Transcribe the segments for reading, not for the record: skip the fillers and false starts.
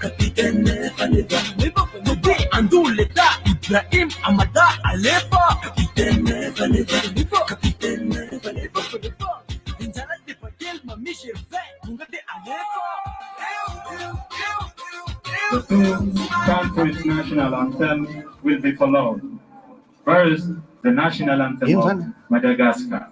Capitaine Vaneva, Andouleta, Ibrahim Amada, Alefa, Capitaine Vaneva, Capitaine Vaneva, Injala de Patel, Mamiche, Mungate Alefa. The two countries' national anthem will be followed. First, the national anthem of Madagascar.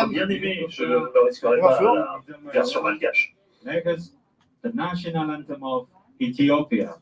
Bien aimé, je ne risquerai pas la version malgache. Next, the national anthem of Ethiopia.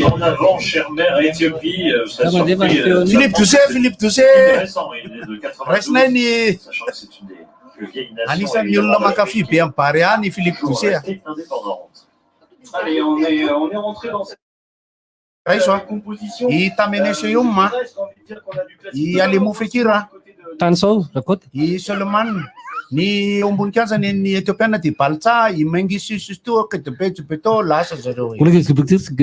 En avant, chère mère, Éthiopie, ça surpris. Philippe Toussaint. Intéressant, il est de 92, sachant que c'est une des plus vieilles nations. Anisan'ny olona mankafy be amin'ny Barea Philippe Toussaint. Indépendante. Allez, on est rentré dans cette composition. Itamenesium, i Alemo Fekira, Tansou, rakot. i Solomon, ni ombonikazany ny Etiopiana dia Baltsa, i Mengistu Ketepeto lasa zareo.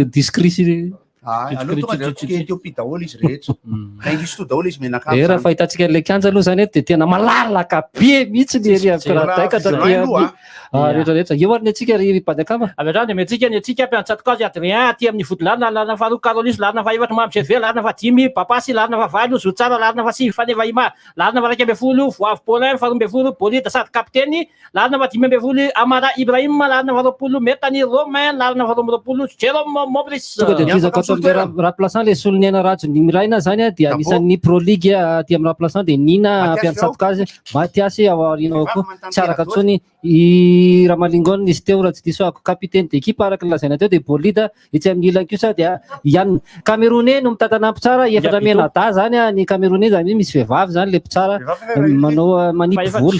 Discrisy. Aloha tonga dia atsika Etiopia daholo izy rehetra. Mengistu daholo izy menakafy. Raha fahitantsika ilay kanja aloha zany dia tena malalaka be mihitsy ny ery avy rehetrarehetra. Eo ary ny atsika ry Badakama. Averany metsika ny atsika mpiantsatokazy Adrien aty amin'ny fodolana lana faharoa Karolis lana fahaefatra Mamseve lana fahadimy Papasy lana fahavalo Zotsara lana fahasivy Faneva Ima lana faharaiky ambin'ny folo Voavy Paulin faharoa ambin'ny folo Bolida sady kapiteny lana fahadimy ambin'ny folo Amara Ibrahim lana faharoapolo Metany Romain lana faharoa amby roapolo Jérôme Maurice. Tonga dia dizaka remplaçant les soloniana rajo nimiraina zany dia anisan'ny Pro League aty amin'ny remplaçant dia Nina mpiantsatokazy Matiasy ao aoriana koa tsy araka tsony i Ramalingone izy teo raha tsy diso ako capitaine d'équipe araka lazaina teo dia Bolida etsy amin'ny ilany kosa dia Yann Camerounais no mitantana mpitsara efatra menada zany ny Camerounais zany misy vehivavy zany le mpitsara manao manipy volo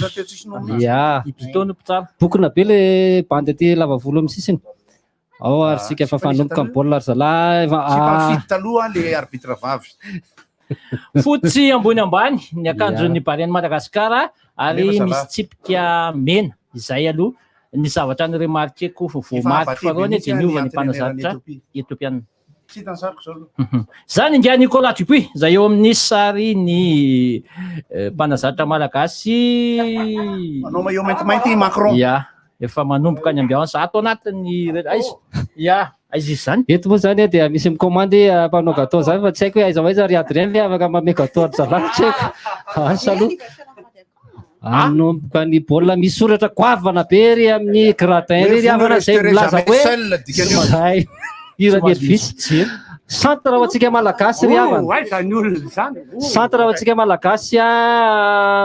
ya Ibitone mpitsara bokona be le bande ty lava volo amin'ny sisiny. Ao ary sika efa fanomboka amin'ny baolina ry zalahy taloha le arbitre vavy fotsy ambony ambany ny akanjon'ny Baleine Madagasikara ary misy tsipika mena izay aloha ny zavatra ny remarkeko voamaty faharoany dia niova ny mpanazatra Etiopiana. Tsy hitany sariko zao. Zany ngia Nicolas Dupuis zay eo amin'ny sary ny mpanazatra malagasy. Manao maillot maintimainty Macron. Ya, efa manomboka ny ambiance ato anatiny aiza. Ya, aiza izany. Eto moa zany dia misy mikomandy mpanao gâteau zany fa tsy haiko hoe aiza aiza ry Adrien ve afaka manome gâteau ary zalahy tsy haiko. Asa aloha. Anomboka ny baolina misy soratra goavana be ry amin'ny gratin ry avana zay milaza hoe irany Elvis. Centre ho antsika malagasy ry havana. Centre ho antsika malagasy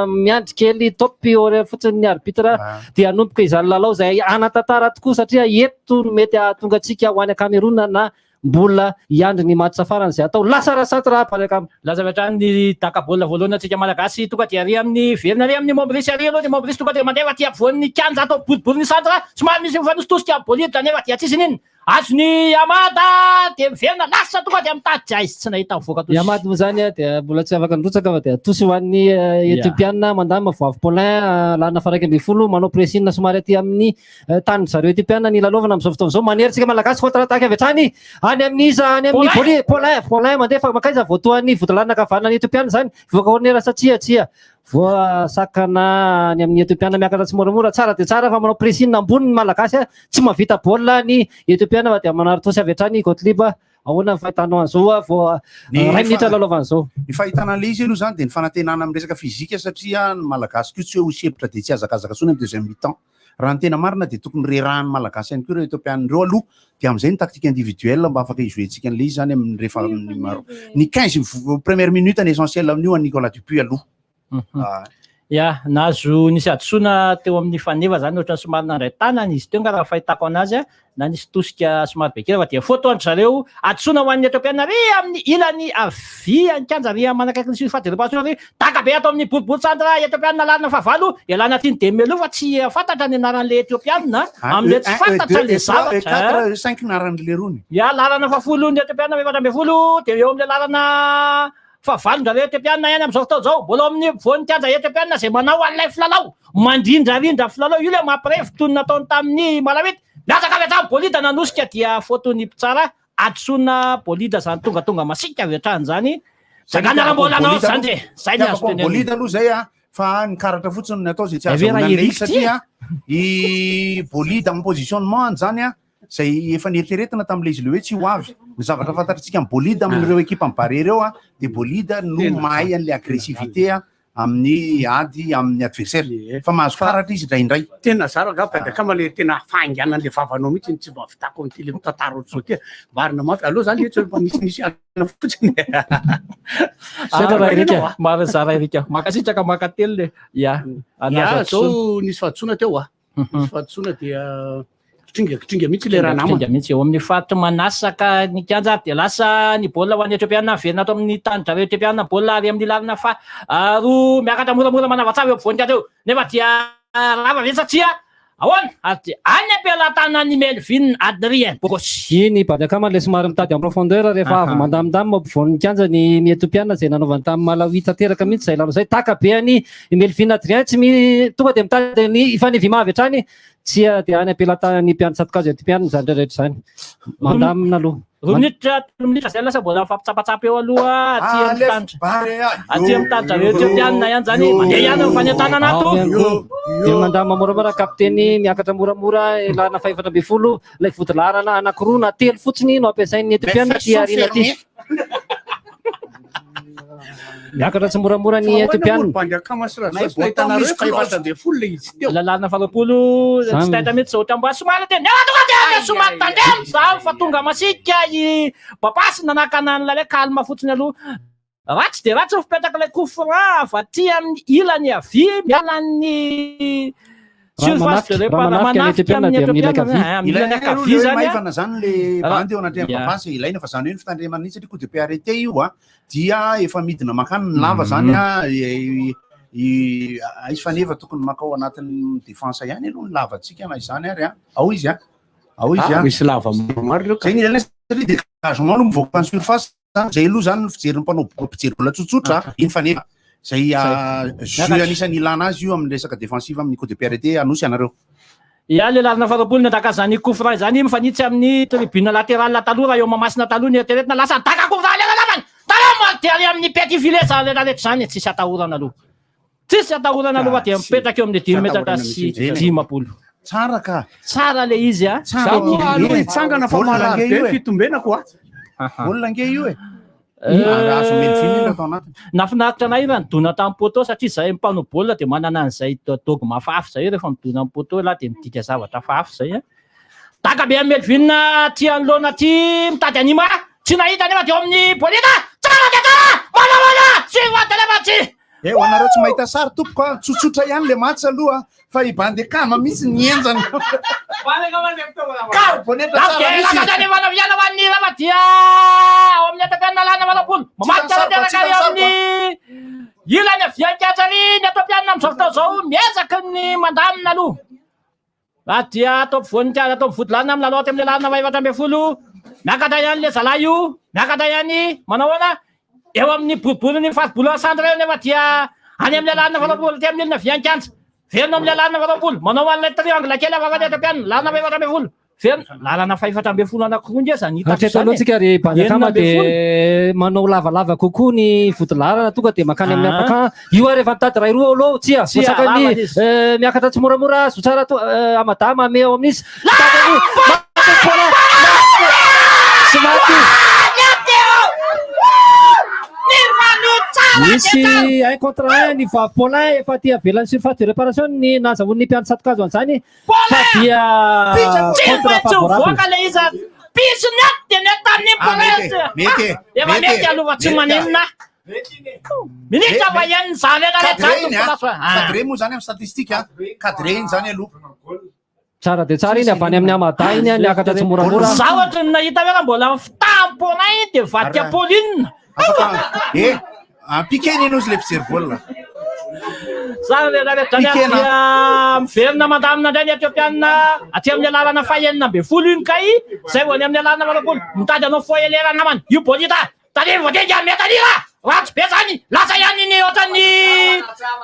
miandry kely topy fotsiny ny arbitre dia anomboka izany lalao zay anatantara tokoa satria eto no mety ahatonga antsika ho any Cameroun na mbola hiandry ny match farany zay atao lasa centre paleka laza vetrany ny taka baolina voalohany antsika malagasy tonga dia ary amin'ny verina ary amin'ny Maurice ary aloha ny Maurice tonga dia mandeha aty afovoan'ny kianja atao boribory ny centre somary misy mifanositosika bolida nefa dia tsisy niny azony Amada dia miverina lasa tonga dia mitady aizy tsy nahita mivoaka toy Amada moa zany dia mbola tsy afaka nirotsaka fa dia atosy ho an'ny Etiopiana mandama voavy Paulin lana faraiky ambin'ny folo manao pressing somary aty amin'ny tany zareo Etiopiana ny lalaovana amin'izao fotoana izao maneritsika malagasy contre-attaque avy hatrany any amin'ny Paulin mandefa makaiza voatoan'ny vodalana kavanana Etiopiana zany voaka corner satria voasakana any amin'ny Etiopiana miakatra tsy moramora tsara dia tsara fa manao pressing ambony ny malagasy tsy mahavita baolina ny Etiopiana fa dia manary tosy avy hatrany Gottlieb ahoana ny fahitanao an'izao vao ray minitra lalaovana izao. Ny fahitana an'ilay izy aloha zany dia ny fanantenana amin'ny resaka fizika satria ny malagasy koa tsy hoe ho sepitra dia tsy azakazaka sony amin'ny deuxième mi-temps. Raha ny tena marina dia tokony rerahan'ny malagasy ihany koa ireo Etiopiana ireo aloha dia amin'izay ny tactique individuelle mba afaka hizoentsika an'ilay izy zany amin'ny rehefa ny 15 première minute ny essentiel amin'io an Nicolas Dupuis aloha. Ya, nazo nisy adosona teo amin'ny faneva zany ohatran'ny somary nandray tanana izy teo nga raha fahitako anazy na nisy tosika somary be kely fa dia foto andry zareo adosona ho an'ny Etiopiana ry amin'ny ilany avia ny kianja ry manakaiky ny fahadirapasona ry taka be ato amin'ny boribory centre Etiopiana lalina fahavalo ialana tiny Demelo fa tsy fantatra ny anaran'le Etiopiana amin'le tsy fantatra le zavatra 5 naran'le rony. Ya, lalana fahafolo ny Etiopiana efatra ambin'ny folo dia eo amin'le lalana fahavalon-jareo Etiopiana ihany amin'izao fotoana izao mbola amin'ny voan'ny kianja Etiopiana zay manao an'ilay filalao mandrindrarindra filalao io le mampirefoto ny nataony tamin'ny Malamity miazaka avy hatrany bolida nanosika dia fotony mpitsara adosona bolida zany tonga masika avy hatrany zany zaganaram-bolanao zany zay ny azo teneny bolida aloha zay fa nikaratra fotsiny natao zay tsy azo satria i bolida amin'ny positionnement zany zay efa nieritreretina tamin'ilay izy le hoe tsy ho avy ny zavatra fantatritsika amin'ny bolida amin'ireo ekipa mibare ireo dia bolida no mahay an'ilay agressivité amin'ny ady amin'ny adversaire fa mahazo karatra izy indraindray tena zara ga badaka male tena fainganan'le vavanao mihitsy tsy mba vitako amin'ny tele mitantara ohatr'izao ty marina mafy aloha zany tsy misy ana fotsiny maro zara erika makasitraka makatelo le ya zao nisy fahatsona teo nisy fahatsona dia kitringa mihitsy le raha namana mihitsy eo amin'ny faritra manasaka ny kianja dia lasa ny baolina ho an'ny Etiopiana verina ato amin'ny tany zareo Etiopiana baolina ary amin'ny lalina fa roa miakatra moramora manavatsavy eo ampovoan'ny kianja eo nefa dia lava ve satria ahoana ary any ampialatana ny Melvin Adrien Bokosy iny badakama le somary mitady en profondeur rehefa avy mandamindamy ampovoan'ny kianja ny Etiopiana zay nanaovany tamin'ny Malawi tanteraka mihitsy zay lalo zay taka be any Melvin Adrien tsy tonga dia mitady ny ifanevima avy hatrany tsy dia any ampialatana ny mpiandry Tsatokazy Etiopiana zany rehetra zany mandamina aloha minitra zay lasa mbola mifampitsapatsapa eo aloha aty amin'ny tany zareo Etiopiana ihany zany mandeha ihany amin'ny fanentanana ato dia mandama moramora kapiteny miakatra moramora lana fa 7-10 lay votolarana anankiroa na telo fotsiny no ampiasain'ny Etiopiana ty arina ty miakatra tsy moramora ny Etiopiana lalana faharoapolo tsy tahita mihitsy zao tamboa somary teny somary tandem zany fa tonga masika i papasy nanakana n'lalay kalma fotsiny aloha ratsy dia ratsy fipetraka ilay coup franc fa ty amin'ny ilany avia mialan'ny maivana zany le bandy eo anatrehany papasy ilaina fa zany hoe ny fitandremana iny satria coup de pied arrêté io dia efa midina makany ny lava zany izy faneva tokony makao anatin'ny défense ihany aloha ny lavatsika na izany ary ao izy misy lava maromaro zay ny ilaina satria dégagement no mivoaka ny surface zay aloha zany fijerin'ny mpanao mpijery bola tsotsotra iny faneva zay jeu anisany ilana azy io amin'ny resaka défensive amin'ny coup de pied arrêté anosy anareo ia le lalana faharoapolo niadaka zany couvra zany mifanitsy amin'ny tribune latéral taloha raha eo mamasina taloha ny eritreretina lasa daka couvra le lamany taloha tery amin'ny pety vile zany le rehetra zany tsisy atahorana aloha tsisy atahorana aloha dia mipetraka eo amin'ny 10 metatra sy 10 tsara ka tsara le izy a aloha itsangana fa malabe fitombenako olona nge io azo melvin atao anatiny nafinaritra anay raha nidona tamin'ny poteau satria zahay mpanao baolina dia manana an'izay dogma fafy zay rehefa midona amin'ny poteau laha dia midika zavatra fafy zay a taka be amin'ny melvin tiany loana ty mitady anima tsy nahita nefa dia eo amin'ny bolina tsara dia tsara manamana tsy vatelefatsy ho anareo tsy mahita sary tompoko a tsotsotra ihany le match aloha fa ibande kama misy nienjany Vanaviana vanni rava dia ao amin'ny atapianina lana valapolo mamatsara teraka ary amin'ny ilany aviankatsary ny atapianina amin'izao fotoana zao miezaka ny mandamina aloha raha dia atao mpivoninkazo atao mivodilana amin'ny laloty amin'ny lalana faefatra ambin'ny folo miakatra ihany le zalahy io miakatra ihany manao ahoana eo amin'ny boribory ny faribola centre eo nefa dia any amin'ny lalana valapolo ty amin'ny ilana aviankantsa verina amin'ny lalana valapolo manao an'ilay triangle kely avavany atapianina lalana faefatra ambin'ny folo lalana faefatra ambin'ny folo anankiroa nge zany hatreto aloha tsika ry Bazakama dia manao lavalava kokoa ny fodilarana tonga dia makany amin'ny apaka io a rehefa mitady ray roa aloha tsia voasakany miakatra tsy moramora azo tsara amadama ame ao amin'izy sy maty misy un contre un ny vavy Paulin efa ty avelany surface de réparation ny nazavon'ny mpiano Tsatokazo an'izany fa dia contre favorable voaka le izy pisy net dia net tamin'ny Paulin efa mety alova tsy manenina minitra vahiny zany cadre moa zany amin'ny statistique cadre iny zany aloha tsara dia tsara iny avany amin'ny amada iny niakatra tsy moramora zavatra ny nahita hoe raha mbola fitahy Paulin dia vadika Pauline pikeny iny ozy le mpijery baolina zany dia miverina mandamina indray ny etiopianina aty amin'ny alalana fahaenina ambin'ny folo iny kay zay vao any amin'ny alalana valapolo mitady anao foelera namany io bolita tadiny voatenga metanira ratsy be zany lasa ihany ny ohatran'ny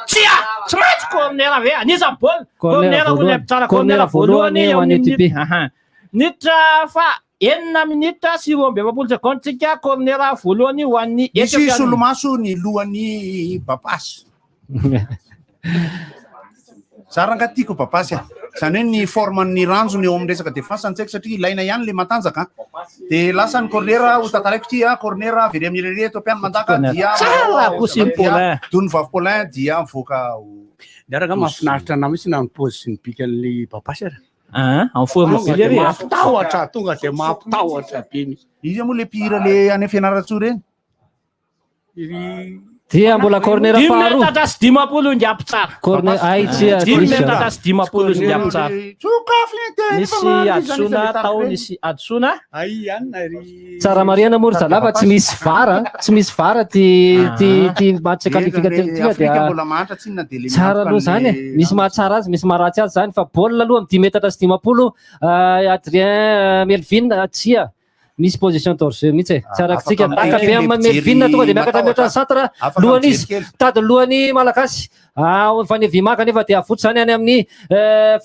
tsia tsy maintsy cornera ve anisany baolina cornera olona mpitsara cornera voalohany eo amin'ny nitra fa enina minitra sy roa amby efapolo seconde tsika cornera voalohany ho an'ny misy solomaso ny lohan'ny Bapasy tsara angatiako Bapasy zany hoe ny forman'ny ranjony eo amin'ny resaka défense antsaiko satria ilaina ihany le matanjaka dia lasa ny cornera ho tantaraiko ty cornera very amin'ny rere Etiopiana mandaka dia dony vavy Paulin dia mivoaka niaraka mahafinaritra na misy na mipôzy sy ny bikan'ly Bapasy en forme vile mampitahotra tonga dia mampitahotra be misy izy moa le mpihira le any Fianaratsoa reny dia mbola cornera faharoa 10 metatra sy 10 ngiapo tsara corner aitsia 10 metatra sy 10 sy ngiapo tsara nisy adsona tao nisy adsona ay ihany tsara mariana mory zalava tsy misy vara ty match qualificatif dia tsara aloha zany misy mahatsara azy misy maharatsy azy zany fa baolina aloha amin'ny 10 metatra sy 10 Adrien Melvin tsia misy position torse mihitsy tsara tsika taka be amin'ny Melvin tonga dia miakatra miatra centre lohany izy tady lohany malagasy fanevi maka nefa dia afotsy zany any amin'ny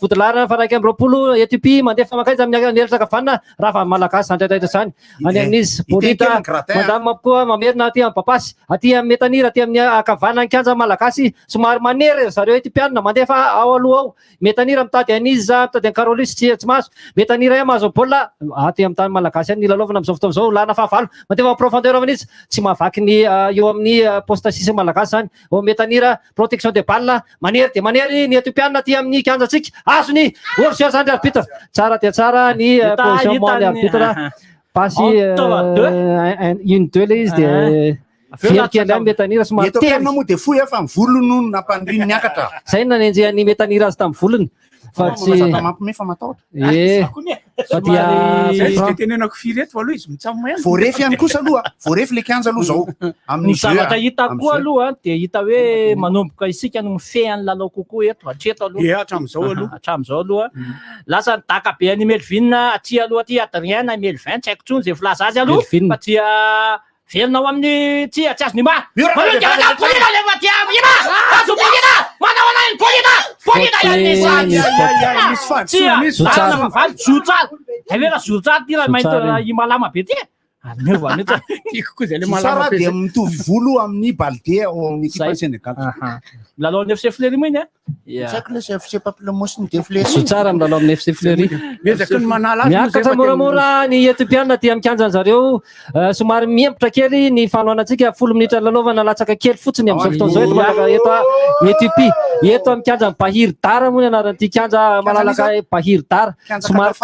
vodilarana fa raiky amby roapolo Ethiopie mandefa makaiza amin'ny neritsaka vanina raha fa malagasy zandraidraitra zany any amin'izy bolita mandamy koa mamerina aty amin'ny Bapasy aty amin'ny metanira aty amin'ny akavana kanja malagasy somary manery zareo Ethiopiana mandefa ao aloha ao metanira mitady aniza mitady an Karolis tsy maso metanira ia mahazo baolina aty amin'ny tany malagasy any nilalovana amin'izao fotoana izao lana fahavalo mandefa profondeur amin'izy tsy mahavaky ny eo amin'ny poste 6 malagasy zany ao metanira protection de balle manery dia manery ny Etiopiana aty amin'ny kianjatsika azony hors-jeu zany arbitre tsara dia tsara ny position moany arbitre pasy 1-2 le izy dia Fiankiana metanira somary tely Etiopiana moa dia fohy fa mivolony no nampandriny niakatra zay nanenjehan'ny metanira azy tamin'ny volony fa tsy mampimefa matahotra fa dia tenenako fireto aloha izy mitsamo voarefy ihany kosa aloha voarefy le kianja aloha zao ny zavatra hita koa aloha dia hita hoe manomboka isika no mifehan'ny lalao kokoa eto hatreto aloha hatramin'izao aloha lasa nitaka be any Melvin aty aloha aty Adrien na Melvin tsy haiko tsony zay filaza azy aloha fa dia velona ao amin'ny tsy azo ny ma Miora, polina lefa tia ima azo polina manao anazy polina misy tsara favaly zotsara avera zotsara ty raha mahita imalama be ty meva mihitsy tiako koa zay le Sara malama dia mitovy volo amin'ny Balde ao amin'ny équipe Sénégal. milalao ny FC Fleury moa iny Tsy haiko le FC Pamplemousse de Fleury. Sotsara milalao amin'ny FC Fleury. miezaka ny manala azy Miakatra moramora ny Etiopiana dia mikanjana zareo somary miempotra kely ny fanoanantsika 10 minitra lalaovana latsaka kely fotsiny amin'izao fotoana izao eto Etiopia eto mikanjana Bahir Dar moa ny anaran'ity kanja malalaka Bahir Dar somary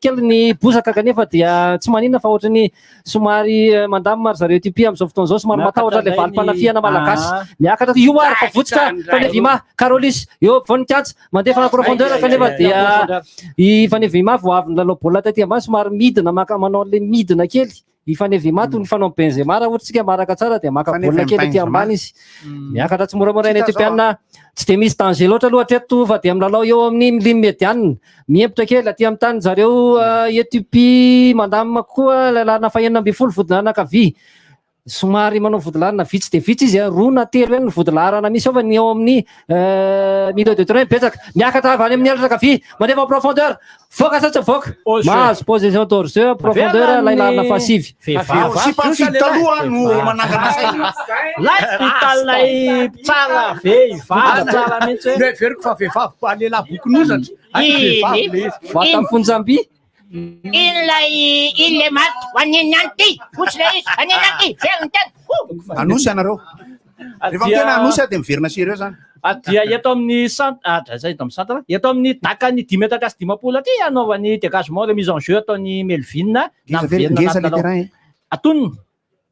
kely ny bosaka kanefa dia tsy manina fa ohatrany somary mandamina zareo Etiopia amin'izao fotoana izao somary matahotra le valim-panafiana malagasy miakatra io ary fa votsika Fanevima Karolis eo vonikantsa mandefa na profondeur kanefa dia i Fanevima vao avy nilalao baolina taty ambany somary midina manao le midina kely i Fanevima toy ny fanao Benzema raha ohatritsika maraka tsara dia maka baolina kely aty ambany izy miakatra tsy moramora ny Etiopiana tsy dia misy danger loatra aloha hatreto fa dia milalao eo amin'ny ligne médiane miempotra kely aty amin'ny tany zareo Etiopia mandamina koa lalana fahenina ambin'ny folo vodilana ankavia somary manao vodilarana vitsy dia vitsy izy roa na telo eny ny vodilarana misy ova ny eo amin'ny milieu de terrain betsaka miakatra avy any amin'ny elatra ankavia mandefa en profondeur voaka satsa voaka mahazo position d'hors-jeu profondeur lay larina fasivy Sy mpafidy taloha no manangana saina. lay tsara vehivavy tsara mihitsy le veriko fa vehivavy pa lehilahy bokon'ozatra vehivavy le izy vata fonjamby ile maty hoaninyanty fotsy le izy hoaninyanty veriny tena Anosy ianareo. Rehefa tena anosy dia miverina sireo zany. dia eto amin'ny zay eto amin'ny centre eto amin'ny dakany 10 metatra sy 10 aty anaovan'ny dégagement remise en jeu ataony Melvin na Ngeza le terrain. atonony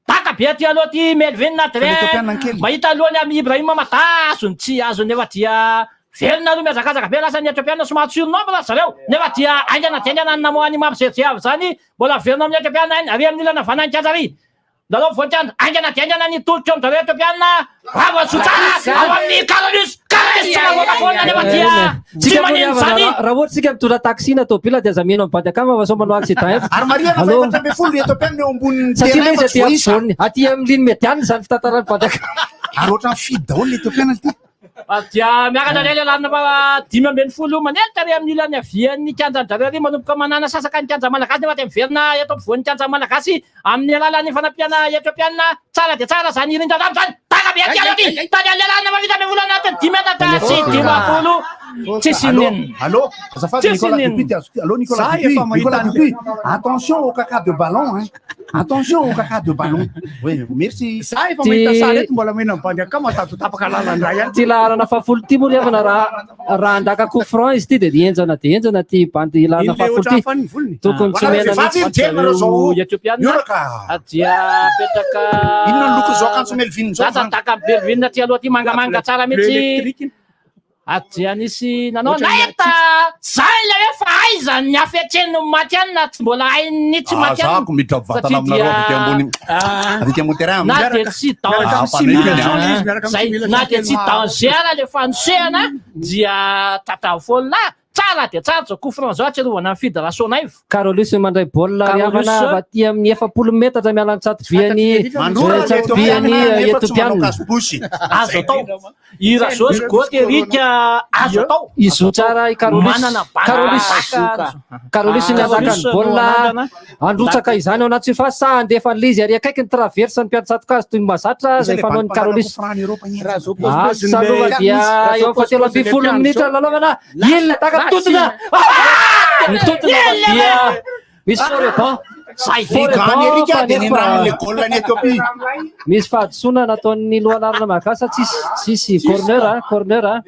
taka be aty aloha ty Melvin na Etiopiana kely. mahita alohany amin'ny Ibrahima matasony tsy azony nefa dia velona aloha miazakazaka be lasa ny Etiopiana somary surnombre zareo nefa dia aingana diaingana namoany mampijery zany mbola velona amin'ny Etiopiana any ary amin'ny ilana vanankianjary lalao vonikandra aingana diaingana ny tolotra amin'izareo Etiopiana bravo sotsara ao amin'ny Karolis tsara voakafolina nefa dia tsy manino zany raha ohatra tsika mitondra taxi na tôbila dia zameno amin'ny bady akama fa sao manao accident eto Ary Mariana fa 400 Etiopiana eo ambonin'ny satria terrain izy fa tsy voaisa. aty amin'ny ligne médiane zany fitantarany bady akama Ary ohatrany fidy daholo le Etiopiana ity. dia miakatra lely alarina fa 5 manelitra ary amin'ny ilany avian'ny kianjanjareo ary manomboka manana sasaka ny kianja malagasy nefa dia miverina eto ampovoan'ny kianja malagasy amin'ny alalan'ny fanampiana Etiopiana tsara dia tsara zany irindra rano zany taka be aty aloha ty tany amin'ny alalana mavita amin'ny volana anatin'ny 10 metatra sy 20 tsy sinina Allô, azafady Nicolas Dupuis. Allô Nicolas Dupuis. Attention au caca de ballon hein. Attention au caca de ballon. Oui, merci. za efa mahita sara eto mbola mena mibany akama tapaka lalandray any ty larana fahafollo ty moa riavana raha andaka coup franc izy ty dia enjana ty bandy larana ile fahafollo ohatrany ty fa ny volony tokony tsy mena mihitsy Etiopiana Mioraka. dia petraka Inona ny loko zao akanjo Melvin zao? Lasa taka Melvin aty aloha ty mangamanga tsara bleu mihitsy électrique dia nisy nanao naeta zany le hoe fa aiza ny afetseny maty any na tsy mbola hainy tsy maty any Zako miditra vatana aminareo avy ambony. Avy ambony terrain. na dia tsy na dia tsy danger le fanosehana dia tatavola tsara dia tsara zao coup franc zao atsiarovana ny fédération naivo Karolis mandray baolina riavana Karolis. avy aty amin'ny 70 metatra miala ny tsatoviany Mandora le tsatoviany Etiopiana azo atao i Rasôs Goterika azo atao izo tsara i Karolis manana Karolis ny ataka ny baolina androtsaka izany ao anaty surface sa andefa lizy ary akaiky ny traverse ny mpiantsatokazy toy ny mazatra zay fanao ny Karolis raha zao salova dia eo fatelo ambin'ny 10 minitra lalaovana ilona taka mitotona mitotona dia misy foreban Gagné Erika dia nindrany le goal ny Ethiopie. misy fahadisoana nataon'ny lohalarina mahakasa tsisy corner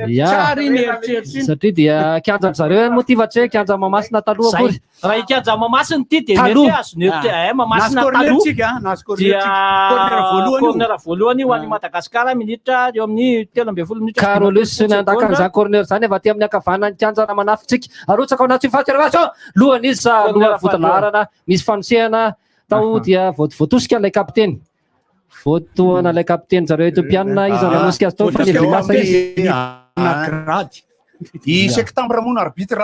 ya tsary ny eritreritry satria dia kianja zareo motivatre kianja mamasina taloha zay kory raha ikianja mamasiny ty dia Taloha. mety azo nety mamasina taloha nascornertsika nascorner dia voalohany corner voalohany ho an'ny Madagasikara minitra eo amin'ny 13 minitra Carolus ny andakan'izany corner zany avy aty amin'ny akavanany kianja na manafitsika arotsaka ao anaty fahateravaso lohan'izy sa lohana votolarana misy fanosehana tao dia voatosika ilay kapiteny voatoana ilay kapiteny zareo Etiopiana izy ananosika azy tao fa nevimasa izy nagrady I septembre moa no arbitre.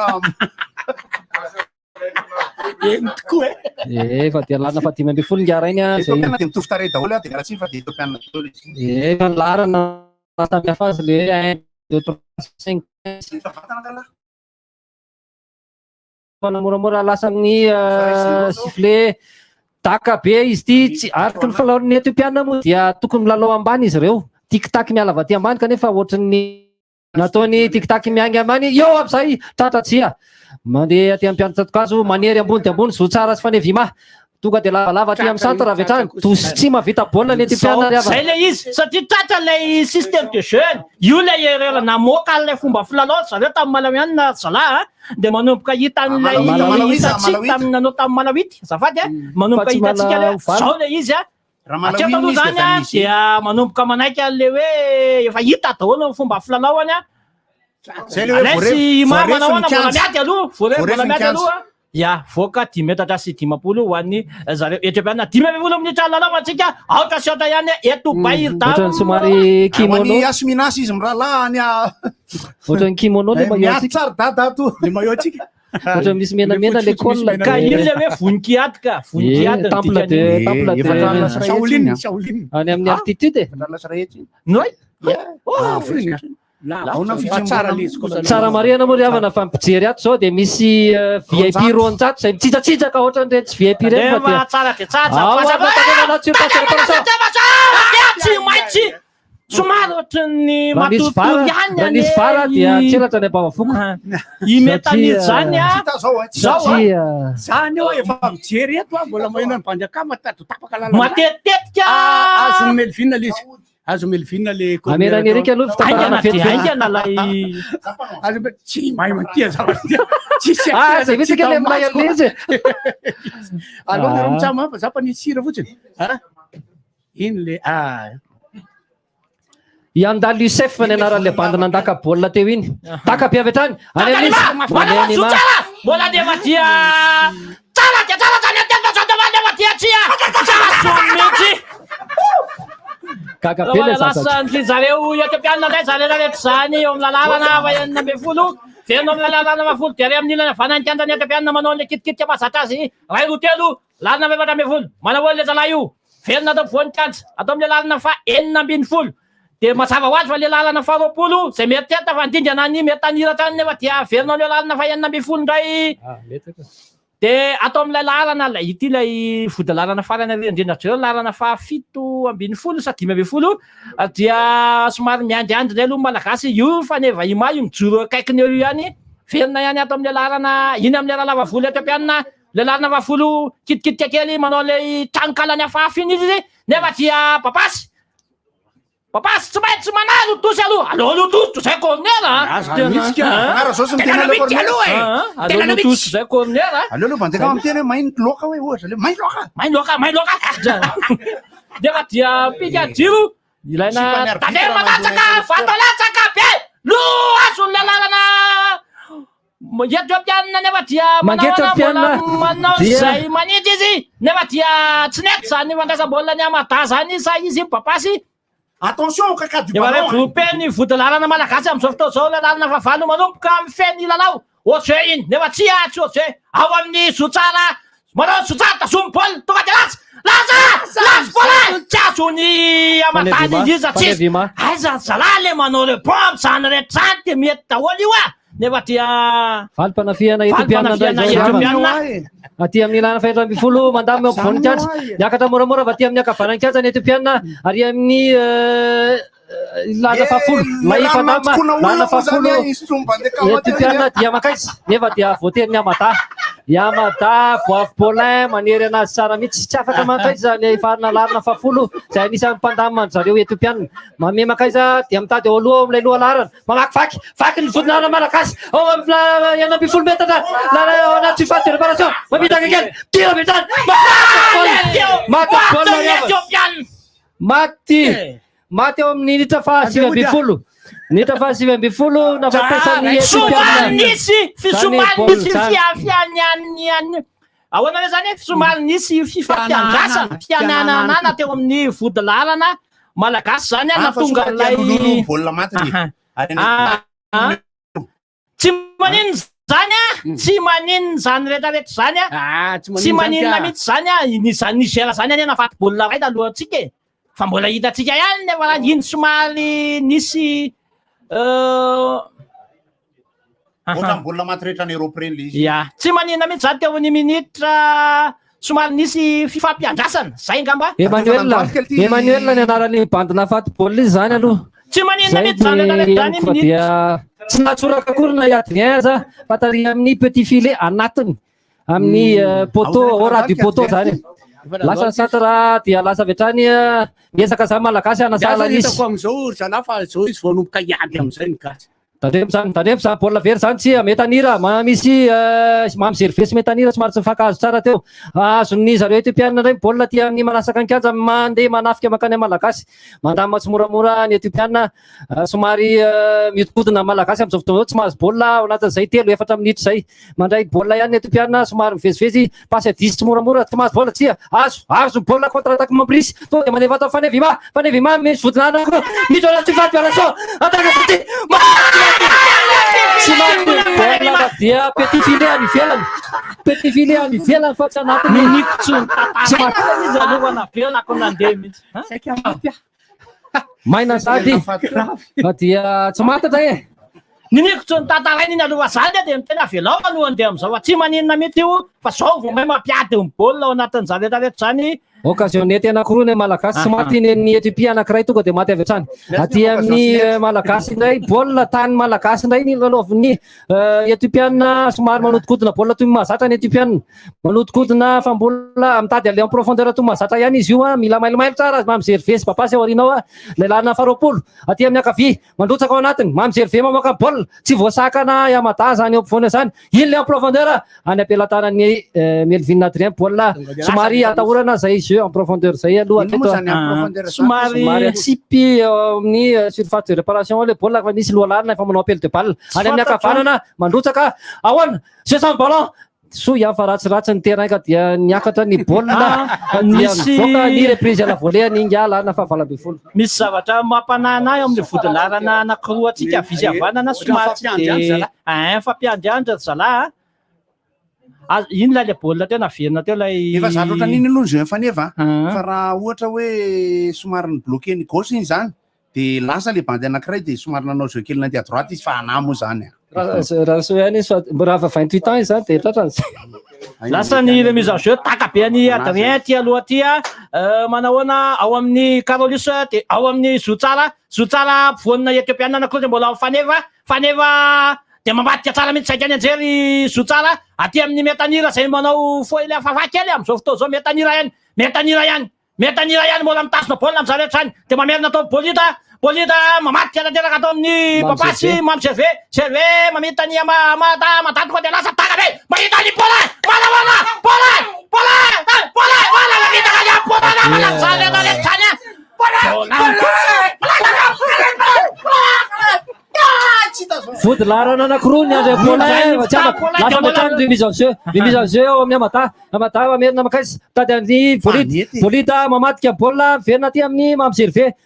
eny tokoa Efa dia lana fa 5 ngara iny a zay Etopiana dia mitovy tarehy daholo dia raha tsy fa dia Etopiana daholo izy. efa larana samihafa azy le 1 2 3 5 Tsy vatana dala. moramora lasany sifflet daka be izy ty tsy ariky ny falaon'ny Etiopiana moa dia tokony milalao ambany izy ireo tiktak miala avy aty ambany kanefa ohatran'ny nataony tiktak miangy ambany eo am'izay tratratsia mandeha aty ampianatra Tsatokazo manery ambony de ambony zo tsara sy fanevima tonga de lavalava aty amin'ny centre avy hatrany tosy tsy mahavita baolina ny Etiopiana ry zay le izy satria tratra lay système de jeu io lay erreur namoaka lay fomba filalao zareo tamin'ny Malawiana zalahy de manomboka hita an'ilay hitatsika tamin'ny nanao tamin'ny Malawity azafady manomboka hitatsika le zao le izy Raha atao Malawi taloha izy zany dia misy. dia manomboka manaiky an'le hoe efa hita daholo ny fomba filalaoany Zay le hoe alesy ma manao ana voarefy mbola mikanjo. miady aloha voarefy Voarefy mbola miady mikanjo. aloha ya voaka 10 metatra sy 10 ho an'ny zareo Etiopiana 10 minitra lalao antsika aotra siota ihany eto Bairda ohatran'ny somary kimono Hoan'ny Asminas izy mirahalahy ohatran'ny kimono le maillot miady tsika tsara dadato. le maillot tsika ohatran'ny misy menamena l'école ka iny le hoe voninkiady ka voninkiady temple de temple Efa de lasa rehetra Shaolin any amin'ny altitude lasa rehetra iny. noi Ahona tsara le izy kosa tsara mariana moa ry havana fa mpijery ato zao de misy VIP roanjato zay mitsitsitsitsaka ohatran'ireny tsy VIP reny fa dia tsara de tsara ao afaka natsiro tsy maintsy somary ohatran'ny matotory ihany nisy vara dia tseratra ny abavafoko imetanizy zany Hita zao zao satria zany eo efa mijery eto mbola maheno ny mpanjakama tapaka lalana matetetika azo Melvina le izy azo Melvina le amena ny erika aloha fitaparana fety aingana lay azo tsy mahay mantia zavatra tsisy zay vitsika le mahay an'le izy aloha nareo mitsama fa zapa ny sira fotsiny iny le Yanda Lucef ny anaran'le bande nandaka baolina teo iny taka be avy hatrany any amin'ny mbola defa dia tsara dia tsara zany atema defa dia tsia mihitsy gaga be le zaza lasan'ny zareo Etiopiana ndray zareo rehetra zany eo amin'ny lalàna vahenina ambin'ny folo feno amin'ny lalàna 10 dia amin'ny ilana fanantiandrany Etiopiana manao le kitikitika mahazatra azy ray roa telo lalina 17 manao le zalahy io fenona atao voninkazo atao amin'ny lalana fa 9 de mazava ho azy fa le lalana 20 zay mety teta fa ndindrana ny mety taniratra any nefa dia verina le lalana fa 9 ndray de atao amin'ilay lalana lay ity lay vodalalana farany indrindratreo lalana fa 17 sa 10 dia somary miandriandry lay aloha malagasy io fa neva ima io mijoro akaikiny eo ihany verina ihany atao amin'le lalana iny amin'ny lalana volo Etiopiana le lalana 20 kitikitika kely manao le trankalany afafy iny izy nefa dia papasy tsy maintsy manalo tosy aloha aloha tosy zay corner Ara zao sy mitena le corner. aloha tosy zay corner Aleo bandeka amiteny hoe mainy loka hoe ohatra le mainy loka. may loka defa dia pika jiro ilaina tadema latsaka vato latsaka be lo azo le lalana Etiopiana nefa dia manao zay manitsy izy nefa dia tsy nety zany fandraisam-baolina ny Amada zany sa izy papasy Attention au caca du efa le ballon. groupe ny vodalalana malagasy amin'izao fotoana zao le lalana fa 20 manomboka amin'ny feny lalao ohatry iny nefa tsy atsy ohatry ao amin'ny zotsara manao zotsara tazomy baolina tonga de lasy baolina tsy azony Amadany izy tsisy aiza zalahy le manao le pompe zany rehetra zany de mety daholo io nefa dia valim-panafihana Etiopiana aty amin'ny ilana 7 mandamy eo voninkazo miakatra moramora va aty amin'ny akavanankaza ny Etiopiana ary amin'ny ilana 10 mahifandama lana 10 Etiopiana dia makaizy nefa dia voatery ny Amada voavy Paulin manery anazy tsara mihitsy tsy afaka makaiza ny farina lalana 10 zay anisan'ny mpandamina zareo Etiopiana mame makaiza dia mitady eo aloha amin'ilay loha larana mamakivaky ny vodinarana malagasy ao amin'ny 9 metatra ao anaty surface de réparation mamitaka kely tira mitany maty eo amin'ny nitra fa 9 nitra fa 9 nafatesany Etiopiana nisy fisomanisy fianiany ahoana le zany fisomanisy fifandrasana fiananana teo amin'ny vodalalana malagasy zany natonga lay baolina matiny. tsy manino zany a tsy maninona zany rehetrarehetra zany a tsy maninona mihitsy zany a Niger zany any nafaty baolina ray talohantsika e fa mbola hitatsika ihany nefa raha iny somary nisy baolina maty rehetra ny Europe reny le izy. ya tsy maninona mihitsy zany teo amin'ny minitra somary nisy fifampiandrasana zay ngamba. Emmanuel ny anaran'ny bandina faty baolina izy zany aloha. Tsy maninona mihitsy zany rehetrarehetra zany dia tsy natsoraka akory na Adrien za fa tary amin'ny petit filet anatiny amin'ny poteau au ras du poteau zany. Lasa satra dia lasa vetrany miesaka zany malagasy anasala izy. Hitako amizao zala fa zao izy voanomboka iady amizay ny gasy. Tandremo zany baolina very zany tsy metanira misy mamservesy metanira somary tsy mifankahazo tsara teo azony zareo etiopiana ndray baolina tia amin'ny manasaka ny kianja mandeha manafika makany malagasy mandama tsy moramora ny etiopiana somary miodinkodina malagasy am'izao fotoana tsy mahazo baolina ao anatin'izay 3-4 minitra zay mandray baolina ihany ny etiopiana somary mivezivezy pasy adisy tsy moramora tsy mahazo baolina tsia azo baolina contre attaque mambrisy to dia mandefa atao fanevima misy vodinana mitona tsy faty ataka tsy baolina dia petit filet any ivelany fa tsy anatiny nikotso tsy maty izy alohana velona ako nandeha mihitsy maina sady dia tsy matatra e ninikotsy ny tantarainy iny aloha zany dia tena velao aloha andeha amizao tsy maninona mety io fa zao vao may mampiady ny baolina ao anatin'izany rehetrarehetra zany occasionnety anankiroa ny malagasy tsy maty ny Ethiopia anankiray tonga dia maty avy hatrany aty amin'ny malagasy indray baolina tany malagasy indray ny lalaovin'ny Etiopiana somary manodikodina baolina toy mahazatra ny Etiopiana manodikodina fa mbola mitady ale en profondeur toy mahazatra ihany izy io mila mailomailo tsara mamizerivesy papasy ao aoriana ao lehilahy faharoapolo aty amin'ny akavia mandrotsaka ao anatiny mamizerive mamoaka baolina tsy voasakana Yamada zany eo ampovoany zany iny le en profondeur any ampelantanan'ny Melvin Adrien baolina somary atahorana zay en profondeur zay aloha somary tsipy amin'ny surface de réparation le baolina fa nisy lohalanina efa manao appel de balle any amin'ny akavanana mandrotsaka ahoana sesamy ballon so ihany fa ratsiratsy ny terrain ka dia niakatra ny baolina dia mivoaka ny reprise à la volée ninga lana fa vala ambin'ny folo misy zavatra mampanana eo amin'ny vodilarana anankiroa atsika vizy havanana somary fampiandriandra zalahy iny lay le baolina tena verina teo lay efa zatra ohatran'iny aloha zay faneva fa raha ohatra hoe somary ny bloqué ny gauche iny zany dia lasa le bandy anankiray dia somary nanao jeu kely nanty à droite izy fa anamo zany raha so ihany izy raha 28 ans izy zany dia tratrany lasa ny remise en jeu takabe any Adrien ty aloha ty manahoana ao amin'ny Carolus dia ao amin'ny Zotsara mpivoanina Etiopiana anankiroa dia mbola faneva dia mamatika tsara mihitsy saika any anjery Zotsara aty amin'ny metanira zay manao foile hafahafa kely am'izao fotoana zao metanira ihany mbola mitazona baolina am'izany rehetra any dia mamerina atao bolita mamatika tanteraka atao amin'ny papasy mamserve mamitany matatoka dia lasa takabe mahita ny bola mamitaka ny bola am'izany rehetra any vodilarana anankiroa ny andray baolina lasa metrany remise en jeu ao amin'ny Yamada mamerina makaizy tady amin'ny bolita mamatika baolina verina aty amin'ny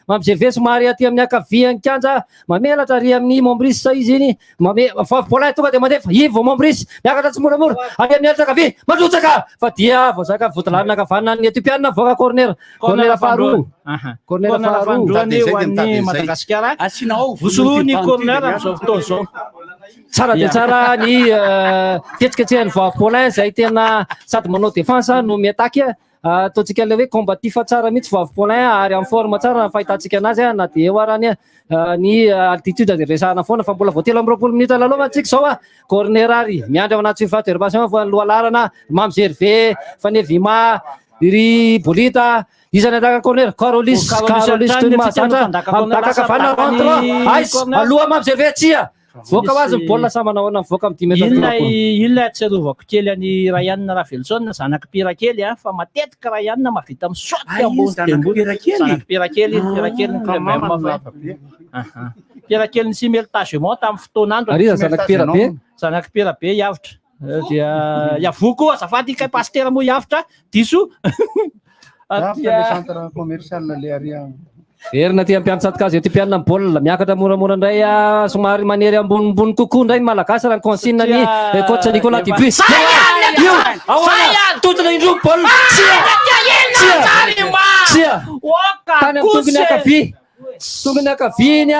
mamserve somary aty amin'ny akavian'ny kianja mamelatra ary amin'ny Mombris izy iny baolina tonga dia mandefa ivo Mombris miakatra tsy moramora ary amin'ny elatra akavia mandrotsaka fa dia voazaka vodilarana akavanana ny Etiopiana voaka corner faharoa ny ho an'ny Madagasikara vosoroa ny corner am'izao fotoana zao tsara dia tsara ny ketsiketsehany vavy zay tena sady manao défense no miataky ataontsika le hoe combatif tsara mihitsy vavy Paulin ary amin'ny forme tsara fahitantsika anazy na dia eo arany ny altitude dia resahana foana fa mbola voatelo amby 20 minitra lalova antsika zao corner ary miandry ao anaty surface de réparation fa lohalarana mamzerve fanevima ry bolita izany ataka corner Carolis toy ny mahazatra dakakavana rentre aloha mamzerve tsia voaka ho azy ny baolina sa manahoana mivoaka amin'ny 10 mètre iny atsiarovako kely any Ryan Ravelson zanaky pira kely fa matetika Ryan mavita misaoty ambony pira kely pira kely ny simeltagement tamin'ny fotoanandro ary zanaky pira be hiavitra dia iavo koa azafady kay pasteur moa hiavitra diso centre commercial le ary Verina ty ampiany Tsatokazy ety mpianina baolina miakatra moramora indray somary manery ambonimbony kokoa indray ny malagasy raha ny consigne ny coach Nicolas Dubus. Io ahoana totona indroa baolina tsia tany amin'ny tongony ankavia tongony ankavia iny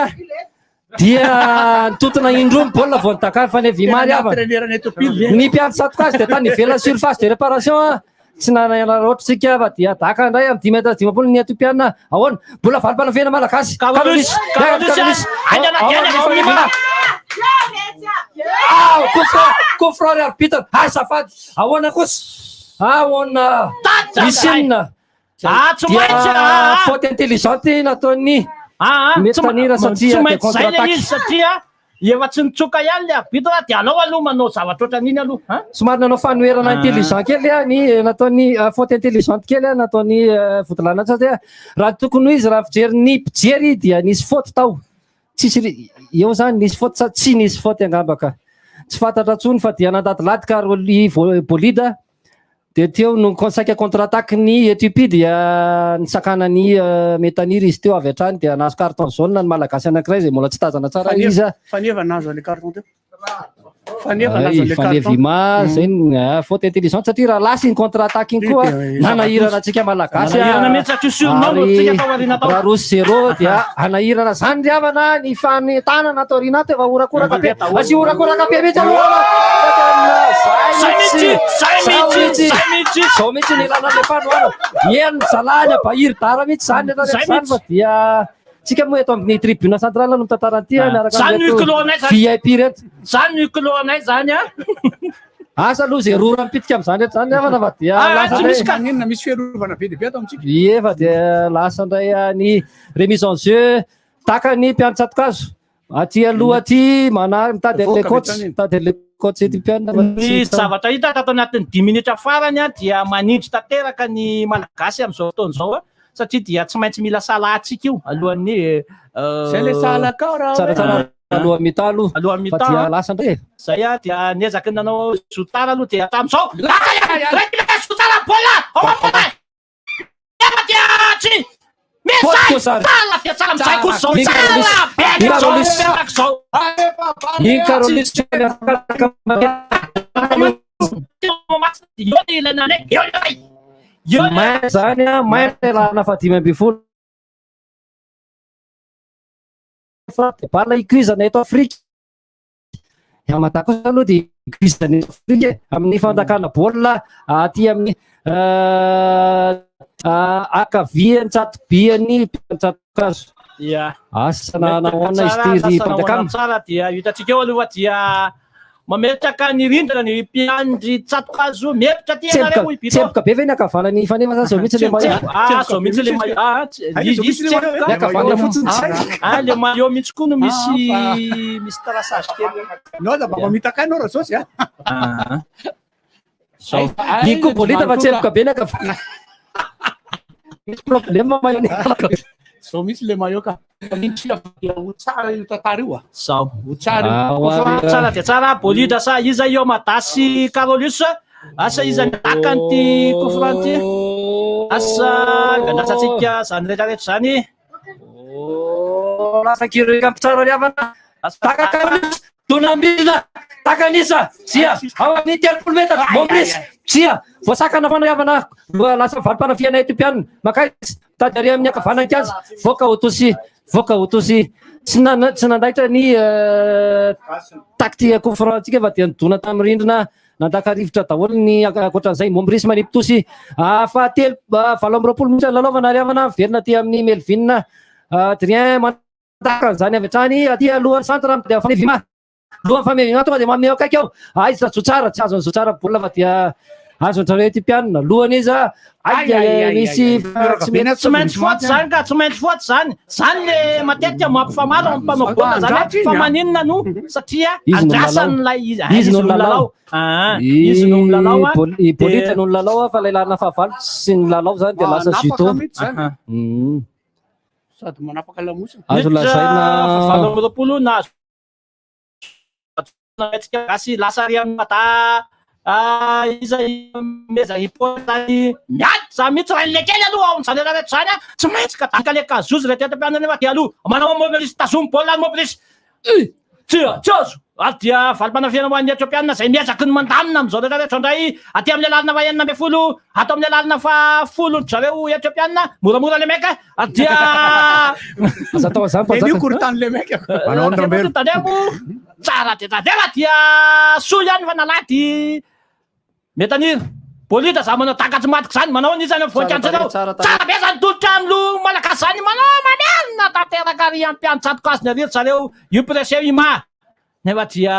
dia nitotona indroa ny baolina vao nitakary fa ny Vimary avana ny mpiany Tsatokazy dia tany ivelany surface de réparation tsy nanana roatritsika fa dia daka indray amin'ny 10 m ny atopiana ahoana bola valim-panafena malagasy Karolis kofrary arbitre azafady ahoana kosa ahoana isinina dia faute intelligente nataony metanira satria de contre-attaque satria efa tsy nitsoka ihany le arbitre dia alao aloha manao zavatra ohatran'iny aloha somary nanao fanoherana intelligent kely ny nataony faute intelligente kely nataony vodilana satria raha tokony izy raha fijeriny mpijery dia nisy faute tao tsisy eo zany nisy faute sa tsy nisy faute angambaka tsy fantatra ntsony fa dia nandadilady Karoli Bolida dia teo no saika contre-attaque ny Éthiopie dia nisakanany Metaniry izy teo avy hatrany dia nahazo carton jaune ny malagasy anankiray izay mbola tsy tazana tsara izy faneva nazo le carton teo Vima zay faute intelligente satria raha lasy ny contre-attaque iny koa nanahirana antsika malagasy raha rosy 0 dia anahirana zany ry havana ny fanentanana atao rinato efa orakoraka be asy orakoraka be mihitsy zao mihitsy ny ilana le fanoana eny zalany abahiry dara mihitsy zany zany fa dia tsika moa eto amin'ny tribune centrale no mitantaranty miaraka VIP reto zany nucléonay zany asa aloha zay rora mipitika am'izany rehetra zany avana fa dia inona misy fiarovana be dia be atao amitsika efa dia lasa indray ny remise en jeu taka ny mpiany Tsatokazo aty aloha aty manary mitady le coach ety mpianina ny zavatra hita tato anatin'ny 10 minitra farany dia manindry tanteraka ny malagasy amin'izao fotoana izao satria dia tsy maintsy mila salahantsika io alohan'ny zay le salaka tsaratsara aloha mitalo fa dia lasa indray zay dia niezaky nanao zotara aloha dia tamin'izao zotara bola ao ampona efa dia tsy misy tsara dia tsara amin'izay kosa zao tsara beka zao miaraka zao ny Karolis may zany may lana fa 5 bala ikrizana eto Afrika amata kosa aloha dia ikrizana eto Afrika amin'ny fandakana baolina aty amin'ny akaviany Tsatobiany Tsatokazo asa nahoana izy ty ry mpandakana tsara dia hitantsika eo aloha dia mametraka ny rindrina ny mpiandry Tsatokazo mepitra ty anareo tsepoka be ve ny akavanany faneva zany zao mihitsy le maillot zao mihitsy le maillot ny akavanana fotsiny le maillot mihitsy koa no misy traçage kely no da mba mitaka anao raha saosy ny koa bolita fa tsepoka be ny akavana misy problème maillot zao mihitsy le maillot ka ho tsara io tantara io zao ho tsara tsara dia tsara bolida sa iza io madasy Karolis asa iza nitakany ty kofranty asa ganatsatsika zany rehetrarehetra zany lasa kirika mpitsara riavana taka Karolis donambila takanisa sia ao amin'ny 30 metatra Mombris sia voasakana fanariavana lasa valim-panafiana Etiopiana makay tady ary amin'ny akavanany azy voaka otosy tsy nandaitra ny takty conférentsika fa dia nidona tamin'ny rindrina nandaka rivotra daholo ny akoatran'izay Mombris manipitosy fahatelo 7 minitra lalaovana ariavana verina ty amin'ny Melvin Adrien mandaka zany avy hatrany aty alohan'ny centre dia fanevima alohan'ny famevina tonga dia mameo akaiky ao izy zatsara tsy azo zatsara bola fa dia azo antrareo Etiopiana lohany izy misy tsy maintsy foty zany ka tsy maintsy foty zany zany le matetika mampifamalo amin'ny mpanao bola zany fa maninona no satria andrasan'lay izy no lalao izy no lalao bolita no lalao fa lehilahy fahavalo sy ny lalao zany dia lasa judo sady manapaka lamosina azo lazaina 20 na gasy lasa ry amin'ny mata izay meza ipôzany miady za mihitsy raha le kely aloha ao zany rehetra zany a tsy maintsy ka daka le kazozy le tetampianana nefa ty aloha manao mobilisy tazomy baolina mobilisy tsy azo dia valim-panafiana ho an'ny etiopiana zay miezaky ny mandamina am'izao rehetrarehetra ndray aty amin'ny lalina faenina amby folo atao amin'ny lalina fa-folo zareo etiopiana moramora le meka dia aza atao azany io korotany le meka tandremo tsara tetadera dia soa ihany fa nalaty metaniry polita za manao takatsy matiky zany manao anisany voankiantsareo tsara be zany tolotra amlo malagasy zany manao mamerina tanteraka ary ampiantsatoka azy ny ariry zareo io preseo ima nefa dia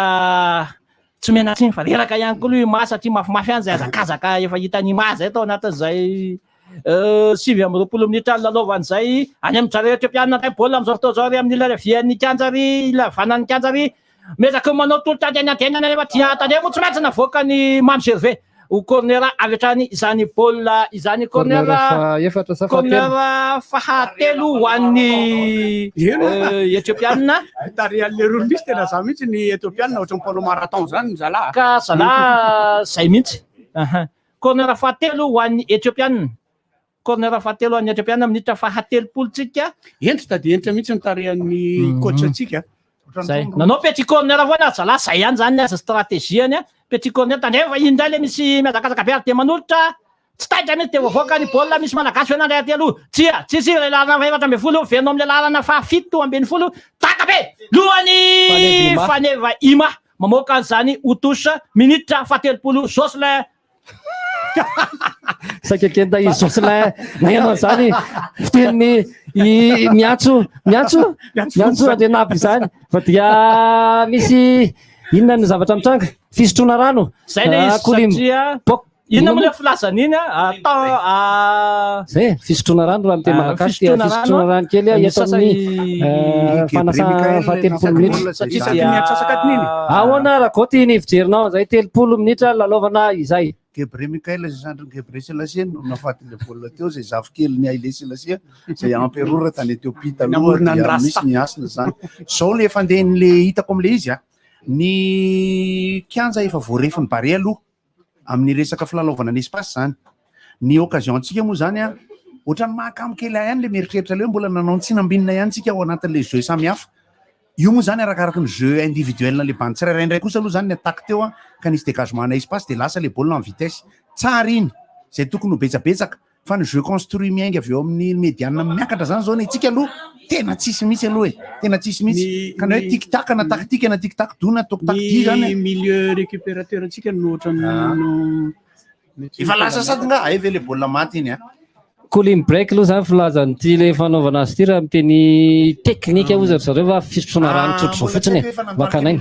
tsy mena tsiny fa reraka ihany koa aloha ima satria mafimafy any zay azakazaka efa hitany ima zay tao anatin'izay 7 minitra lalaovan'izay any amin'ny zareo etiopiana tay baolina am'izao fotoa zao ry amin'ila vian'ny kanjary ila vanan'ny kanjary mezaky manao tolotra antenantenana nefa dia tandremo moa tsy maintsy navoaka ny mamy serve ho cornera avy hatrany izany baolina izany cornera fahatelo ho an'ny etiopiana tarian'le rolisy tena za mihitsy ny etiopiana ohatry mpolo marathon zany zala ka zala zay mihitsy cornera fahatelo ho an'ny etiopiana cornera fahatelo ho an'ny etiopiana minitra fahatelopolotsika entra de entra mihitsy ny tarian'ny coach atsika zay nanao petit corner foana zala zay ihany zany aza stratégiany a petit corner tandreva indray le misy miazakazaka be ary de manolotra tsy taitra mihitsy de voavoaka ny baolina misy malagasy feonandray aty aloha tsia tsisy le lalana efatra amby folo venao amin'ny lalana fafito ambin'ny folo taka be lohany faneva ima mamoaka an'izany otosa minitra fahatelopolo Jocelyn sakekenda i Jocelyn nagnano an'izany fiteniny miantso andrenapy zany fa dia misy inona ny zavatra mitranga fisotrona rano zay le izy satria inona moa le filazany iny zay fisotrona rano raha miteny malagasy dia fisotrona rano kely eto amin'ny fanasana fa 30 minitra ahoana raha koty ny fijerinao zay 30 minitra lalaovana izay Gebre Mikaela zay Sandrine Gebre Selassie no nafaty le baolina teo zay zafikely ny Haile Selassie zay amperora tany Etiopia taloha dia misy niasina zany zao le fandehan'le hitako am'le izy ny kianja efa voarefiny bare aloha amin'ny resaka filalaovana ny espace zany ny occasion antsika moa zany ohatrany mahakamokely ihany le mieritreritra leo mbola nanao ny tsinambinina ihany tsika ao anatin'le jeu samihafa io moa zany arakaraka ny jeu individuel le bande tsirairay kosa aloha zany ny attaque teo ka nisy dégagement na espace de lasa le baolina en vitesse tsara iny zay tokony ho betsabetsaka fa ny jeu construit miainga avy eo amin'ny médiane miakatra zany zao itsika aloha tena tsisy mihitsy aloha tena tsisy mihitsy ka na hoe tic-tac na tactique na tic-tac dona toc-tac zany milieu récupérateur atsika no ohatrany efa lasa sady nga ay ve le baolina maty iny cooling break aloha zany filazany ty le fanaovana azy ty raha miteny teknika ozy ry zareo fa fisotrona rano tsotro zao fotsiny makanainy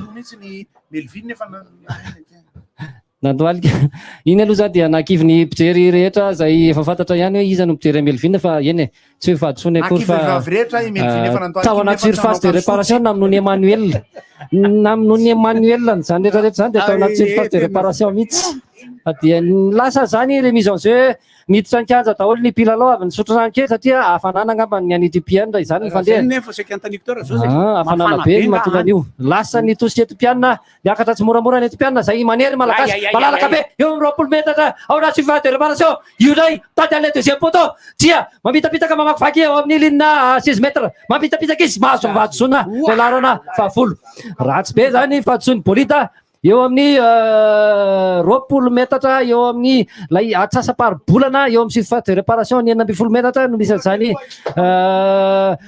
nandoalika iny aloha zany dia nakiviny mpijery rehetra zay efa fantatra ihany hoe iza no mpijery Melvin fa eny tsy hoe fahatsony akory fa tao anaty surface de réparation naminony Emmanuel zany rehetrarehetra zany de tao anaty surface de réparation mihitsy dia lasa zany le mise en jeu miditra ny kanja daholo ny mpilalao avy nisotrona ny kely satria hafanana angamba ny any etiopiana izany ny fandeha hafanana be ny mahatonga an'io lasa ny tosy etiopiana miakatra tsy moramora ny etiopiana zay manery malagasy malalaka be eo amin'ny 20 metatra ao anaty surface de réparation io ndray tady an'le deuxième poteau dia mampitapitaka mamakivaky eo amin'ny ligne 6 mètres mampitapitaka izy mahazo vatosoana velarana fahafolo ratsy be zany fatosoany bolida eo amin'ny 20 metatra eo amin'ny lay atsasaparibolana eo amin'ny surface de réparation ny 9 metatra no misy an'izany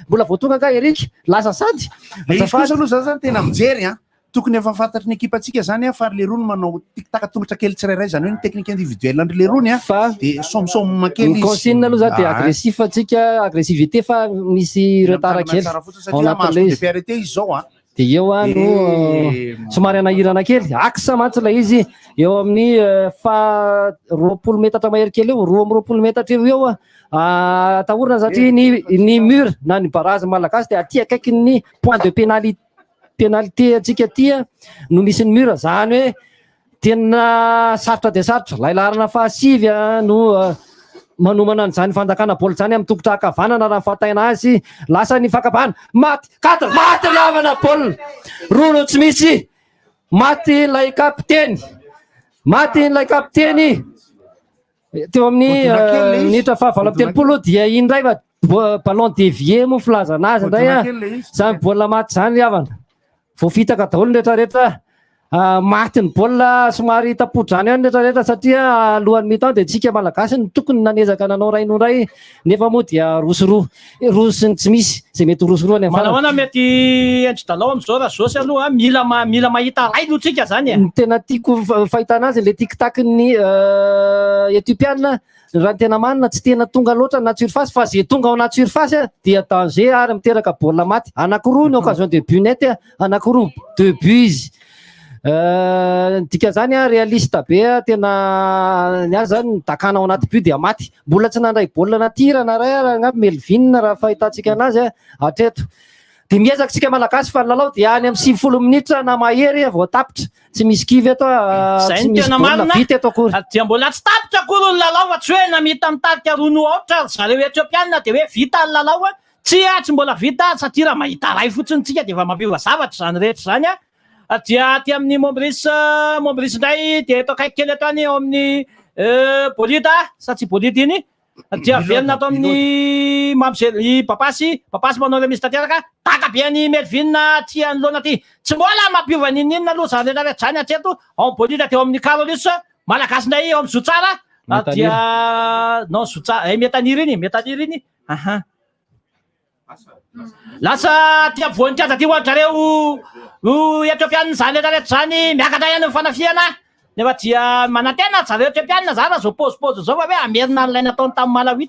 mbola voatonga ka Eric lasa sady kosa aloha zany zany tena mijery tokony efa fantatry ny ekipa atsika zany fa le rony manao tic-tac tongotra kely tsirairay zany hoe ny technique individuelle andry le rony fa de somme kely izy consigne aloha zany de agressif atsika agressivité fa misy retard kely ao anatin'le izy arrêté izy zao de eo no somary anahirana kely aksa mantsy la izy eo amin'ny 20 metatra mahery kely eo 20 metatra eo atahorana satria ny mur na ny barazy malagasy de aty akaiky ny point de pénalité atsika tia no misy ny mur zany hoe tena sarotra de sarotra lailarana fahasivy no manomana an'izany fandakana baolina zany amin'ny tongotra ankavanana raha fataina azy lasa ny fakabana maty cadre maty lavana baolina rono tsy misy maty lay kapiteny maty ilay kapiteny teo amin'ny minitra fahavalo amby telopolo dia indray fa ballon dévié mo filaza anazy indray zany baolina maty zany havana voafitaka daholo ny rehetrarehetra maty ny baolina somary tapodrano ihany rehetrarehetra satria alohan'ny mi-temps dia tsika malagasy ny tokony nanezaka nanao rainondray nefa moa dia rosony tsy misy zay mety rosoroany manahona mety endri-dalao am'izao raha zaosy aloha mila mahita ray lotsika zany ny tena tiako fahitana azy le tiktaky ny éthiopiana raha tena manina tsy tena tonga loatra na surface fa zay tonga ao anaty surface dia danger ary miteraka baolina maty anankiroa ny occasion de but net anankiroa 2 buts izy dika zany réaliste be tena ny azy zany dakana ao anaty but dia maty mbola tsy nandray baolina natirana ray angamba Melvin raha fahitantsika anazy hatreto de miezaka tsika malagasy fa lalao dia any amin'ny 90 minitra na mahery vao tapitra tsy misy kivy eto zay ny tena marina vita eto akory dia mbola tsy tapitra akory ny lalao fa tsy hoe namita mitarika rono aotra zareo etiopiana de hoe vita ny lalao tsy mbola vita satria raha mahita ray fotsiny tsika de efa mampiova zavatra zany rehetra zany dia aty amin'ny Mombris indray dia eto akaiky kely eto any ao amin'ny bolida satsy bolida iny dia velona ato amin'ny mamsely papasy manao remise tanteraka taka be any Melvin ty anoloana ty tsy mbola mampiova ninina aloha zany rehetrarehetra zany hatreto ao bolida teo amin'ny Carolis malagasy indray ao amin'ny Zotsara dia non Zotsara metaniry iny aha lasa tia voninkazo aty hoatrareo etiopiana zany rehetrarehetra zany miakatra ihany amin'ny fanafiana nefa dia manantena zareo etiopiana zany zao pôzipôzy zao fa hoe amerina an'ilay nataony tamin'ny Malawi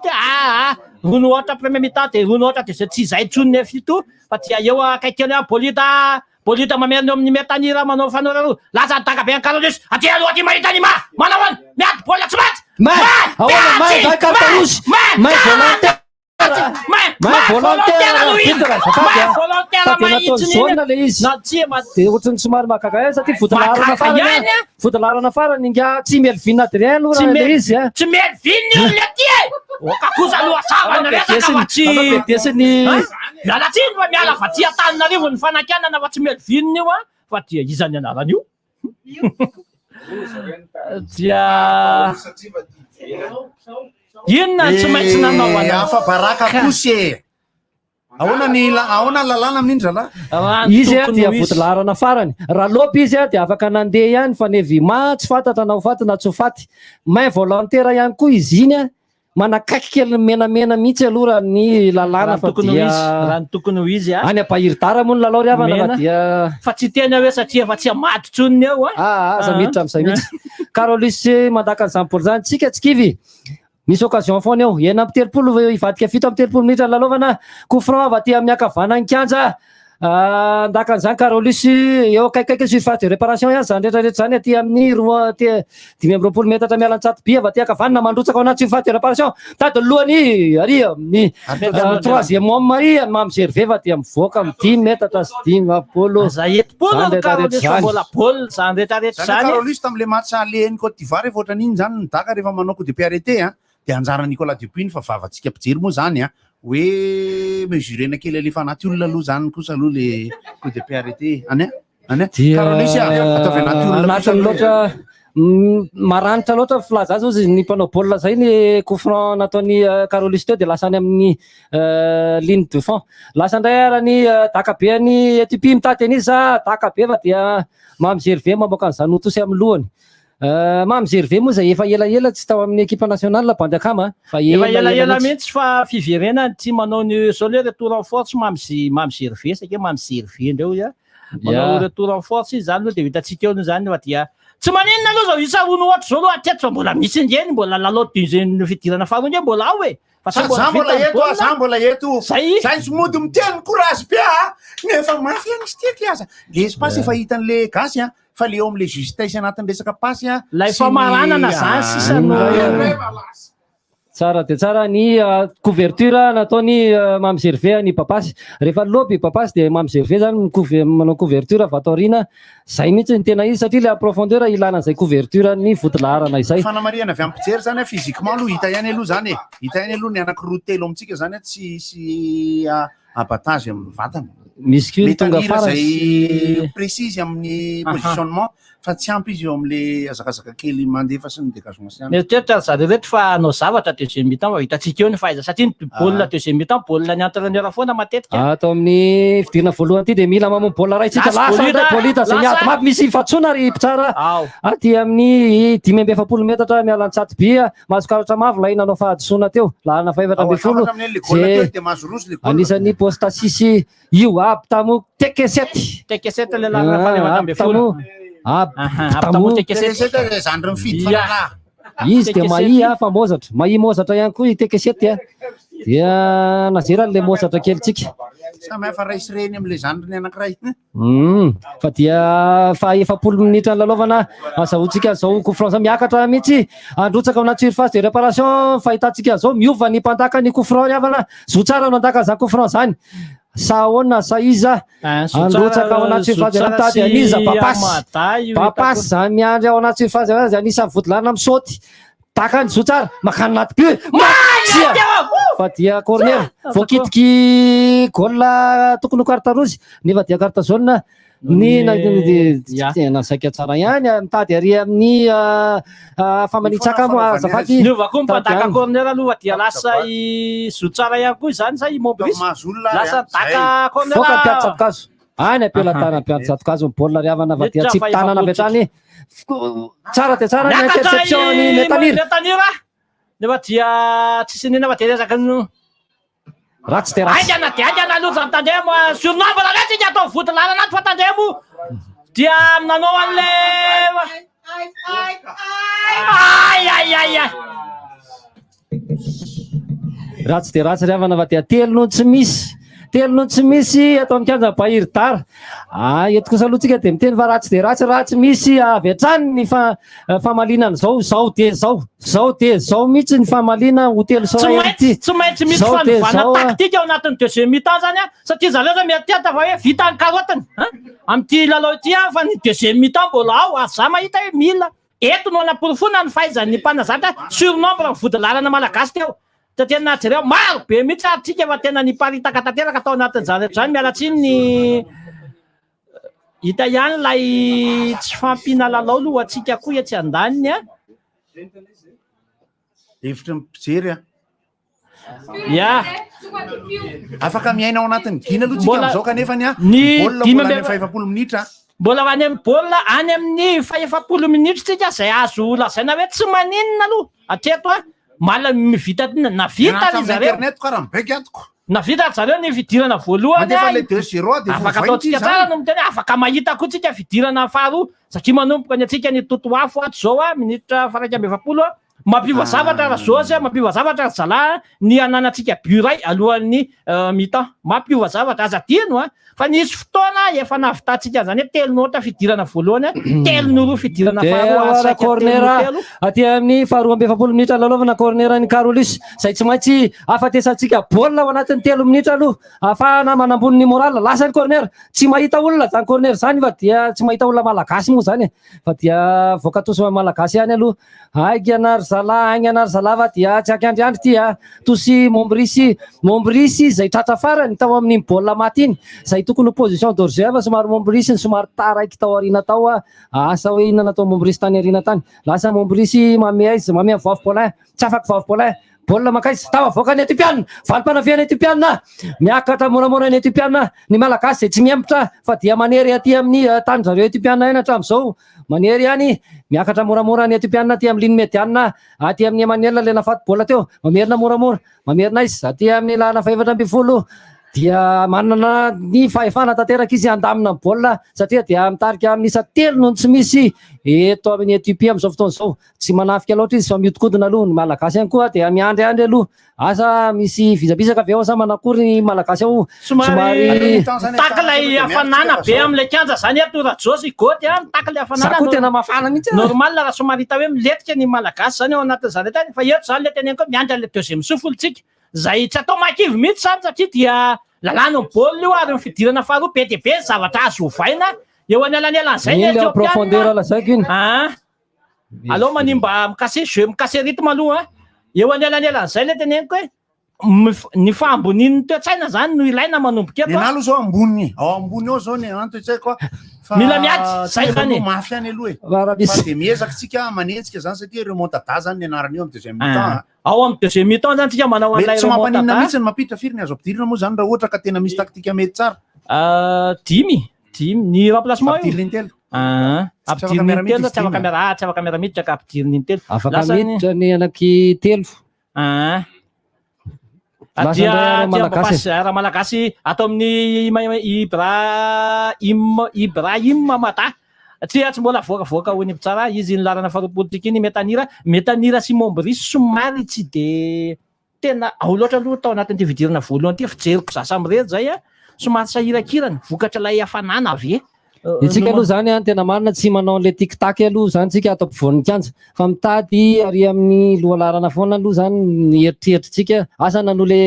rono ohatra premier mi-temps de rono ohatra de zay tsy zay tsony nefa ito fa dia eo akaiky kely bolida mameriny eo amin'ny metanira manao fanoraro lasa taka be Carolis aty aloha aty mahita ny manao any miady baolina tsy maty ohatrany somary mahagaga satria fotolarana farany inga tsy Melvin Adrien aloha le izy tsy Melvin io le ty okakoza aloha savana resaka fa tsy miala tsiny fa miala fa tsy Antananarivo ny fanakianana fa tsy Melvin io fa dia izany anarany io dia inona tsy maintsy nanao afa baraka kosy ahoana ny lalàna amin'indra izy dia votolarana farany raha lopy izy dia afaka nandeha ihany fa nevy tsy fantatra na ho faty na tsy ho faty main volontaire ihany koa izy iny manakaiky kely menamena mihitsy aloha raha ny lalàna fa raha ny tokony ho izy any ampahiritara moa ny lalao ry havana dia fa tsy tena hoe satria fa tsy amaty tsoniny eo aza miditra amin'izay mihitsy Carolis mandaka an'izany baolina zany tsika tsy kivy misy occasion foana eo ena amby telopolo ivadika fito amby telopolo minitra lalaovana coup franc avy aty amin'ny ankavanany kianja ndakan'izany Carolis eo akaikaiky surface de réparation ihany zany rehetrarehetra zany aty amin'ny 5 metatra mialan-tsato by avy aty ankavanana mandrotsaka ao anaty surface de réparation tady lohany ary amin'ny 3e homme ary mamgerve fa dia mivoaka amin'ny 10 metatra sy 10 za eti-polo Carolis mbola baolina zany rehetrarehetra zany Carolis tam'le match alehany Côte d'Ivoire rehefa ohatran'iny zany nidaka rehefa manao coup de pied arrêté dia anjara Nicolas Dupuis fa vavantsika mpijery moa zany hoe mesurena kely alefa anaty olona aloha zany kosa aloha le coup de pied arrêté Carolis ataovy anaty olona loatra maranitra loatra filaza azy ozy ny mpanao baolina zay ny coup franc nataony Carolis teo dia lasany amin'ny ligne de fond lasa indray arany dakabeany Ethiopie mitady an'izy daka be fa dia mamgerve mamoaka ny zanotosy amin'ny lohany mamgerve moa zay efa elaela tsy tao amin'ny équipe nationale bandakama fa elaela mihitsy fa fiverena tsy manao ny sole retour en force mamgerve satria mamgerve indreo manao retour en force izy zany aloha dia hitatsika eo zany fa dia tsy maninona aloha zao isa rono ohatra zao aloha atreto fa mbola misy ingeny mbola lalao deuxième fidirana faharoa ingeny mbola ao za mbola eto zay sy mody miteny courage be nefa mafy any steky aza le espace efa hitan'le gasy fa le eo am'le justesse anatin'ny resaka pasy lay famaranana zany sisano tsara dia tsara ny couverture nataony mamgerve ny papasy rehefa lopy papasy dia mamgerve zany manao couverture vataorina zay mihitsy ny tena izy satria le aprofondeur ilana zay couverture ny votolarana izay fanamariana avy ampijery zany physiquement aloha hita ihany aloha zany hita ihany aloha ny anankiroa telo amitsika zany tsy abattage amin'ny vatana misy tonga farany zay précise amin'ny positionnement fa tsy ampy izy eo am'le azakazaka kely mandefa sy ny décagement sy Mieritreritra zareo reto fa hanao zavatra deuxième mi-temps fa hitantsika eo ny fahaiza satria ny baolina deuxième mi-temps baolina ny entraîneur foana matetika. Atao amin'ny fidirana voalohany ty de mila mamono baolina ray tsika lasa ndray bolita zay miady mapy misy fatsona ry mpitsara aty amin'ny 5.7 metatra miala ny tsaty by mahazo karatra mavo la inanao fahadisoana teo lahana fa 7.10 anisan'ny posta 6 io aby tamo tekesety le lahana fa 7.10 zandry mifidy fa izy de mahia fa mozatra mozatra ihany koa tekesety dia nazera le mozatra kelitsika samy hafa raisy reny am'le zandriny anankiray fa dia fa 7 minitra lalaovana azahoantsika zao coup franc miakatra mihitsy androtsaka anaty surface de réparation fahitantsika zao miova ny mpandaka ny coup franc riavana zo tsara no andaka za coup franc zany saona saiza androtsaka ao anaty surface de mitady aniza papasy zany miandry ao anaty surface de anisa vodilana misaoty takany zo tsara makany naty but fa dia corner voakitiky goal tokony carte rouge nefa dia carte jaune ny nasaika tsara ihany mitady ary amin'ny famanitsaka mo azafady niova koa mipandaka corner aloha dia lasa zo tsara ihany koa zany sa Mombris lasa taka corner foka mpiatsatokazo any ampelatana mpiatsatokazo ny baolina riavana fa dia tsy tanana avy hatrany tsara dia tsara ny interception ny Metanira nefa dia tsisy nina fa dia resaka ratsy de ratsy aingana aloha zany tandremo surnombre retsika atao voty lala anaty fa tandremo dia nanao an'le ratsy de ratsy riavana fa dia telo no tsy misy atao amin'ny kianja Bahir Dar eto kosa aloha tsika de miteny fa ratsy de ratsy misy avy hatrany ny famalinana zao de zao mihitsy ny famalina hotely tsy maintsy misy fanovana taktika ao anatin'ny deuxième mi-temps zany satria zareo zany mieritreritra fa hoe vita ny karotiny amin'ity lalao ity fa ny deuxième mi-temps mbola ao za mahita hoe mila eto no anaporofona ny fahaizan'ny mpanazatra surnombre ny vodilalana malagasy teo satria na jereo maro be mihitsy atsika fa tena niparitaka tanteraka atao anatin'izany rehetra zany mialatsiny ny hita ihany lay tsy fampina lalao aloha atsika koa etsy andaniny hevitra mipijery afaka miaina ao anatin'ny gina aloha tsika am'izao kanefa ny ny 7 minitra mbola any amin'ny baolina any amin'ny 7 minitra tsika zay azo lazaina hoe tsy maninona aloha atreto mala mivita navita ry zareo navita ry zareo ny fidirana voalohany afaka ataotsika tsara no miteny afaka mahita koa tsika fidirana faharoa satria manomboka ny atsika ny toto afo ato zao minitra 7 mampiova zavatra razosy mampiova zavatra zala ny ananatsika buray alohan'ny mi-temps mampiova zavatra aza tino fa nisy fotoana efa navitantsika zany hoe telo nota fidirana voalohany telo noroa fidirana faharoa corner aty amin'ny 7 minitra lalaovana corner ny Carolus zay tsy maintsy afatesantsika baolina ao anatin'ny 3 minitra aloha afahana manambony ny moral lasa ny corner tsy mahita olona zany corner zany fa dia tsy mahita olona malagasy moa zany fa dia voakatosy malagasy ihany aloha aigianar zala fa dia tsy akiandriandry ty tosy Mombrisy zay tratra farany tao amin'ny baolina maty iny zay tokony position d'orge fa somary Mombrisy ny somary taraiky tao arina tao asa hoe inona natao Mombrisy tany arina tany lasa Mombrisy mamea vavy Paulin tsy afaky vavy Paulin baolina makaizy tava voaka ny Etiopiana valim-panafiana Etiopiana miakatra moramora ny Etiopiana ny malagasy zay tsy miembotra fa dia manery aty amin'ny tany zareo Etiopiana eny hatramin'izao manery ihany miakatra moramora ny Etiopiana aty amin'ny ligne médiane aty amin'ny Emmanuel le nafaty baolina teo mamerina moramora mamerina izy aty amin'ny lahana 7 dia manana ny fahefana tanteraka izy andamina baolina satria dia mitarika amin'isa telo no tsy misy eto amin'ny Etiopia amin'izao fotoana izao tsy manafika loatra izy fa miodikodina aloha ny malagasy ihany koa dia miandry aloha asa misy vizabizaka avy eo sa manakory ny malagasy ao somary taklay hafanana be amin'ilay kianja zany eto rajosy goty taklay hafanana koa tena mafana mihitsy normal raha somary hita hoe miletika ny malagasy zany ao anatin'izany tany fa eto zany le teneniko miandry an'le deuxième souffle-tsika zay tsy atao makivy mihitsy zany satria dia lalàna ny baolina io ary fidirana faharoa be dia be zavatra azo ovaina eo anelanelan'izay ny profondeur lazaiko iny aloha manimba mikase rythme aloha eo anelanelan'izay le teneniko hoe ny fahamboniny toetsaina zany no ilaina manomboka eto aloha zao ambony ao ambony ao zao ny antoetsaiko mila miady zay zany mafy any aloha raha fa misy de miezaka tsika manentsika zany satria remontada zany ny anarany io amy deuxième mi-temps ao amy deuxième mi-temps zany tsika manao mety an'ilay tsy mampaninona remontada mihitsy ny mampiditra firy ny azo ampidirina moa zany raha ohatra ka tena misy taktika mety tsara dimy ny remplacement io ampidiriny intelo ampidiriny intelo tsy afaka miara miditra ka ampidiriny intelo afaka miditra ny anaky telo dia raha malagasy atao amin'ny Ibrahim Mamata satria tsy mbola voakavoaka ho ny tsara izy ny larana faharoapolo iny metanira Simon Brice somary tsy de tena ao loatra aloha tao anatin'ity fidirana voalohany ty fijeriko zasa am'ireny zay somary sahirakirana vokatra lay hafanana avy itsika aloha zany tena marina tsy manao an'le tiktak aloha zany tsika atao ampovoan'ny kianja fa mitady ary amin'ny lohalarana foana aloha zany ny eritreritrytsika asa nanao le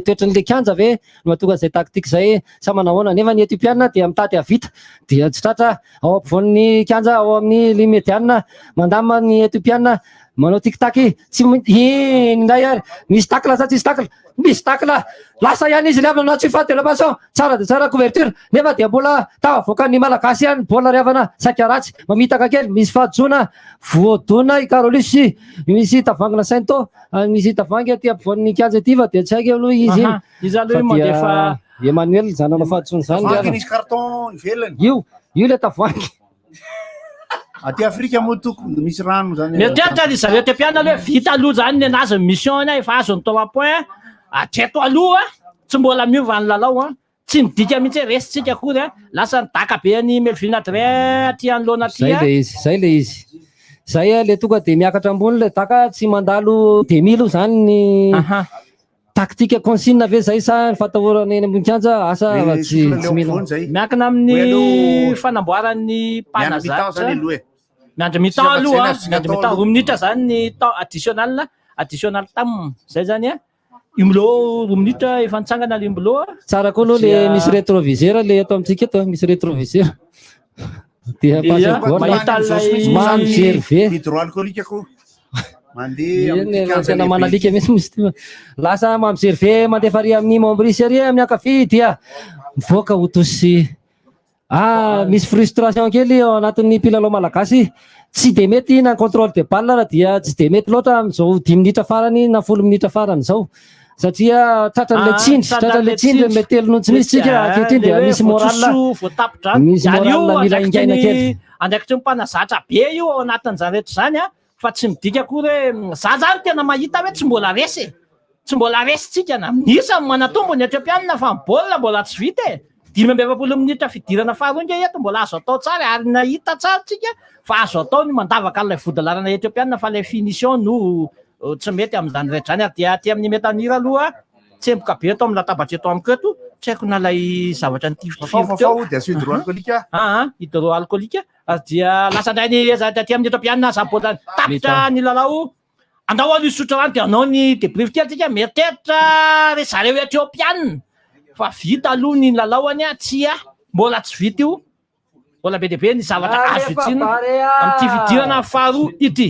toetran'le kianja ve no mahatonga zay taktika zay sa manahoana nefa ny etiopiana dia mitady avita dia tsy tratra ao ampovoan'ny kianja ao amin'ny limediana mandama ny etiopiana manao tiktaky tsy indray ary misy takla sa tsisy takla misy takla lasa ihany izy liavana na tsy fahatelo-paso tsara de tsara couverture nefa dia mbola tavoaka ny malagasy ihany bola riavana sakaratsy mamitaka kely misy fahajona voadona i Carolis misy tavangina Sainto misy tavangy aty ampovoan'ny kianja ty fa dia tsy haiko aloha izy izy aloha mandefa Emmanuel zanana fahajona zany misy carton ivelany io le tavangy aty Afrika moa tokony misy rano zany mety ry zareo etiopiana aloha vita aloha zany ny anazy mission efa azony 3 points atreto aloha tsy mbola miova ny lalao tsy midika mihitsy resitsika akory lasa nidaka be ny Melvin Adrien aty anoloana aty zay le izy zay le tonga de miakatra ambony le daka tsy mandalo demilo zany ny taktika consigne ve zay sa fatahorana eny ambony kianja asa tsy mino miankina amin'ny fanamboaran'ny panazatra miandry mi-temps aloha miandry mi-temps 2 minitra zany ny temps additional tam zay zany imlo 2 minitra efa nitsangana le imlo tsara koa aloha le misy rétroviseur le atao amintsika eto misy rétroviseur dia mahita mamjerve hydroalcoolique ko mandeha tena manalika mihitsy lasa mamjerve mandefa ary amin'ny Mombrisy ary amin'ny ankavia dia mivoaka ho tosy misy frustration kely ao anatin'ny mpilalao malagasy tsy de mety na contrôle de balle raha dia tsy de mety loatra am'izao 10 minitra farany na 10 minitra farany zao satria tratran'le tsindry mety telonontsy misy tsika dia misy moral mila ingaina kely andraikitry mpanazatra be io ao anatin'izany rehetra zany fa tsy midika akory hoe za zany tena mahita hoe tsy mbola resy tsika na misy manatombo ny etiopiana fa baolina mbola tsy vita 5 minitra fidirana faharonga eto mbola azo atao tsara ary nahita tsara tsika fa azo atao ny mandavaka an'ilay vodalarana etiopiana fa ilay finition no tsy mety amin'izany rehetra zany ary dia aty amin'ny metanira aloha tsemboka be atao amin'ny latabatra eto amiko eto tsy haiko na lay zavatra hydroalcoolique ary dia lasa ndray ny aty amin'ny etiopiana za bola tapitra ny lalao andao alo isotro rano dia anao ny débrief kely tsika meritretra re zareo etiopiana fa vita aloha ny lalaoany tsy mbola tsy vita io mbola be deabe ny zavatra azo vitsina amin'ity fidirana faharoa ity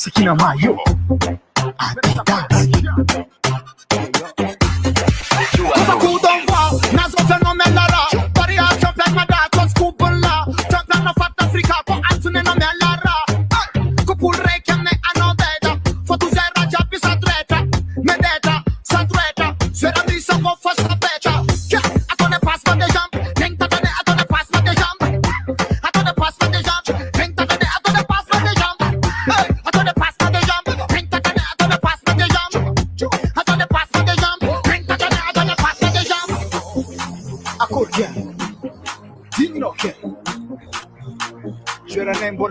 Sakina Mayo.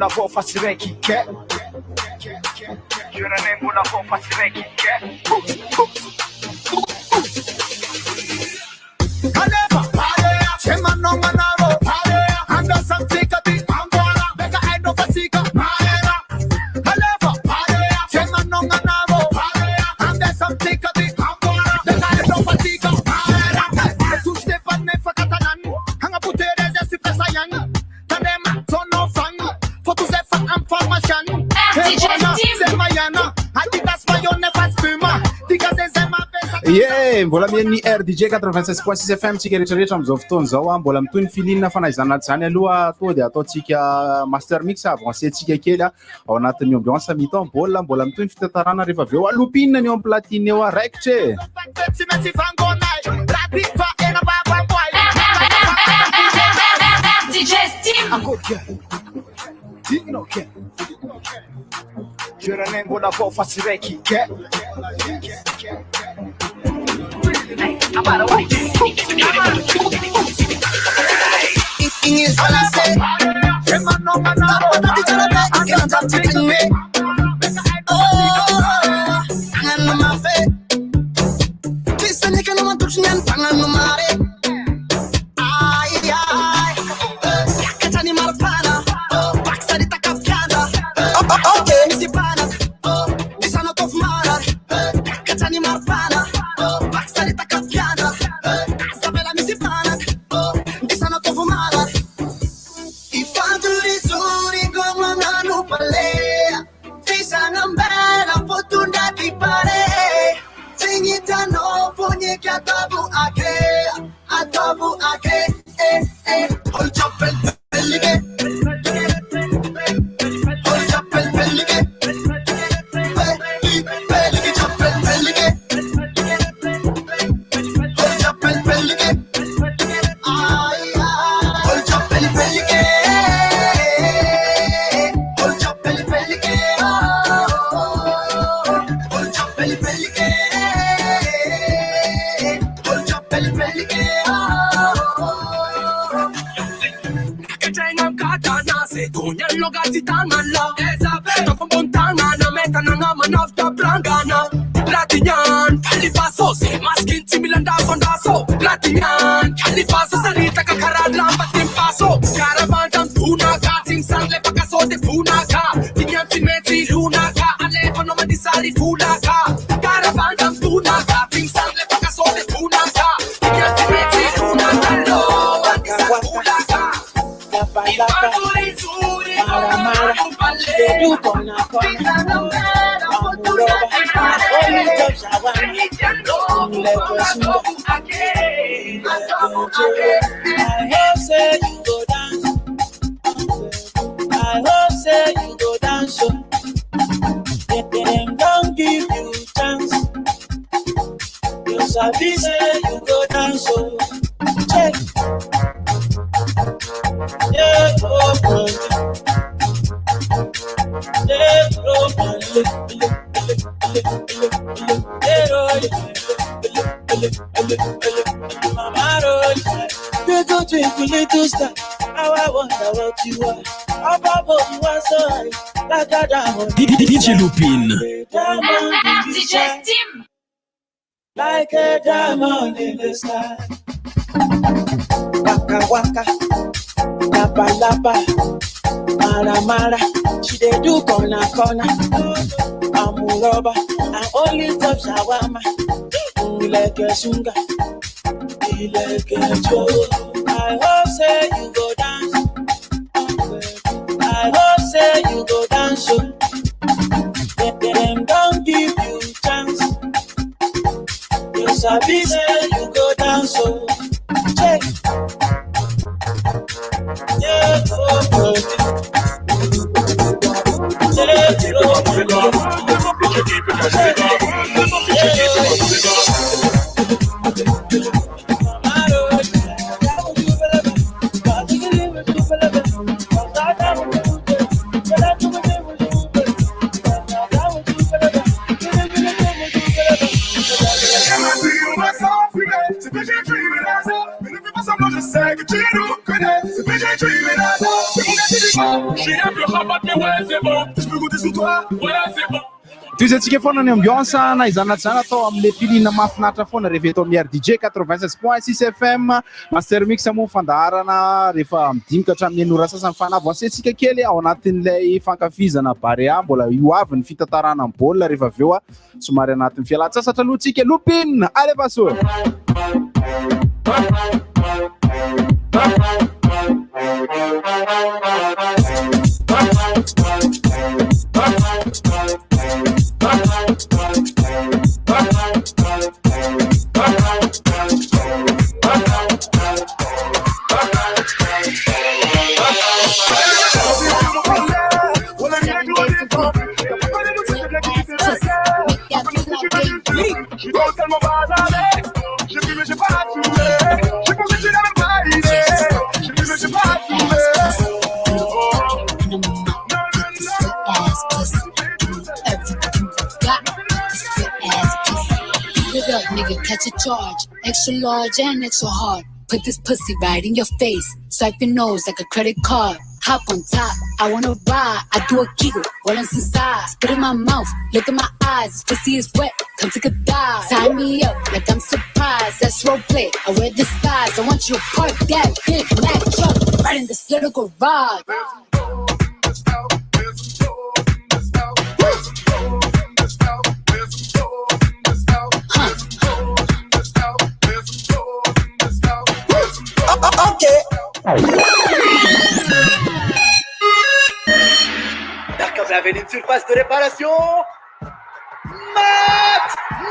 mbola vao fa tsy raiky ke Giuranay mbola vao fa tsy raiky ke Kaleva Sema no manaro Anda samtika di ambora Beka aido fatika Maera Kaleva Sema no manaro Anda samtika di ambora Beka aido fatika Maera Tu Stefan ne fakatanan Hanga putere jesi pesayang Tadema sono fang Foto zefa information Sema yana Adidas mayone faspuma Diga zezema Yeah, mbola mien'ny RDJ 96.6 FM tsika rehetrarehetra am'izao fotoana zao mbola mitoy ny filinina fanaizana zany aloha to dia ataontsika master mix avancé tsika kely ao anatin'ny ambiance mi-temps mbola mitoy ny fitantarana rehefa aveo alopinina ny eo amin'ny platine eo araikitra Giuranay mbola vao fa tsy raiky ke Ingis balance Emano manaro Tati chalabe Akela tati tingme Tangan no mafe Kisa nika no mantuchnyan Tangan no mare Ay Yakachani marpana Baksa di takapkada Okay Misi pana Disano tof mara Yakachani marpana Baksa di takapkada Sabela misi pana Disano tof mara Ifanturi suri goma nanu palea Disana mbera fotunda di pare Singita no punye kia tabu ake Hold up and pelige Hold up and pelige Pelige chop and pelige Hold up and pelige Hold up and pelige Hold up and pelige Hold up and pelige Hold up and pelige Kacengam katana se dunya logati tangala Topo montana meta nanga manafta plangana Latinyan kalipaso se maskin timilanda sondaso Latinyan kalipaso sarita kakarad lambat timpaso Karavantam punaka timsangle pakaso de punaka Tinyan timeti lunaka Alepo no madisari fulaka Karavantam punaka timsangle pakaso de punaka Tinyan timeti lunaka Lo madisari fulaka Ifanturi suri Mara They do kona Only touch I hope say you go dance I hope say you go dance Them don't give you chance You sabi say you go dance Check Yeah, oh, They go twinkle little star. How I wonder what you are. Above all you are so high. Like a diamond. DJ Lupin. DJ Steam. Like a diamond in the sky. Waka waka. Lapa lapa. Mara mara. She dey do corner corner. Amuroba. I only top shawama. Like a sunga. Like a joe. I hope say you go dance. I hope say you go dance. Them don't give you chance. You sabi say you go dance. Check. Yeah, oh, Je suis un peu rabat, mais ouais, c'est bon. Je peux compter sur toi? Ouais, c'est bon. Toizantsika foana ny ambiance na izanat zany atao amin'le filina mahafinaritra foana rehefa eto amin'ny RDJ 96.6 FM Master Mix moa fandaharana rehefa midimika hatramin'ny enora sasany fanavansetsika kely ao anatin'ilay fankafizana barea mbola io avy ny fitantarana amin'ny baolina rehefa avy eo somary anatin'ny fialan-tsasatra aloha tsika Lupin allez Vasso. Je suis totalement pas avec. J'ai vu mais j'ai pas trouvé. J'ai pensé que tu n'avais pas idée. J'ai vu mais j'ai pas trouvé. Nigga, catch a charge. Extra large and extra hard. Put this pussy right in your face. Swipe your nose like a credit card. Hop on top, I wanna ride. I do a giggle, roll inside. Spit in my mouth, look in my eyes. Pussy is wet, come take a dive. Tie me up like I'm surprised. That's roleplay, I wear disguise. I want you to park that big black truck right in this little garage. D'accord, j'avais une surface de réparation.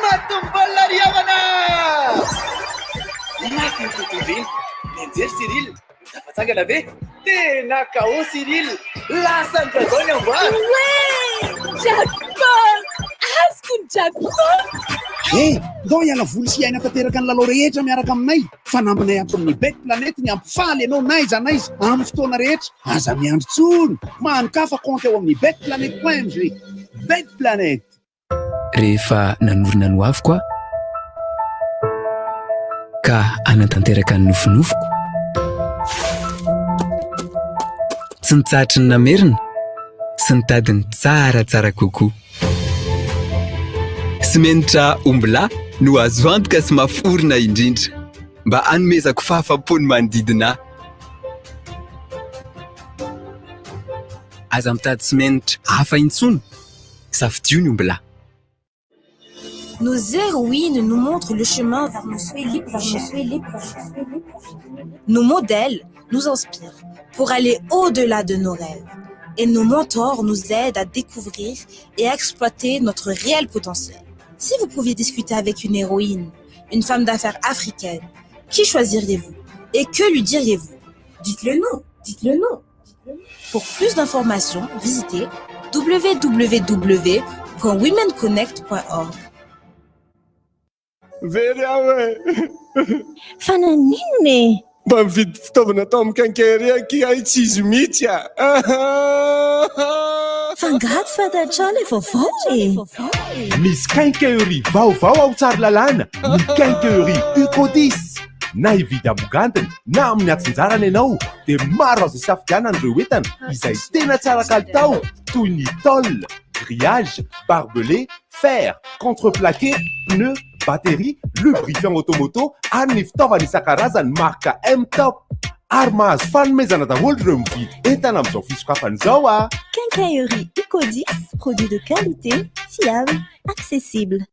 Matumbola Riavana. Matin Toutouvi, Mendir Cyril, Tafatanga Lavé, Tenakao Cyril, la Santa Donia Ouais, jackpot! Askin jackpot! Eh, dao iala voly sy aina tanteraka ny lalao rehetra miaraka aminay. Fanampinay ato amin'ny Bet Planet ny ampifaly ianao naiza naiza amin'ny fotoana rehetra. Aza miandry tsony. Mankafa compte eo amin'ny betplanet.mg. Bet Planet. Rehefa nanorina ny hoavy koa ka anatanteraka ny nofinofiko tsy nitsatry ny namerina sy nitadiny tsaratsara kokoa sy menitra ombila no azo antoka sy maforina indrindra mba anomezako fahafapony manodidina aza mitady sy menitra hafa intsony safidio ny ombila. Nos héroïnes nous montrent le chemin vers nos souhaits libres. Nos modèles nous inspirent pour aller au-delà de nos rêves. Et nos mentors nous aident à découvrir et à exploiter notre réel potentiel. Si vous pouviez discuter avec une héroïne, une femme d'affaires africaine, qui choisiriez-vous? Et que lui diriez-vous? Dites-le nous, dites-le nous. Pour plus d'informations, visitez www.womenconnect.org. Very awe. Fananine. Mba mividy fitaovana atao amin'ny kankeriaky ay tsy izy mihitsy a. Fangatsy fantatrao le vaovao e. Misy quincaillerie vaovao ao Tsaralalàna. Ny quincaillerie Ucodis. Na hividy ambogadiny na amin'ny atsinjarany ianao dia maro azo isafidianana ireo entana izay tena tsara kalitao toy ny tôle, grillage, barbelé, fer, contreplaqué, pneu, batterie, lubrifiant automoto ary ny fitaovana isan-karazany marka M-Top. Ary mahazo fanomezana daholo ireo mividy entana amin'izao fisokafana izao a. Quincaillerie Ucodis, produit de qualité, fiable, accessible.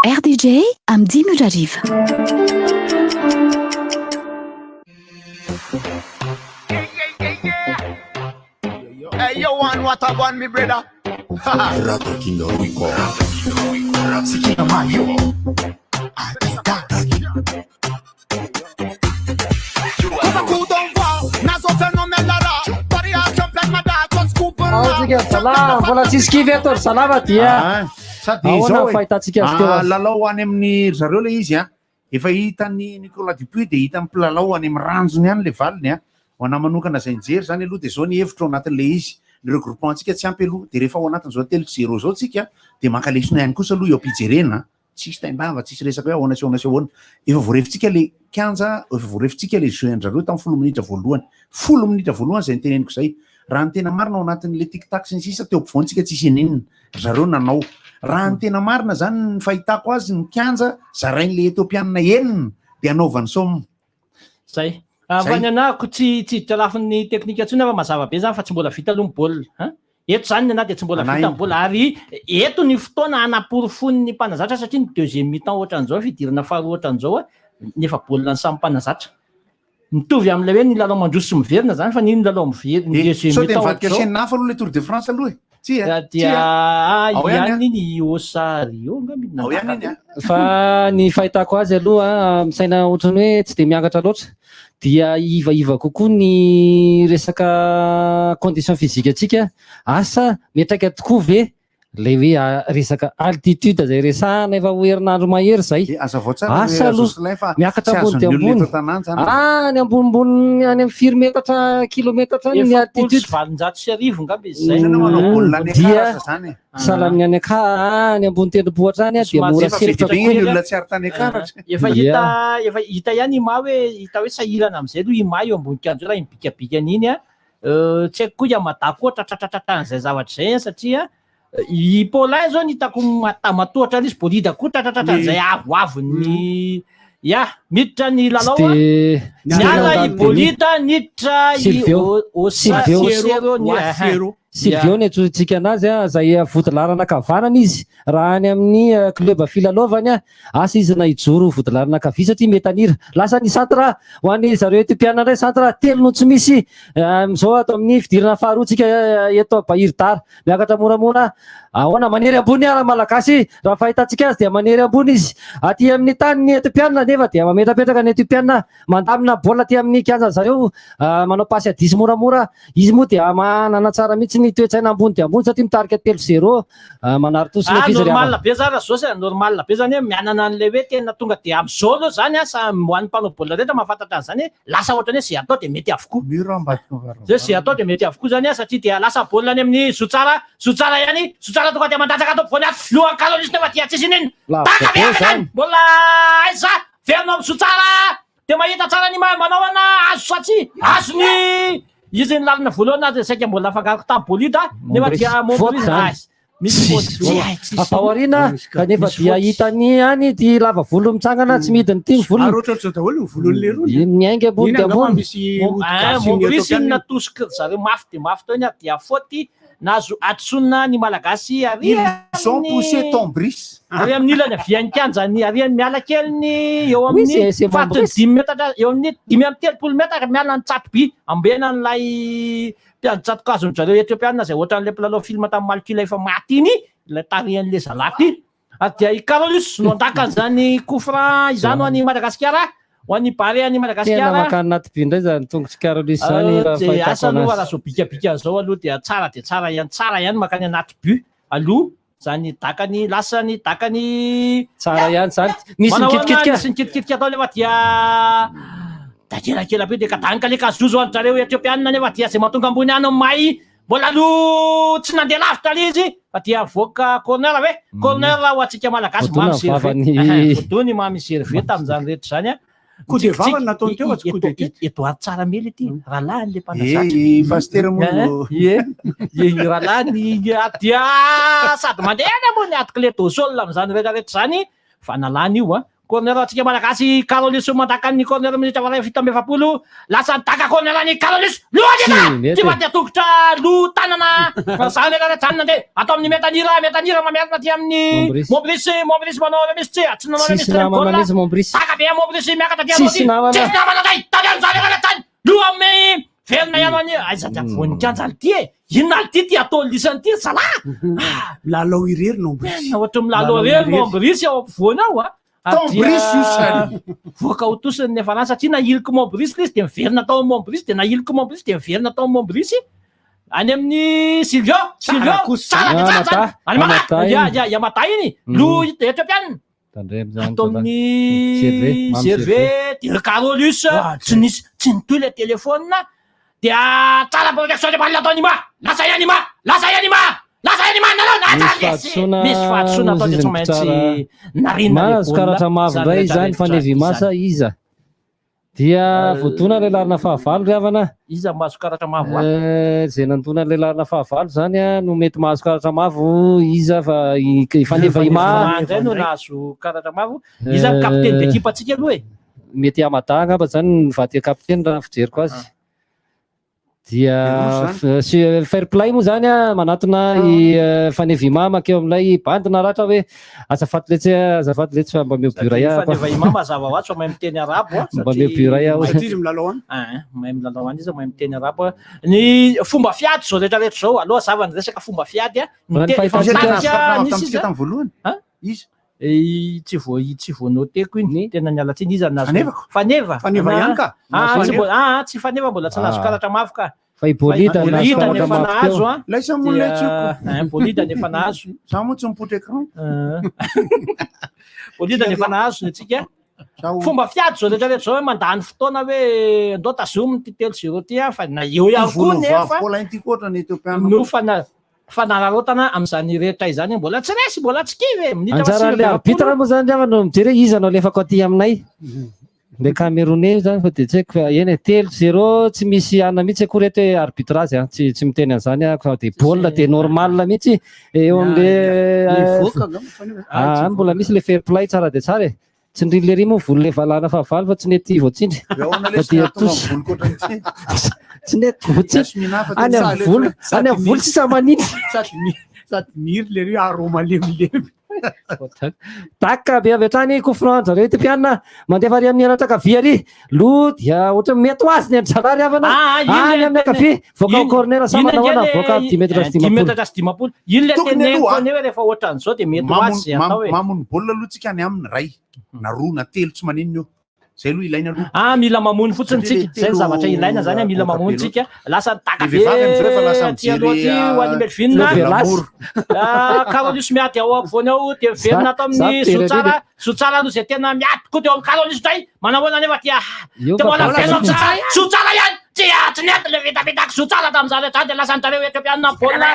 RDJ am 10 minutes j'arrive. Hey, yo, what I want, me brother? Rato Kinga Rico. Sikina Mayo. Salama, mbola tsisy kivy eto salama dia. Sady izao lalao any amin'ny zareo le izy a efa hitan'ny Nicolas Dupuis dia hita mpilalao any amin'ny ranjony any le valiny a ho ana manokana izay nijery zany aloha dia zao ny hevitra ao anatin'le izy ny regroupement antsika tsy ampy aloha dia rehefa ao anatin'izao 3-0 zao tsika dia maka lesona ihany kosa aloha eo am-pijerena tsisy taimbava tsisy resaka hoe ahoana sy ahoana sy ahoana efa voarefitsika le kanja efa voarefitsika le jeuandrareo tamin'ny 10 minitra voalohany 10 minitra voalohany zay nyteneniko zay raha ny tena marina ao anatin'le tiktak sy ny sisa teo ampovoantsika tsisy enenina zareo nanao raha ny tena marina zany ny fahitako azy ny kanja zarain'le etiopianina enina de anaovany som zay fa ny anako tsy lafin'ny teknika ntsony fa mazava be zany fa tsy mbola vita aloha ny baolina eto zany ny anaty de tsy mbola vita ny baolina ary eto ny fotoana anaporofon'ny ny mpanazatra satria ny deuxième mi-temps ohatran'izao fidirana faharoa ohatran'izao nefa baolina ny samy mpanazatra mitovy amin'ilay hoe ny lalao mandroso sy miverina zany fa ny lalao miverina sao de mivadika chaîne hafa aloha le Tour de France aloha dia ihany ny Osario fa ny fahitako azy aloha misaina ohatrany hoe tsy de miakatra loatra dia ivaiva kokoa ny resaka condition physique atsika asa metraka tokoa ve le hoe resaka altitude zay resahana efa ho herinandro mahery zay asa aloha miakatra ambony de ambony ny ambonimbony any amin'ny 4 metatra kilometatra ny altitude 750 ngamba izy zay dia salaminy any aka ny ambony tendrombohitra any dia mora selitra olona tsy ary-tany akaratra efa hita ihany ima hoe hita hoe sahirana am'izay aloha ima eo ambony kanjo raha mibikabika an'iny tsy haiko koa iamadako tratratratratan'izay zavatra zay satria i Paulin zao ny hitako matoatra izy bolida koa tratratratan'izay avoaviny miditra ny lalao niala i bolida niditra i Osario Silvio ny atsotsika anazy zay vodilarana kavanana izy raha any amin'ny club filalaovany asa izy na ijoro vodilarana kavia satria metanira lasa ny centre ho an'ny zareo etiopiana ndray centre telo no tsy misy amizao ato amin'ny fidirana faharoa tsika eto Bahirdara miakatra moramora ahoana manery ambony ara malagasy raha fahitatsika azy dia manery ambony izy aty amin'ny tany ny etiopiana nefa dia mametrapetraka ny etiopiana mandamina bola aty amin'ny kianja zareo manao pasy adisy moramora izy moa dia manana tsara mihitsy ny toetsaina ambony de ambony satria mitarika 3-0 manary tosy le fizy normal be zany zao zay normal be zany mianana an'le hoe tena tonga de am'izao aloha zany sa hoan'ny mpanao baolina rehetra mahafantatra an'izany lasa ohatrany hoe zay atao de mety avokoa zay atao de mety avokoa zany satria dia lasa baolina any amin'ny zotsara ihany zotsara tonga de mandatsaka atao voany aty lohan'ny Carolis nefa dia tsisy neny taka be zany mbola aiza verina amin'ny zotsara de mahita tsara ny manao ana azo satsia azony izy ny lalina voalohany azy saika mbola afagariko tamin'ny bolida nefa dia mobilisy afaorina kanefa dia hitany any ty lava volo mitsangana tsy midiny ty miainga ambony de ambony mobilisy natosika zareo mafy de mafy tao iny dia faute nazo atsonina ny malagasy ary amin'ny ilany avian'ny kianjany ariany miala kely ny eo amin'ny 10 metatra eo amin'ny 5 metatra miala ny tsatoby ambena n'lay mpiantsatokazo zareo etiopiana zay ohatran'le mpilalao film tamin'ny Malkila efa maty iny ilay tarian'le zalaty dia i Carolis no andakany zany coup franc izany ho an'ny Madagasikara ho an'ny bare any Madagasikara tena makany anaty be indray zany tongotsy Carolis zany asa aloha raha zao bikabika zao aloha dia tsara tsara ihany makany anaty but aloha zany dakany lasany dakany tsara ihany zany misy nikitikitika atao nefa dia takelakela be de kadanika le kazozo any zareo etiopiana nefa dia zay mahatonga ambony any may mbola aloha tsy nandeha lavitra le izy fa dia voaka corner hoe corner ho atsika malagasy mamyservetony mamyserve tamin'izany rehetra zany coup de vavany nataony teo tsy coup de Edouard Tsaramely ity rahalahy le mpanazatra pasteur mo rahalahy dia sady mandeha any ambony atikile dosol amin'izany rehetrarehetra zany fa nalany io corner atsika malagasy Carolis mandaka ny corner minitra vara fito amby efapolo lasa nitaka corner ny Carolis lohany tsy vaty atongotra lo tanana zany rehetrarehetra zany nandeha atao amin'ny metanira mamiarina aty amin'ny Mobilisy manao remisy tsy nanao remisy Mobilisy taka be Mobilisy miakatra dia tsisy namana zay tany amin'izany rehetrarehetra loha amin'ny verina ihany any aiza dia voninkazo ality inona ality ty atao lisany ty zalahy milalao irery Mobilisy ohatra milalao irery Mobilisy ao ampovoany ao voaka ho tosiny nefa lany satria nahiliko Mobilisy izy de miverina tao Mobilisy de nahiliko Mobilisy de miverina tao Mobilisy any amin'ny Silvio tsara de Yamata iny lo etiopiana atao amin'ny Serve de Carolis tsy nitoy le telefona dia tsara protection de balle ataony ma lasa ihany ma Lasa any manareo misy fahadisoana atao de tsy maintsy narina mahazo karatra mavo indray zany fanevy masa iza dia voatona lehilarina fahavalo ry havana iza mahazo karatra mavo zay nantona lehilarina fahavalo zany a no mety mahazo karatra mavo iza fa faneva indray no nahazo karatra mavo iza kapiteny d'équipe atsika aloha e mety amadagna aba zany nivaty kapiteny raha fijeriko azy dia fair play moa zany a manatona fanevima makeo amilay bandy naratra hoe azafady le tsy mba meo buray fanevima mazava ho azy fa mahay miteny arabo mba meo buray izy milalao any mahay milalao any izy mahay miteny arabo ny fomba fiady zao rehetrarehetra zao aloha zavany resaka fomba fiady a tamitsika tamy voalohany izy tsy voanoteko iny tena nialatsiny izy faneva ihany ka tsy faneva mbola tsy nahazo karatra mavo ka fa ibolida nefa nahazo laisa mola bolida nefa nahazo za moa tsy mipotra écran bolida nefa nahazo atsika fomba fiady zao rehetrarehetra zao hoe mandany fotoana hoe andao tazomy ty 0-0 ty fa na eo ihany koa nefa no fanararotana am'izany rehetra izany mbola tsy resy mbola tsy kivy anjaran'le arbitre moa zany avana mijery hoe iza anao lefako aty aminay le camerounais zany fa de tsy haiko fa eny 0-0 tsy misy ana mihitsy akory reto hoe arbitrage tsy miteny an'izany fa de baolina de normal mihitsy eo am'le mbola misy le fair play tsara de tsara e tsy ndriny le ry moa voly le valana fahavalo fa tsy nety voatsindry tsy nety voatsindry any amin'ny voly tsy sa manindry sady miry le ry aro malemilemy taka be avy hatrany kofran zareo Etiopiana mandefa ary amin'ny anatra kavia ry lo dia ohatra mety ho azy ny anjarary havana any amin'ny akavia voaka corner sa manahoana voaka 10 metra sy 10 iny le teneniko ane hoe rehefa ohatran'izao de mety ho azy atao hoe mamony baolina aloha tsika any amin'ny ray na roa na telo tsy maninona eo zay aloha ilaina aloha mila mamony fotsiny tsika zay zavatra ilaina zany mila mamony tsika lasa takabe ty alohaty ho any Melvin Carolis miady ao ampovoany ao de verina atao amin'ny sotsara aloha zay tena miady koa teo amin'ny Carolis zay manahoana nefa tia mbola feno sotsara ihany tsy nety le vitavitako sotsara tam'izany rehetra de lasa nitareo Etiopiana baolina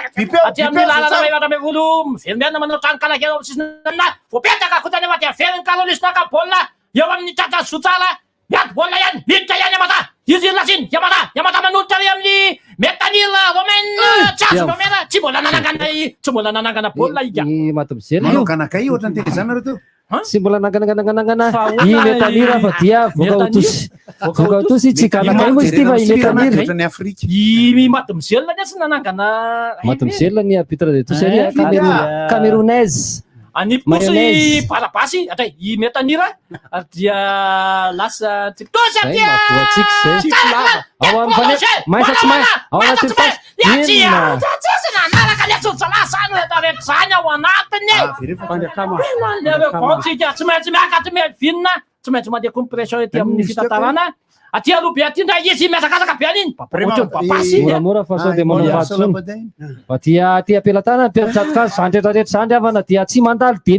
aty amin'ny lalana efatra amby folo miverimiana manao trano kalakely ao sisina voapetaka koa nefa tia veriny Carolis naka baolina eo amin'ny tratra sotsara miady baolina ihany miditra ihany Yamata izy lasiny Yamata manolotra ry amin'ny Metanila Romaine tsy azo Romaine tsy mbola nanangana baolina iga matomizely kanakay ohatrany teny zany nareo teo tsy mbola nanganangananangana i Metanira fa dia voaka otosy tsy kanakay moa izy ty fa i Metanira ny Afrika i Matomizela ne tsy nanangana Matomizela ny arbitre de tous série camerounaise ani posy parabasy atay i Metanira dia lasa tiktosa tia ao amin'ny fane maisa tsy maisa ao anaty fasy inona nanaraka le tsotsala zany rehetrarehetra zany ao anatiny tsika tsy maintsy miaka ty vinina tsy maintsy mandeha compression ety amin'ny fitantarana aty aloha be aty ndray izy miazakazaka be aniny papasy moramora fa sao de manao vatsony fa dia ty ampelatana mpiatsatokazy zany rehetrarehetra zany avana dia tsy mandalo be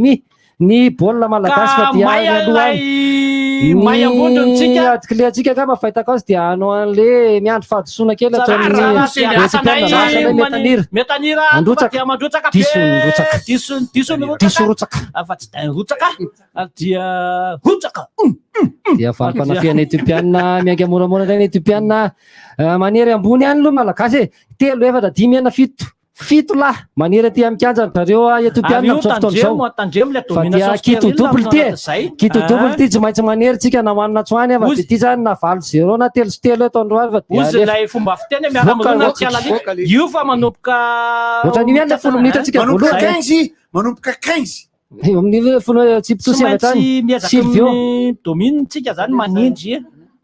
ny baolina malagasy fa dia atikile atsika ka mafahitako azy dia anao an'le miandro fahadisoana kely Metanira mandrotsaka diso rotsaka fa tsy da rotsaka dia rotsaka dia valim-panafiana Etiopiana miangy moramora indray ny Etiopiana manery ambony any aloha malagasy 3 efatra 5 hena 7 lahy manery aty amin'ny kianjany zareo Etiopiana amin'izao fotoan'izao fa dia kito double ty tsy maintsy manery tsika namanina tsoany fa ty zany na 0-0 na 3-3 ataondroany fa ozy lay fomba fiteny miara-monina tsialalika io fa manomboka ohatrany io ihany le 10 minitra tsika voalohany manomboka 15 amin'ny folo tsy pitosy avy tany Silvio domine tsika zany manindry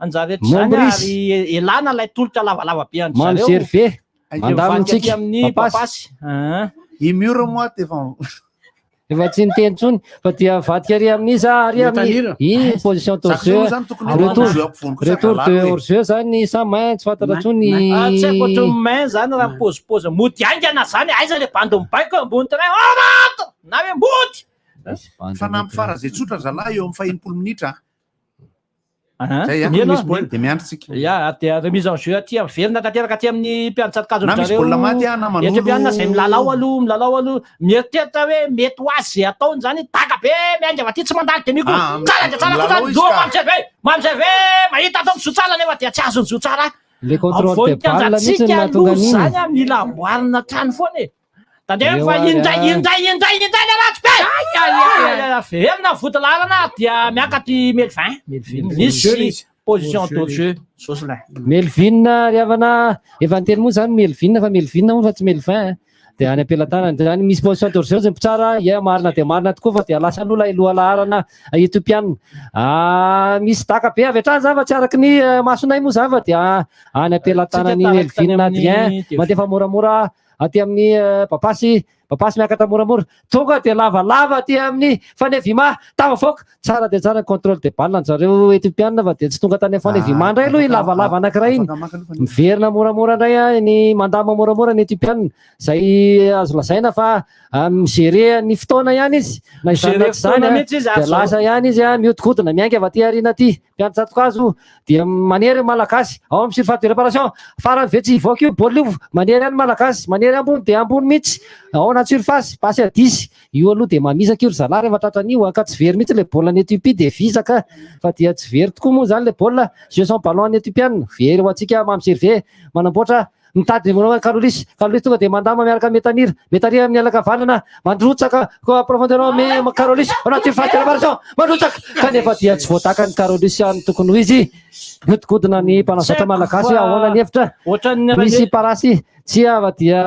anjaretra zany ary elana lay tolotra lavalava be andry zareo serve mandamitsika amin'ny papasy i mur moa efa tsy niteny tsony fa dia vadika ary amin'iza ary amin'ny position torjeu retour de hors-jeu zany samain tsy fantatra tsony tsy haiko ohatry main zany raha pose mody aingana zany aiza le bande mibaiko ambony terrain na hoe mody fa nampy fara zay tsotra zalahy eo amin'ny 20 minitra misy baolina de miandritsika dia remise en jeu aty averina tanteraka aty amin'ny mpianatsato-kazo na misy baolina maty na manolo Etiopiana zay milalao aloha mieritreritra hoe mety ho azy zay ataony zany taka be miainga avy aty tsy mandalo de miko tsara de tsara koa zany mamizave mahita atao mizo tsara nefa dia tsy azony zo tsara le contrôle de balle mihitsy no mahatonga an'iny zany mila amboarina trano foana e tandreo fa indray ratsy be averina votolalana dia miakatry Melvin misy position de jeu Jocelyn Melvin ry havana efa anteny moa zany Melvin fa Melvin moa fa tsy Melvin dia any am-pelantanany zany misy position de jeu zay mpitsara marina dia marina tokoa fa dia lasa lola aloha laharana Etiopiana misy daka be avy hatrany zava tsy araky ny masonay moa zava dia any am-pelantanany Melvin Adrien mandefa moramora aty amin'ny papasy miakatra moramora tonga dia lavalava aty amin'ny fanevima tavavoaka tsara dia tsara contrôle de balle zareo Etiopiana fa dia tsy tonga tany fanevima indray aloha lavalava anankiray iny miverina moramora indray ny mandama moramora ny Etiopiana zay azo lazaina fa migere ny fotoana ihany izy na izany zany dia lasa ihany izy mihodinkodina miainga avy aty aoriana aty mpianatsato-kazo dia manery malagasy ao amin'ny surface de réparation farany ve tsy hivoaka io baolina io manery ihany malagasy manery ambony dia ambony mihitsy ao anaty surface pasy adisy io aloha dia mamisaka io ry zalary efa tratran'io ka tsy very mihitsy le baolina ny Éthiopie dia visaka fa dia tsy very tokoa moa zany le baolina jeu sans ballon ny Éthiopiana very ho antsika mamiserve manamboatra mitady Karolis tonga dia mandama miaraka Metanira amin'ny alakavanana mandrotsaka profondeur Karolis anaty surface de réparation mandrotsaka kanefa dia tsy voataka ny Karolis any tokony ho izy mihodinkodina ny mpanazatra malagasy ahoana ny hevitra misy parasy tsy ava dia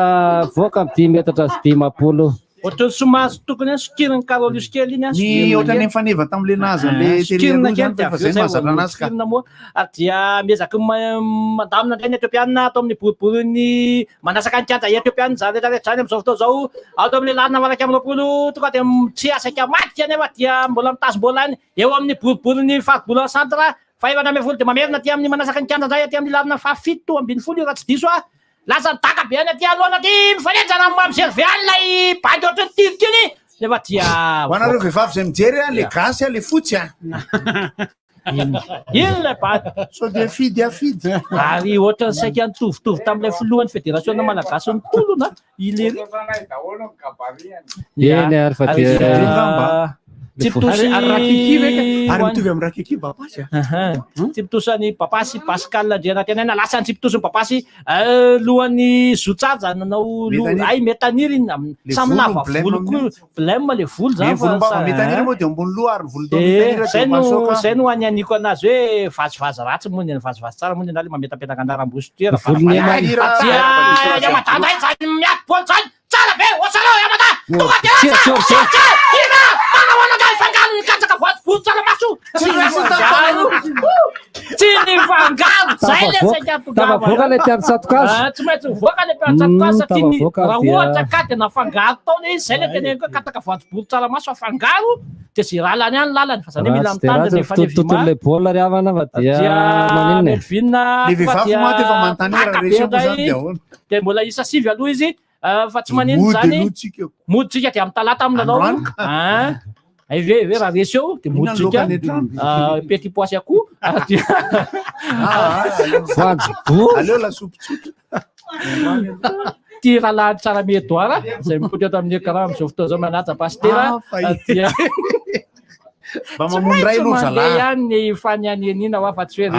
voaka amin'ny 10 metatra sy 10 ohatrany somazy tokony sokiriny Karolis kely iny ny ohatrany mifaneva tam'le nazy le sokirina kely dia avy sokirina moa ary dia miezaka mandamina indray ny Etiopiana atao amin'ny boriboriny manasaka ny kianja Etiopiana zany rehetrarehetra zany amin'izao fotoana zao atao amin'ny larina varaka amin'ny 20 tonga dia tsy asaka maty nefa dia mbola mitazom-bola any eo amin'ny boriboriny faribola centre fahaefana ambin'ny folo dia mamerina aty amin'ny manasaka ny kianja indray aty amin'ny larina fahafito ambin'ny folo raha tsy diso lasa taka be any aty aloana aty mifanenjana mamiserve any lay bady ohatrany tirikiny nefa dia ho anareo vehivavy zay mijery le gasy le fotsy iny le bady so de fidy ary ohatrany saika nitovitovy tamin'ilay filohan'ny fédération malagasy ny tolona ilery eny ary fa dia Tipitosy ary mitovy amin'ny rakiki papasy tipitosany papasy Pascal Andriana tenena lasa tipitosy papasy lohan'ny Zoutsaja nanao ay Metanira iny samy lava volo koa blème le volo zany fa Metanira moa dia ambony loha ary volo Metanira zay no anyaniko anazy hoe vazivazy ratsy moa ny vazivazy tsara moa ny analy mametapetaka andaram-bosy toera yamatanda zany miaty boly zany tsara be osalo yamata tonga dia fangarony katsaka voaty tsaramaso tsy nifangaro zay le tavavoaka le mpianatsato-kazo tsy maintsy mivoaka le mpianatsato-kazo satria raha ohatra ka dia nafangaro taony izy zay le teneniko hoe kataka voaty tsaramaso afangaro dia zay raha lany any lalany fa zany mila mitandra rehefa le baolina ry havana fa dia manino Melvin le vehivavy maty efa mantanira resy moa zany dia ahoana dia mbola isa 7 aloha izy fa tsy manino zany moditsika dia amin'ny talata amin'ny lalao ve raha resy eo dia moditsika petit poisy akoho aleo lasopy tsotra ty rahalahady tsara miédoara zay mipotra eto amin'ny écran amin'izao fotoana zao manaja pastera dia mba mamono ray aloha zalahy ihany ny fanianianina fa tsy hoe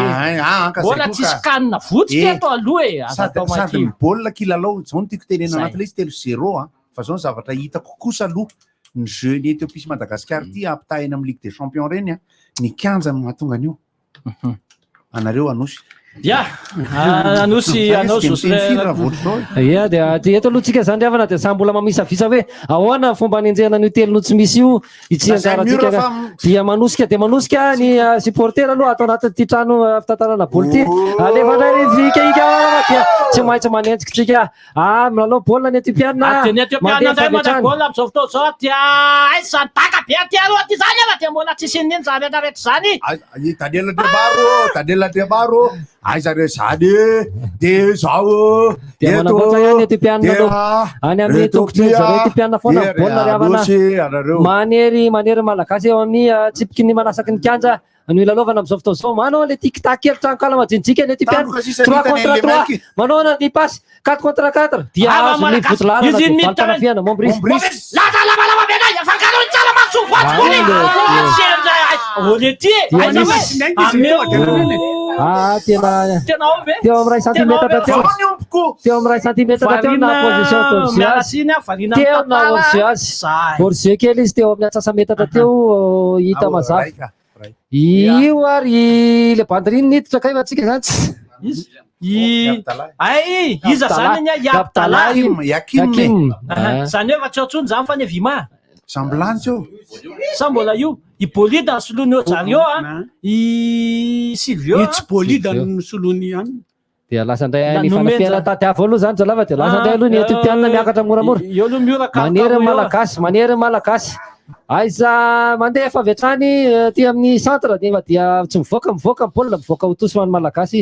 bola tsisy kanina votsika atao aloha sady baolina kilalao zao no tiako tenena anaty le izy 3-0 fa zao ny zavatra hitako kosa aloha ny jeu ny Éthiopie sy Madagascar ty ampitahina amin'ny Ligue des Champions reny ny kianja no mahatonga an'io anareo anosy dia anosy anao ia dia eto aloha tsika zany riavana dia sambola mamisavisa hoe ahoana fomba hanenjehana ny telo no tsy misy io itsihantaratsika dia manosika ny supporter aloha atao anaty trano fitantarana boly ty alefa ndray ika dia tsy maintsy manenjika tsika milalao baolina ny Etiopiana ny Etiopiana ndray manao baolina amin'izao fotoana zao dia aiza taka be aty aloha ty zany ava dia mbola tsisy niny zany rehetrarehetra zany Tadela Debaro aizareo zany dia zao dia manamboatra ihany Etiopiana any amin'ny tongotra zareo Etiopiana foana baolina ry havana manery malagasy eo amin'ny tsipiky ny manasaky ny kianja no ilalaovana amin'izao fotoana izao manao le tic-tac kely trano kala majinitsika ny Etiopiana 3 contre 3 manao ny passe 4 contre 4 dia azony votolarana valopanafiana Mombris laza lavalava be kay afakaro ny tsara masovoatsy teo amin'ny ray centimétre teo amin'ny ray centimétre teo na position teo na Borgé kely izy teo amin'ny atsasa-metatra teo hita mazava io ary le banderine niditra kay atsika zany iza zany Abdallah Yakim zany hoe fa tsy otsony zany fa ny Vima Samblantio sa mbola io i Bolida ny solony eo zareo i Silvio tsy Bolida ny solony ihany dia lasa indray ny fanafiana tadiavo aloha zany jalava dia lasa indray aloha ny Etiopiana miakatra moramora manery malagasy aiza mandeha efa avy hatrany ty amin'ny centre nefa dia tsy mivoaka baolina mivoaka ho tosy ho an'ny malagasy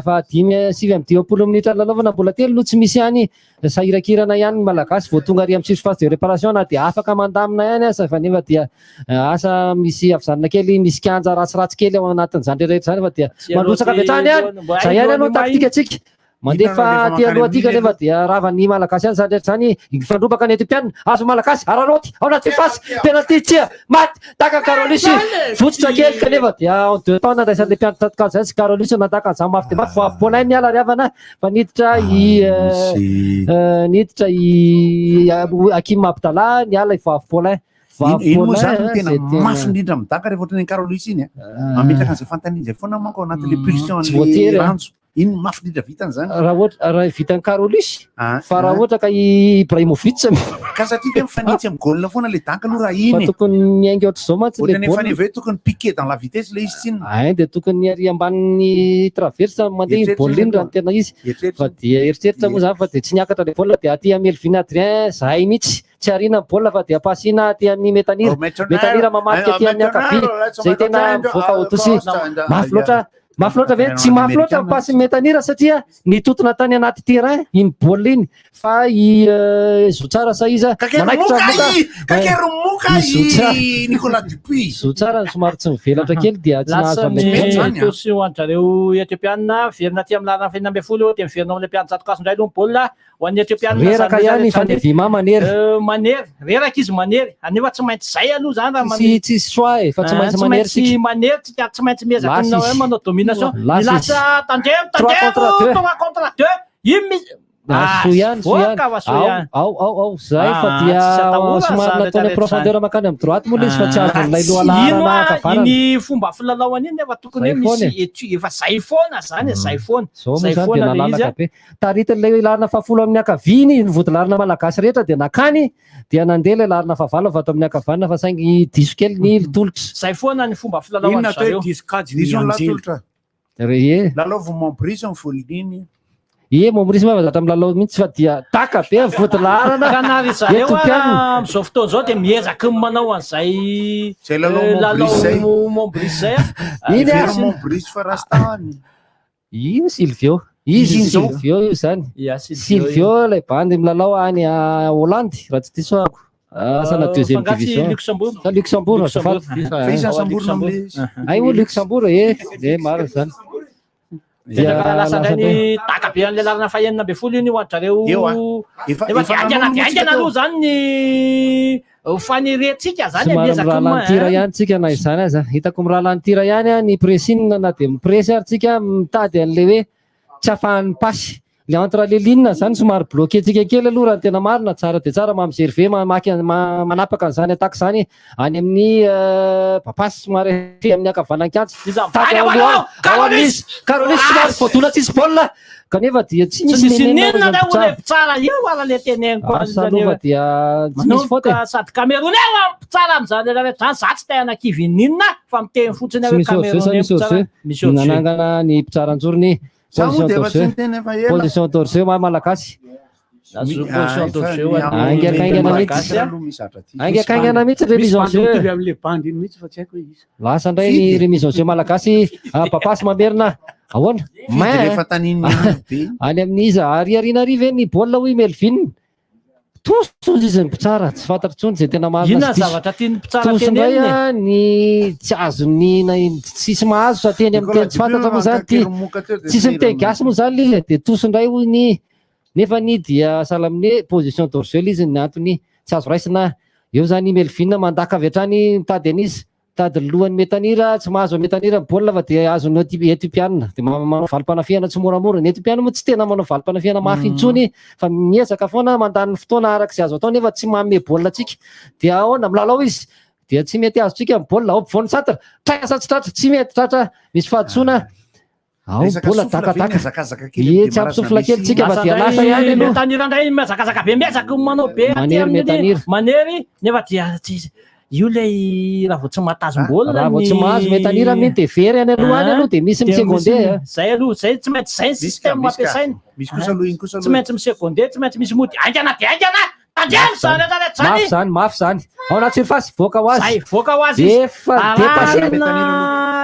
fa 7-20 minitra lalaovana mbola telo no tsy misy ihany sahirakirana ihany ny malagasy vao tonga ary amin'ny surface de réparation na dia afaka mandamina ihany asa fa nefa dia asa misy avizanana kely misy kianja ratsiratsy kely ao anatin'izany rehetra zany fa dia mandrotsaka avy hatrany ihany zay ihany aloha taktika atsika mandefa ty aloha atika nefa dia ravan'ny malagasy ihany zany rehetra zany ifandrobaka ny Etiopiana azo malagasy araroty ao anaty fasy penalty tsia maty taka Karolisy fototra kely kanefa dia en 2 temps nandraisan'le mpiantotatokalo zay sy Karolisy nataka an'izany mafy dia mafy voavy Paulin niala riavana fa niditra i Hakim Abdallah niala i voavy Paulin ino moa zany tena mafy indrindra midaka rehefa ohatran'ny Karolisy iny mametraka an'izay fantany zay foana manko anatin'le pulsion'le rantso ino mafy indrindra vitany zany raha vitany Karolisy fa raha ohatra ka Ibrahimovic ka satria dia mifanitsy amin'ny goal foana le daka aloha raha iny tokony miainga ohatr'izao mantsy le bola nefa tokony piqué dans la vitesse le izy tsiny dia tokony ary ambanin'ny traverse mandeha bola iny raha tena izy fa dia eritreritra moa zany fa dia tsy niakatra le bola dia aty Melvin Adrien zahay mihitsy tsy arina ny bola fa dia pasina aty amin'ny Metanira mamadika aty amin'ny ankavia zay tena mivoaka ho tosy mafy loatra ve tsy mafy loatra pasy Metanira satria nitotona tany anaty terrain iny bola iny fa i Zotsara Saiza Nicolas Dupuis Zotsara somary tsy mivelatra kely dia tsy nahazo tosy ho an'zareo Etiopiana verina aty amin'ny lalana 20 dia miverina amin'ny mpiantotatokasy indray aloha ny bola ho an'ny Etiopiana reraka ihany fa ny Vima manery reraka izy manery anefa tsy maintsy zay aloha zany raha tsy soa fa tsy maintsy manery tsy maintsy miezaka aminao manao domination lasa tandremo 3 contre 2 ao zay fa dia somary nataony profondeur makany amin'ny droite moa izy fa tsy azon'ilay lohalarana akafarana iny fomba filalaovana iny nefa tokony misy efa zay foana zany zay foana le izy taritin'ilay larina fahafolo amin'ny akaviny ny votolarina malagasy rehetra dia nakany dia nandeha ilay larina fahavalo avy ato amin'ny akavanana fa saingy diso kely ny tolotra zay foana ny fomba filalaovana lalao Mombris ny volininy Mombris mavazatra amin'ny lalao mihitsy fa dia taka be votolarana kanary zareo amin'izao fotoana izao dia miezaka manao an'izay lalao Mombris zay Mombris fa rastany io Silvio io zany Silvio ilay bandy milalao any Hollande raha tsy disoako asana deuxième division Luxembourg Luxembourg maro zany lasa ndray ny taka be an'le larina fahenina amby folo iny ho an'zareo efa diangana aloha zany ny faneretsika zany miezaka rahalantira ihany tsika na izany aza hitako mirahalantira ihany ny presine na dia mipresy ary tsika mitady an'le hoe tsy afahan'ny pasy le entre les lignes zany somary bloqué tsika kely aloha raha tena marina tsara dia tsara mamizerve manapaka an'izany ataka zany any amin'ny papasy somary amin'ny akavanan-kiantsy Karolisy somary voadona tsisy baolina kanefa dia tsy misy tsara io ala le teneniko asanova dia tsy misy faute sady Cameroun tsara amin'izany zany za tsy tena kivininina fa miteny fotsiny hoe Cameroun nanangana ny mpitsaranjorony position torse malagasy aingakaingana mihitsy remise en jeu lasa indray ny remise en jeu malagasy papasy mamerina ahoana any amin'iza ariariana arive ny baolina hoy Melvin toso izy ny mpitsara tsy fantatro tsony zay tena marina Inona zavatra tiany mpitsara toso teny indray aminy? ny tsy azony tsisy mahazo sa teny amin'ny teny tsy fantatra moa zany ty tsisy miteny gasy moa zany izy dia toso indray hoy ny nefa ny dia salamine position dorsale izy ny antony tsy azo raisina eo zany Melvin mandaka avy hatrany mitady an'izy tady lohan'ny metanira tsy mahazo metanira baolina fa dia azony etiopiana dia manao valim-panafihana tsy moramora ny etiopiana moa tsy tena manao valim-panafihana mafy intsony fa miezaka foana mandany fotoana arak'izay azo atao nefa tsy manome baolina atsika dia ahoana milalao izy dia tsy mety azo tsika baolina ao mpivoany satra traka sa tsy tratra tsy mety tratra misy fahadsoana ao bola dakadaka tsy ampisofla kely tsika fa dia lasa ihany aloha metanira indray mizakazaka be miezaka manao be Manery metanira. manery nefa dia io lay raha vao tsy matazom-baolina raha vao tsy mahazo metanira mety dia very any aloha any aloha dia misy miseconde zay aloha zay tsy maintsy zay ny système ampiasaina tsy maintsy miseconde tsy maintsy misy mody aingana dia aingana tandremo zany mafy zany mafy zany ao anaty surface voaka ho azy zay voaka ho azy efa arahana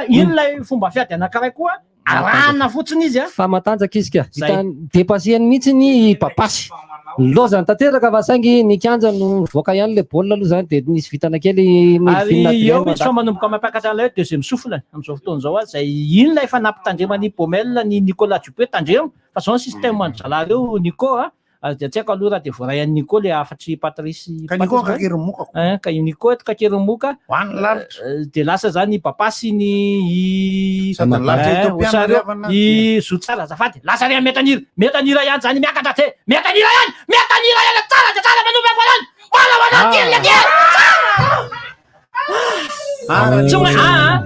ino lay fomba fiady anankiray koa arahana fotsiny izy fa matanjaka izy ka dépasseany mihitsy ny papasy lozany tanteraka fa saingy ny kanja no voaka ihany le baolina aloha zany dia nisy vitana kely ary eo izy fa manomboka mampiakatra ilay deuxième souffle amin'izao fotoana izao azy zay ino lay efa nampitandremany Baumel ny Nicolas Dupé tandremo fa zao ny système andry reo Nico dia tsy haiko aloha raha dia voarayan'ny Nico le afatry Patrice ka Nico kakerymoka ka io Nico kakerymoka dia lasa zany papasy ny i zotsara azafady lasa ry metanira ihany zany miakatra te metanira ihany tsara dia tsara manomby voalohany bola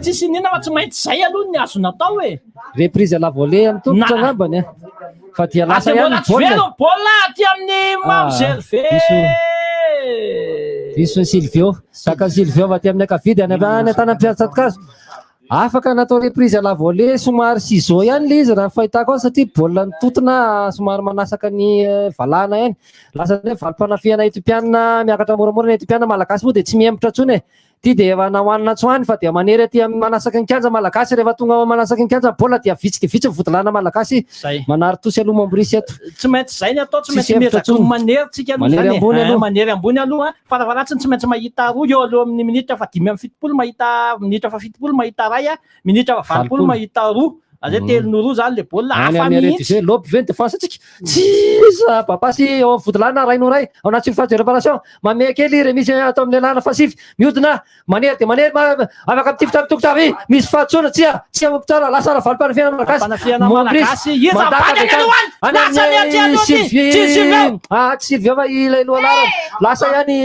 tsisy nina fa tsy maintsy zay aloha ny azo natao e reprise à la volée amin'ny tongotra angambany fa dia lasa ihany bola aty amin'ny mamzelve viso Silvio saka Silvio va aty amin'ny akavidy any an-tanam-piatsatikazo afaka natao reprise à la volée somary ciseau ihany le izy raha fahitako azy satria baolina nitotona somary manasaka ny valahana ihany lasa valim-panafihana etiopiana miakatra moramora ny etiopiana malagasy moa dia tsy miembotra ntsony ty dia efa nahoanina tsoany fa dia manery aty manasaka ny kanja malagasy rehefa tonga manasaka ny kanja baolina dia vitsy dia vitsy vodilana malagasy manary tosy aloha mamborisy eto tsy maintsy zay ny atao tsy maintsy mezaka manery tsika manery ambony aloha faravaratsiny tsy maintsy mahita roa eo aloha amin'ny minitra fa 5:70 mahita minitra fa 70 mahita ray minitra fa 20 mahita roa azay telo no roa zany le baolina hafa mihitsy lobe veny défense tsika tsisa papasy eo vodilana ray no ray ao anaty surface de réparation mamea kely remisy atao amin'ny lana fasify mihodina manery dia manery afaka mitifitra amin'ny tokotavy misy fahatsoana tsy tsara lasa raha valim-panafihana malagasy Sylvia fa ilay lohalara lasa ihany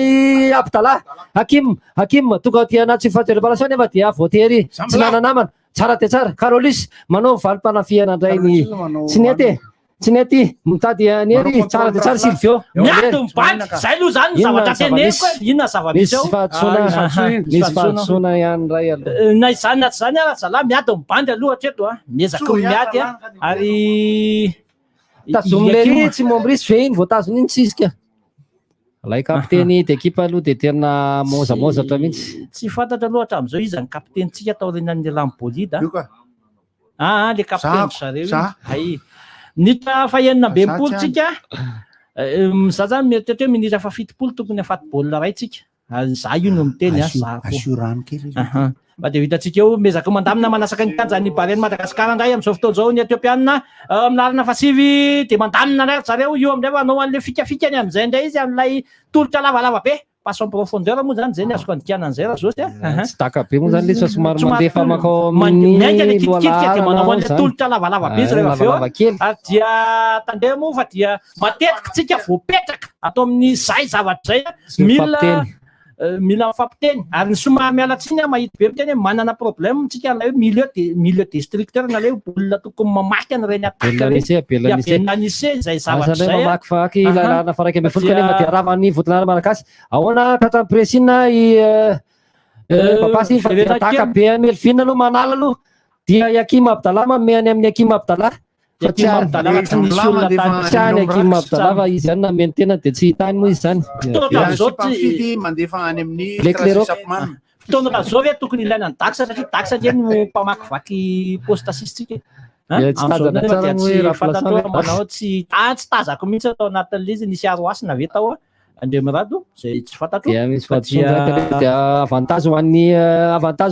Abdallah Hakim tonga ty anaty surface de réparation nefa dia voatery tsy nananamana tsara dia tsara Carolis manao valim-panafihana indray ny tsy nety mitady anery tsara dia tsara Silvio miady mibandy zay aloha zany ny zavatra teneko inona zava-misy eo misy fahadsoana ihany ray aloha na izany na tsy zany ara zalahy miady mibandy aloha hatreto miezaka miady ary tazomlery tsy mombrisy ve iny voatazony iny tsisy ka lay kapiteny d'équipe aloha dia tena mozamozatra mihitsy tsy fantatra loatra amin'izao izy ny kapitentsika atao renan'ny lambolida le kapiteny zareo ay minitra fa 9 tsika za zany mieritretra hoe minitra fa 70 tokony afaty baolina ray tsika za io no miteny fa dia hitantsika eo mezaka mandamina manasaka ny kanja ny bareny Madagasikara indray amin'izao fotoana izao ny etiopiana milarina fasivy dia mandamina indray zareo io amin'izay fa anao an'ilay fikafikany amin'izay indray izy amin'ilay tolotra lavalava be passe en profondeur moa zany zay ny azoko andikana an'izay raha zao tsy taka be moa zany le fa somary mandefa makao miainga le kitikitiky dia manao an'ilay tolotra lavalava be izy rehefa avy eo ary dia tandremo fa dia matetika tsika voapetraka atao amin'ny zay zavatra zay mila mifampiteny ary ny somary mialatsiny mahita be miteny hoe manana problème tsika na hoe milieu destructeur na le olona tokony mamaky an'ireny attaque zay zavatra zay mamakivaky lalana faraika ambin'ny folo kanefa dia ravany vodilana malagasy ahoana katra presina papasy fa dia ataka be Melvin aloha manala aloha dia Hakim Abdallah mamehany amin'ny Hakim Abdallah fa tsy any Hakim Abdallah fa izy ihany nameny tena dia tsy hitany moa izy zany mandefa any amin'ny fotoana zao hoe tokony ilaina ny daksa satria daksa dia no mpamakivaky poste assistsika tsy tazako mihitsy atao anatin'le izy nisy aroasina ve tao Andrea Mirado zay tsy fantatro. Dia misy fahadisoana dia avantage ho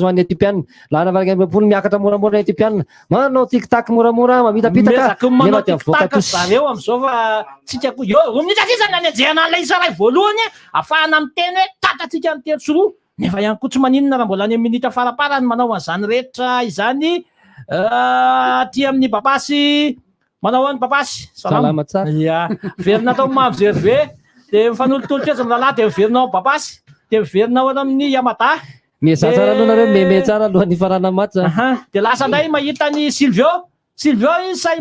an'ny Etiopiana. Lana varaka ambipolo miakatra moramora Etiopiana. Manao tic-tac moramora mamitapitaka. Mezaky manao tic-tac zareo am'izao fa tsika ko eo roa minitra sisa ny anjehana an'ilay Israel voalohany ahafahana miteny hoe tatatsika ny telo sy roa. Nefa ihany koa tsy maninona raha mbola any amin'ny minitra faraparany manao an'izany rehetra izany. Aty amin'ny Babasy manao any Babasy salama tsara. Ya verina atao mampijerve dia mifanolotolotra eza amin'ny lalahy dia miverinao Babasy dia miverinao amin'ny Yamata. Mieza tsara aloha nareo meme tsara alohan'ny farana maty. Dia lasa indray mahita ny Silvio izy say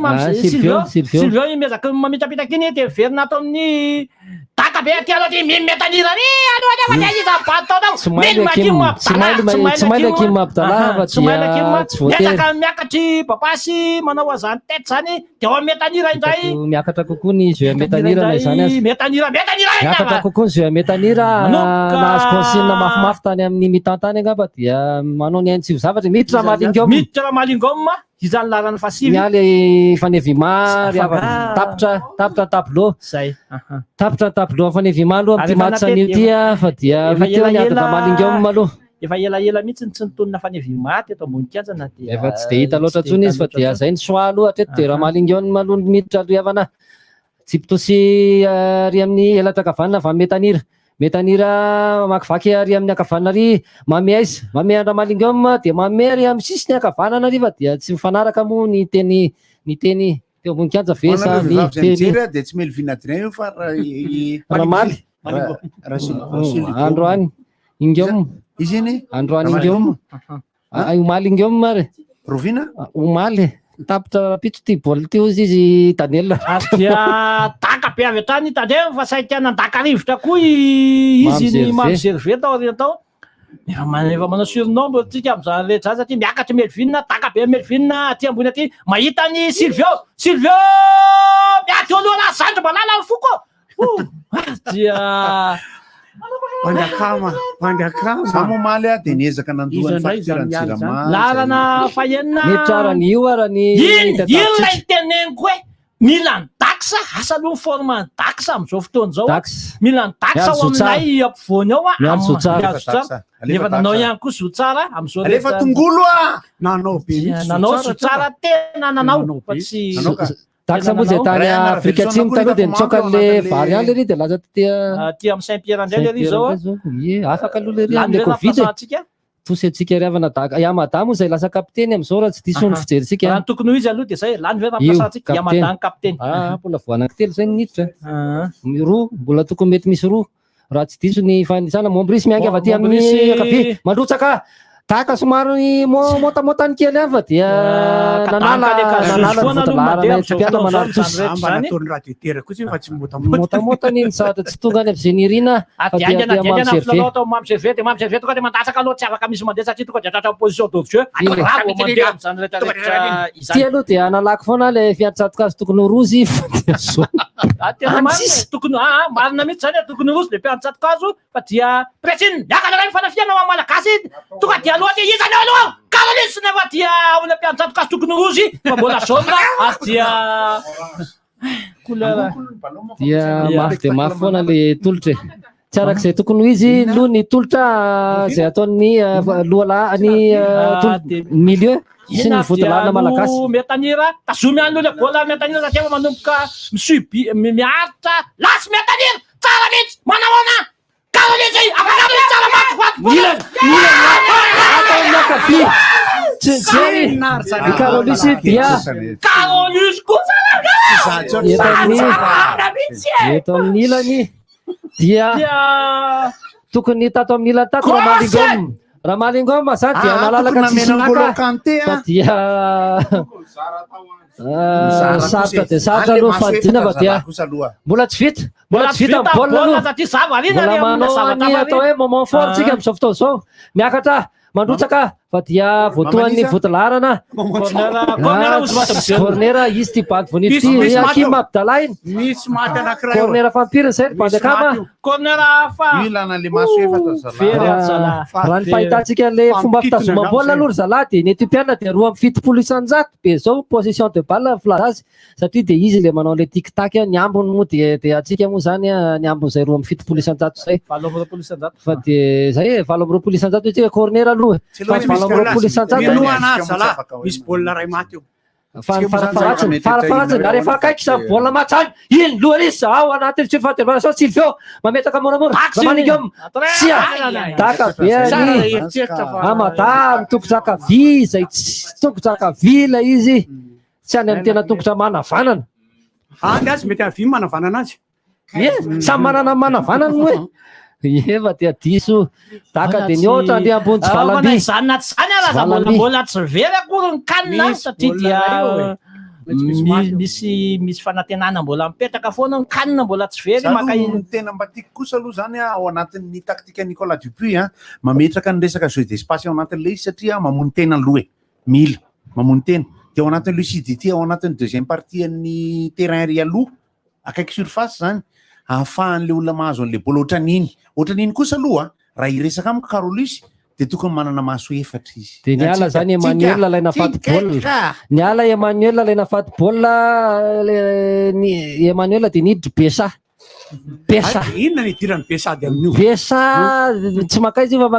Silvio miezaka mamitapitaka iny dia miverina atao amin'ny Takabe aty aloha dia mimetanira any aloha dia fa izy abatao Somaily Hakim Abdallah miezaka miakatry Babasy manao an'izany tety zany dia ao metanira indray miakatra kokoa ny jeu metanira na izany azy. Metanira miakatra kokoa ny jeu metanira nahazo consigne mafimafy tany amin'ny mitantany angamba dia manao ny aintsy zavatra miditra malingom izany larany fasivy mialy fanevima tapitra tableau zay tapitra tableau fanevima aloha amin'ny matsan'io tia fa dia viteo ny adada malingom aloha efa elaela mihitsy tsy nitonona fanevima teto ambony kianjana dia efa tsy dia hita loatra tsony izy fa dia zay ny soa aloha hatreto dia raha malingom maloha miditra alohavana tsy pitosy ary amin'ny elatra kavanana fa metanira makivaky ary amin'ny akavanana ary mame aiza mame andra malingom dia mame ary amin'ny sisiny akavanana ary fa dia tsy mifanaraka moa ny teny teo ambony kianja ve sa ny teny dia tsy mely vinadrin io fa ramaly andro any ingom izy iny andro any ingom omaly ingom mare rovina omaly tapitra rapitso ty baolina ty ozy izy Daniel dia Takabe avy hatrany tandremo fa saika nandakarivotra koa izy ny mamizerve tao atao efa manao surnombre tsika amin'izany rehetra satria miakatra Melvin Takabe Melvin aty ambony aty mahita ny Silvio miaty oloha Sandro Balala foko dia Pandakama samomaly dia niezaka nandoany faktirany Tsirama lalana fahenina mitrarany io arany ilay teneniko hoe mila ny taxa asa aloha forme ny taxa amin'izao fotoana izao mila ny taxa ao aminay ampovoany ao miazo tsara nefa nanao ihany koa zotsara amin'izao rehefa tongolo nanao zotsara tena nanao fa tsy taxa moa zay tany Afrika Atsimo taloha dia nitsoka le vary any lery dia laza ty amin'ny Saint-Pierre indray lery zao afaka aloha lery amle Covid tosy atsika ry havana Yamada moa zay lasa kapiteny amin'izao raha tsy diso ny fijeritsika raha tokony ho izy aloha dia zay lany ve rampiasantsika Yamada ny kapiteny mbola voananky telo zay niditra roa mbola tokony mety misy roa raha tsy diso ny fanisana Mombrisy miangy avy aty amin'ny ankavia mandrotsaka taka somary motamotany kely any fa dia nanala Etiopiana manary tosy manatony raha detera kosa fa tsy motamotany iny sahatra tsy tonga any amin'ny irina fa dia mamizerve dia mamizerve tonga dia mandatsaka aloha tsy afaka misy mandeha satria tonga dia tratra position d'office mandeha amin'izany rehetrarehetra ty aloha dia analako foana le fiantsatoka azy tokony ho rozy fa dia so tokony marina mihitsy zany tokony rozy le mpiantsatoka azo fa dia presine miakana ray fanafiana ao malagasy tonga dia aloha dia izany aloha Carolis nefa dia ao le mpiantsatoka azy tokony rozy fa mbola jaune dia couleur dia mafy dia mafy foana le tolotra tsy arak'izay tokony ho izy loha ny tolotra zay ataon'ny lohalany milieu sy ny votolalina malagasy metanira tazomy any aloha le bola metanira satria manomboka misubi miaritra lasy metanira tsara mihitsy manahoana Carolis afaka tsara Carolis dia Carolis kosa eto amin'ny ilany dia tokony tato amin'ny ilany tato raha malingom zany dia nalalaka tsisynaka fa dia sarotra dia sarotra aloha fadina fa dia mbola tsy vita amin'ny baolina aloha mbola manao ny atao hoe moment fort tsika amin'izao fotoana izao miakatra mandrotsaka fa dia voatoan'ny votolarana cornera izy ty bady vonity Hakim Abdallah iny misy maty anankiray cornera fampirina zay bady akama cornera ilana le maso raha ny fahitantsika le fomba fitazomam-baolina aloha zalahy de ny Etiopiana de 2,700 be zao position de balle flazazy satria de izy le manao le tic-tac ny ambony moa de atsika moa zany ny ambony zay 2,700 zay fa de zay 2,700 tsika cornera aloha misy baolina ray maty eo farafaratsiny rehefa akaiky sa baolina matsany iny lohalisa ao anatin'ny tsy fahatervana Silvio mametaka moramora Ramaningom sia taka be amada mitoko-draka vy zay toko-draka vila izy tsy any amin'ny tena tongotra manavanana any azy mety avy manavanana azy samy manana manavanana moa eva dia diso taka de ny ohatra ny ambony tsy valamby zany naty zany arazabola tsy very akory ny kanina satria dia misy fanantenana mbola mipetraka foana ny kanina mbola tsy very maka tena mba tiako kosa aloha zany ao anatin'ny taktika Nicolas Dupuis mametraka ny resaka jeu d'espace ao anatin'le izy satria mamony tena aloha mila mamony tena de ao anatin'ny lucidité ao anatin'ny deuxième partie an'ny terrain ry aloha akaiky surface zany ahafahan'le olona mahazo an'le bola ohatran'iny kosa aloha raha iresaka amiko Carolus de tokony manana maso efatra izy de ny ala zany Emmanuel alaina faty baolina ny ala Emmanuel alaina faty baolina ny Emmanuel de nidry Besa inona ny idirany Besa de amin'io Besa tsy makaizy fa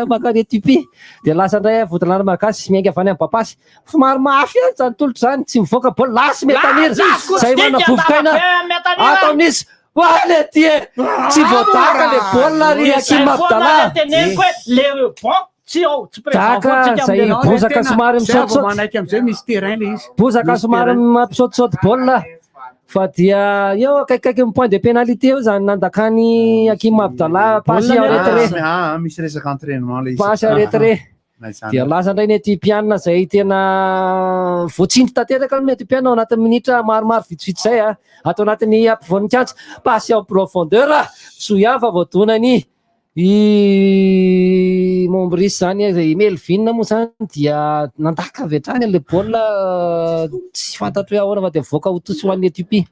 makany Ethiopie de lasa indray votolanana makasy miainga avany amin'ny papasy somary mafy zany tolotra zany tsy mivoaka baolina lasy metaniry zay manavovokaina atao amin'izy Wale tie tsy voataka le baolina ry Hakim Abdallah taka zay bozaka somary misaotisaoty misy terrain le izy bozaka somary mampisaotisaoty baolina fa dia eo akaikikaiky ny point de pénalité eo zany nandakany Hakim Abdallah pasy aretre misy resaka entraînement le izy pasy aretre dia lasa indray ny Etiopiana zay tena voatsindry tanteraka ny Etiopiana ao anatin'ny minitra maromaro vitsivitsy zay atao anatin'ny ampivonin-kianja pasy en profondeur Soyava voadonany i Mombris zany zay Melvin moa zany dia nandaka avy hatrany le baolina tsy fantatro hoe ahoana fa de voaka ho tosy ho an'ny Ethiopie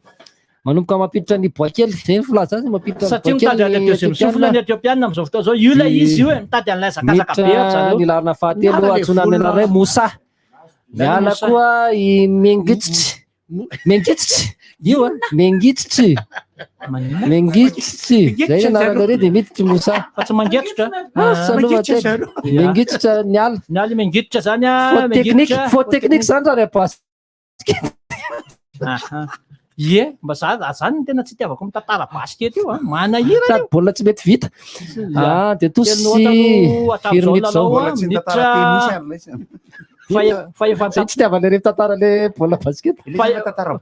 manomboka mampiditra ny boakely zay filaza azy mampiditra satria mitady an'le deuxième souffle ny Etiopiana amin'izao fotoana zao io la izy io mitady an'ilay zakazaka be ny larina fahatelo atsonany anareo Moussa miala koa i Mengitsy io Mengitsy zay anarana re de miditry Moussa fa tsy mangetotra Mengitsy niala Mengitsy zany faute technique zany raha repas mba zany tena tsy tiavako mitantara basket io manahira baolina tsy mety vita de tosy firmite zao fa tsy tiavana re mitantara le baolina basket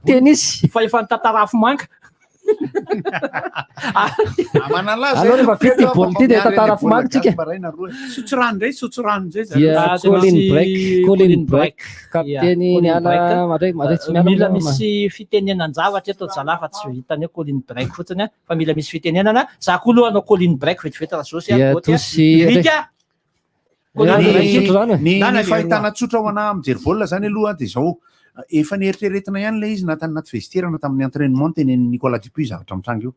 tennis fa efa nitantara afo manga alors rehefa vita ty baolina ty de tantara afo manga tsika sotsorano zay dia Colin Break kapiteny ny ala mila misy fitenenana zavatra eto zalahy fa tsy vitany hoe Colin Break fotsiny fa mila misy fitenenana za koa aloha anao Colin Break vetivety raha sosy ny fahitana tsotra ho ana mijery baolina zany aloha de zao efa nieritreretina ihany le izy na tany anaty vestiaire na tamin'ny entraînement tenen'ny Nicolas Dupuis zavatra mitranga io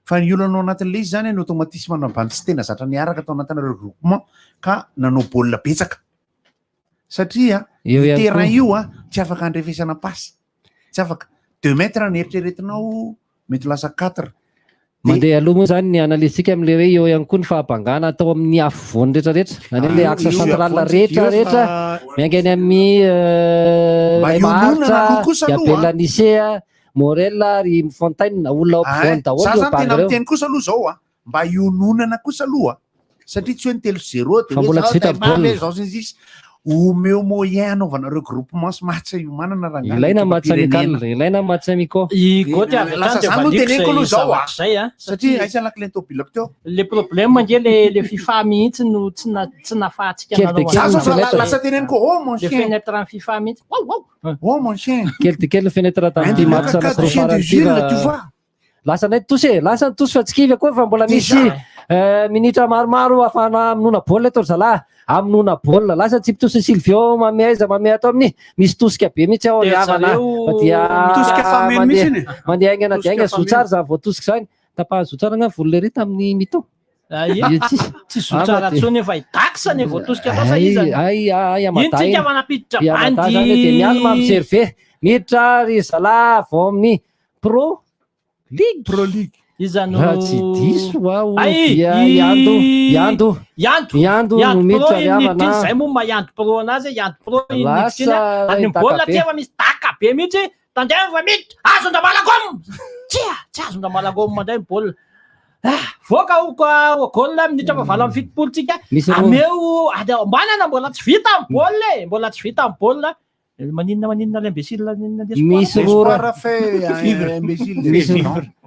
fa ny olona anao anatin'le izy zany ny automatisme ambany tsy tena zatra niaraka atao anatin'ny regroupement ka nanao baolina betsaka satria terrain io tsy afaka andrefesana pasy tsy afaka 2 mètres nieritreretinao mety lasa 4 mandeha aloha moa zany ny analysika am'le hoe eo ihany koa ny fahabangana atao amin'ny afovoany rehetrarehetra zany hoe le axe central rehetrarehetra miainga any amin'ny Maharitra Belanisea Morel ry Fontaine olona ampovoany daholo za zany tena miteny kosa aloha zao mba iononana kosa aloha satria tsy hoe ny 3-0 fa mbola tsy vita baolina omeo moyen anaovanareo groupement sy match io manana raha ilaina match amical ilaina match amico lasa zany no teneniko aloha zao satria aisa lakileny tobilako teo le problème nge le FIFA mihitsy no tsy nafahantsika lasa teneniko oh mon chien fenêtre ny FIFA mihitsy oh mon chien kely de kely fenêtre tamin'ity match na préparative lasa nay tosy fa tsy kivy koa fa mbola misy minitra maromaro afahana aminona baolina eto ry zalahy aminona baolina lasa tsy mpitosy Silvio mamaiza mamay atao amin'ny misy tosika be mihitsy ao havana dia mandeha aingana dia aingana zotsara za vao tosika zany tapaha zotsara nga voly lery tamin'ny mito tsy zotsara tsony efa idaksany vao tosika atao izany intsika manapiditra bandy miazo mamiserve miditra ry zalahy vao amin'ny pro league izany tsy diso ao dia Yando no miditra ry havana zay moa mayandy pro anazy yandy pro any baolina ty efa misy taka be mihitsy tandray fa miditra azonda malagom tsy azonda malagom mandray baolina voaka ho golina minitra fa valo amin'ny fitopolo tsika ameo manana mbola tsy vita amin'ny baolina mbola tsy vita amin'ny baolina maninona le imbécile misy rora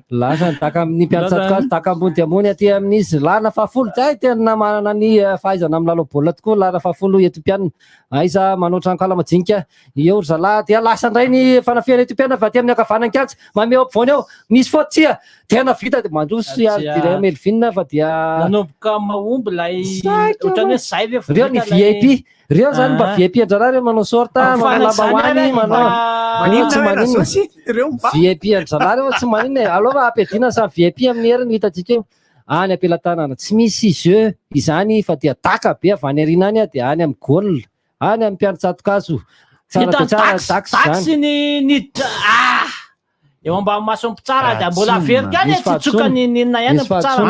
lasa taka amin'ny mpianatsato taka ambony dia ambony aty amin'izy lana fahafolo zay tena manana ny fahaizana amin'ny lalao baolina tokoa lana fahafolo etiopiana aiza manao trankala majinika eo ry zalahy dia lasa indray ny fanafiana etiopiana fa aty amin'ny akavanany kiantsy mameo ampovoany ao misy fotsya tena vita dia mandroso dire Melvin fa dia nanomboka mahomby lay ohatrany hoe zay ve reo ny VIP reo zany mba VIP andrarah reo manao sorta manao lambahoany manao tsy maninona VIP andrarah reo tsy maninona alova ampiadina samy VIP amin'ny heriny hitatsika eo any ampelantanana tsy misy jeu izany fa dia taka be avy any arina any dia any amin'ny goal any amin'ny mpianatsatokazo taxy ny eo ambany maso mpitsara dia mbola averika any tsy tsoka ny ninona ihany mpitsara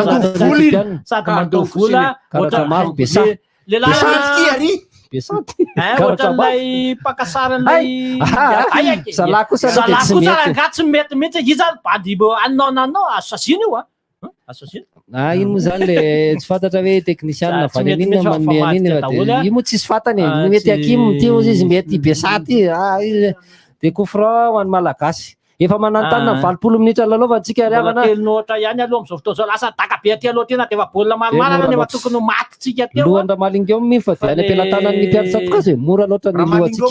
sady mandao vola lehilahy ohatran'ilay mpakasaran'ilay zalahy kosa tsy mety mihitsy izany bady anao assasine io ino moa zany le tsy fantatra hoe technicien navany an'inona manome an'iny io moa tsisy fantany mety hakim ty ozy izy mety besaty dia kofra ho an'ny malagasy efa manantanina 20 minitra lalaovantsika ry havana nohatra ihany aloha amin'izao fotoana zao lasa taka be aty aloha tena dia efa baolina maromaro nefa tokony ho matitsika teo lohan-dramalingioma fa dia any ampelantanany mpianatsatokazy mora loatra ny lohatsika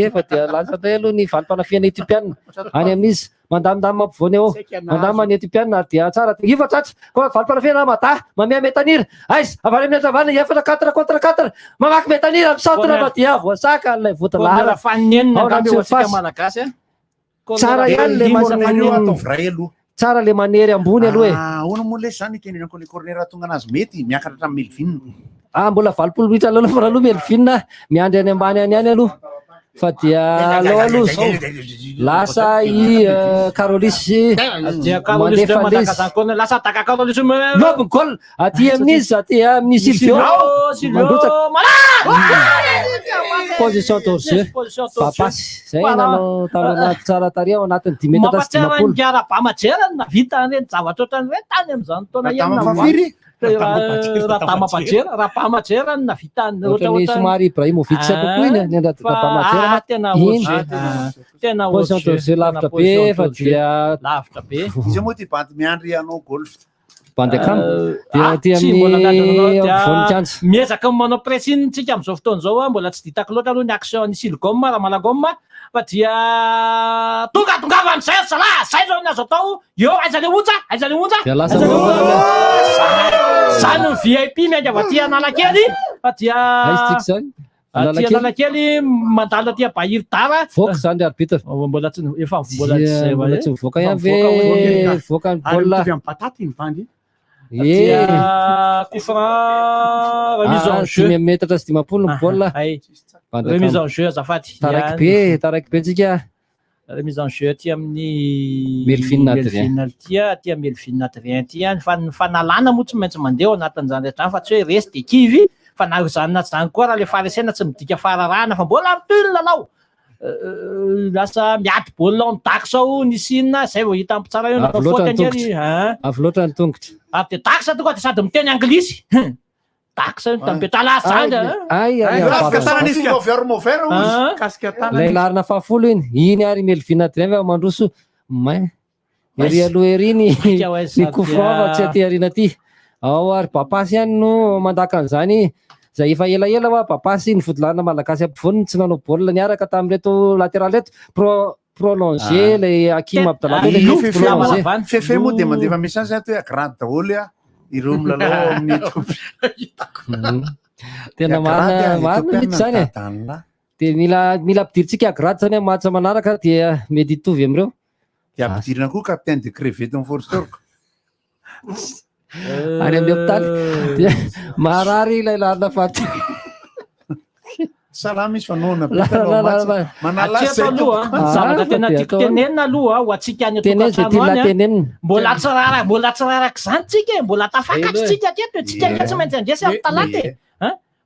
efa dia lasa tay aloha ny valim-panafiana etiopiana any amin'izy mandamindamy mampivoany eo mandamany etiopiana dia tsara iva tratra koa valim-panafiana mata mamea metanira aizy avany amin'ny antravana efatra 4 mamaky metanira amin'ny centre fa dia voasaka ilay votalahara tsara ihany le tsara le manery ambony aloha ona moa le zany kenenako le cornera tonga anazy mety miakatra hatramin'ny Melvin mbola 20 minitra aloha fa aloha Melvin miandry any ambany any any aloha fa dia aloha zao lasa i Carolis lasa taka Carolis lobiny gol aty amin'izy aty amin'ny Silvio position torse papasy zay nanao talon'anaty tsara tary ao anatin'ny 10 metatra sy 10 Rapamajerany navita an'ireny zavatra ohatran'ireny tany amin'izany taona Rapamajerany navita ohatrany somary Ibrahimovic kokoa iny ny Rapamajerana tena position torse lavitra be fa dia lavitra be izy moa ty bandy miandry anao golf bandekam dia ty amin'ny voninkazo miezaka manao pressing tsika amin'izao fotoana zao mbola tsy ditako loatra aloha ny action ny Silgom raha malagoma fa dia tongava amin'izay zalahy zay zao ny azo atao eo aiza le onja dia lasa zany ny VIP miainga avy aty Analakely fa dia aty Analakely mandalo aty Bahir Dar voaka zany arbitre mbola tsy voaka ihany ve voaka ny baolina pataty ny bandy remise en jeu 5 metatra sy 10 ny baolina remise en jeu azafady taraiky be tsika remise en jeu aty amin'ny Melvin aty Melvin Adrien aty ny fanalana moa tsy maintsy mandeha ao anatin'izany rehetra fa tsy hoe resy dia kivy fa na zany na zany koa raha le farisena tsy midika fararahana fa mbola mitolona lao lasa miady baolina ao midax ao ny Sina zay vao hita ampitsara eo natao faute angely avy loatra ny tongotra ary dia dax tokoa dia sady miteny anglisy dax tambetrala lay larina fahafolo iny ary Melvin Adrien va mandroso ery aloha ery ny kofra tsy aty arina aty ao ary papasy ihany no mandaka an'izany zay efa elaela hoa papasy ny vodilana malagasy ampovoany tsy nanao baolina niaraka tamin'reto latéral reto prolonger le Hakim Abdallah le prolonger. Fefe moa dia mandefa message ato hoe agrady daholo ireo milalao amin'ny Ethiopia. Tena marina mihitsy zany e. Dia mila ampidiritsika agrady zany match manaraka dia mety hitovy am'ireo. Dia ampidirina koa capitaine de crevette amin'ny Forsterko. Any amin'ny hôpitaly marary ilay lalina faty. Salama izy fanaona zavatra tena tiako tenenina aloha ho atsika any tokantrano any mbola tsiraraka zany tsika mbola tafakatra tsika teto tsika tsy maintsy andresy amin'ny talata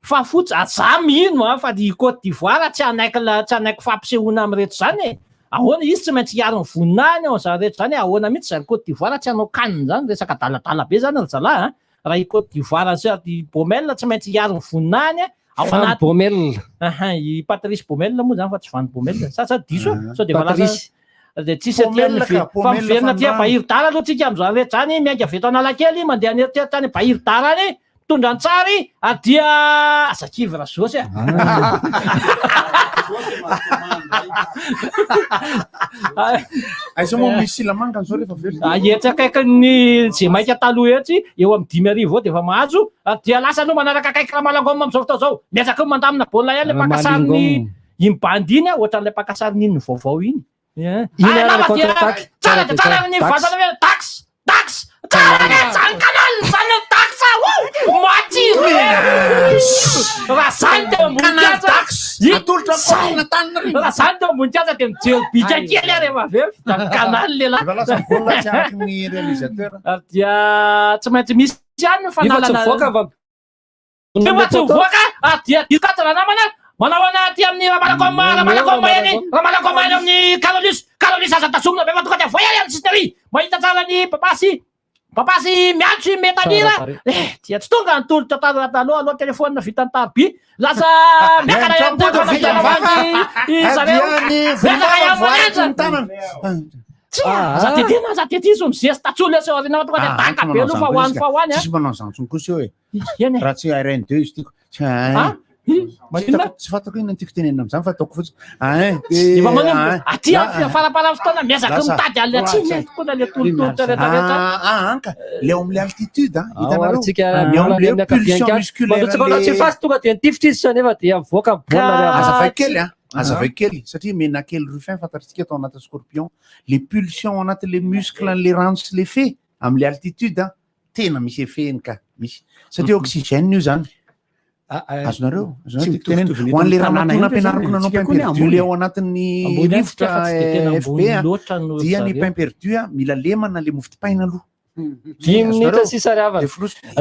fa fotsy za mino fa i Côte d'Ivoire tsy anaiky fampisehoana amin'reto zany ahoana izy tsy maintsy hiaro ny voninahiny ao zany rehetra zany ahoana mihitsy zany Côte d'Ivoire tsy hanao kanina zany resaka daladala be zany ry zalahy raha i Côte d'Ivoire sy Baumel tsy maintsy hiaro ny voninahiny Van Bommel. I Patrice Baumel moa zany fa tsy Van Bommel. Sa diso sao dia Patrice. Dia tsisy atỳ fa miverina aty Bahir Dar aloha tsika amin'izany rehetra zany miainga avy eto Analakely mandeha any aty tany Bahir Dar any tondra antsary adia Zakivy Rasosy aiza moa misy silamanga zao rehefa velona etsy akaiky zay maika taloha etsy eo amin'ny 5,000 eo dia efa mahazo dia lasa aloha manaraka akaiky raha malangoma amin'izao fotoana zao miezaka mandamina baolina ihany le pakasariny iny bandy iny ohatran'ilay pakasariny iny vaovao iny tsara dia tsara ny vazana hoe taxe tsara zany kanal zany taxe matsiro raha zany teo amboninkasa raha zany teo amboninkasa dia mijery bika kely rehefa avy eo vitany kanal dia tsy maintsy misy ihany fanalana tsy mivoaka dia dikatana namana manao anaty amin'ny ramalakoma eny amin'ny Carolis aza tasomina be fa tonga dia voyay amin'ny sistery mahita tsara ny papasy miantso metanira dia tsy tonga nitolotra aloha telefônina vitany tarby lasa miakana za tetỳ so mizesy tatsolo eo arinao tonga dia taka be aloha fa hoany tsisy manao zantsony kosa hoe raha tsy RN2 izy tiako tsy fatako ino tiako tenenina am'izany fa ataoko fotsiny aty farapara fotoana miezaka mitady alina atsiny tokoa le tolotolotra rehetrarehetra le ao amin'le altitude hitanareo pulsion musculaire fasy tonga dia nitifitra izy sa nefa dia mivoaka azavay kely satria menakely Ruffin fantatritsika atao anaty scorpion les pulsions anaty les muscles les ranges sy les fe amin'le altitude tena misy effet ka misy satria oxygène io zany azonareo hoan'le raha matona ampianariko nanao pain perdu le ao anatin'ny rivotra FB dia ny pain perdu mila lemana le mofo-dipaina aloha 10 minitra sisa ariavana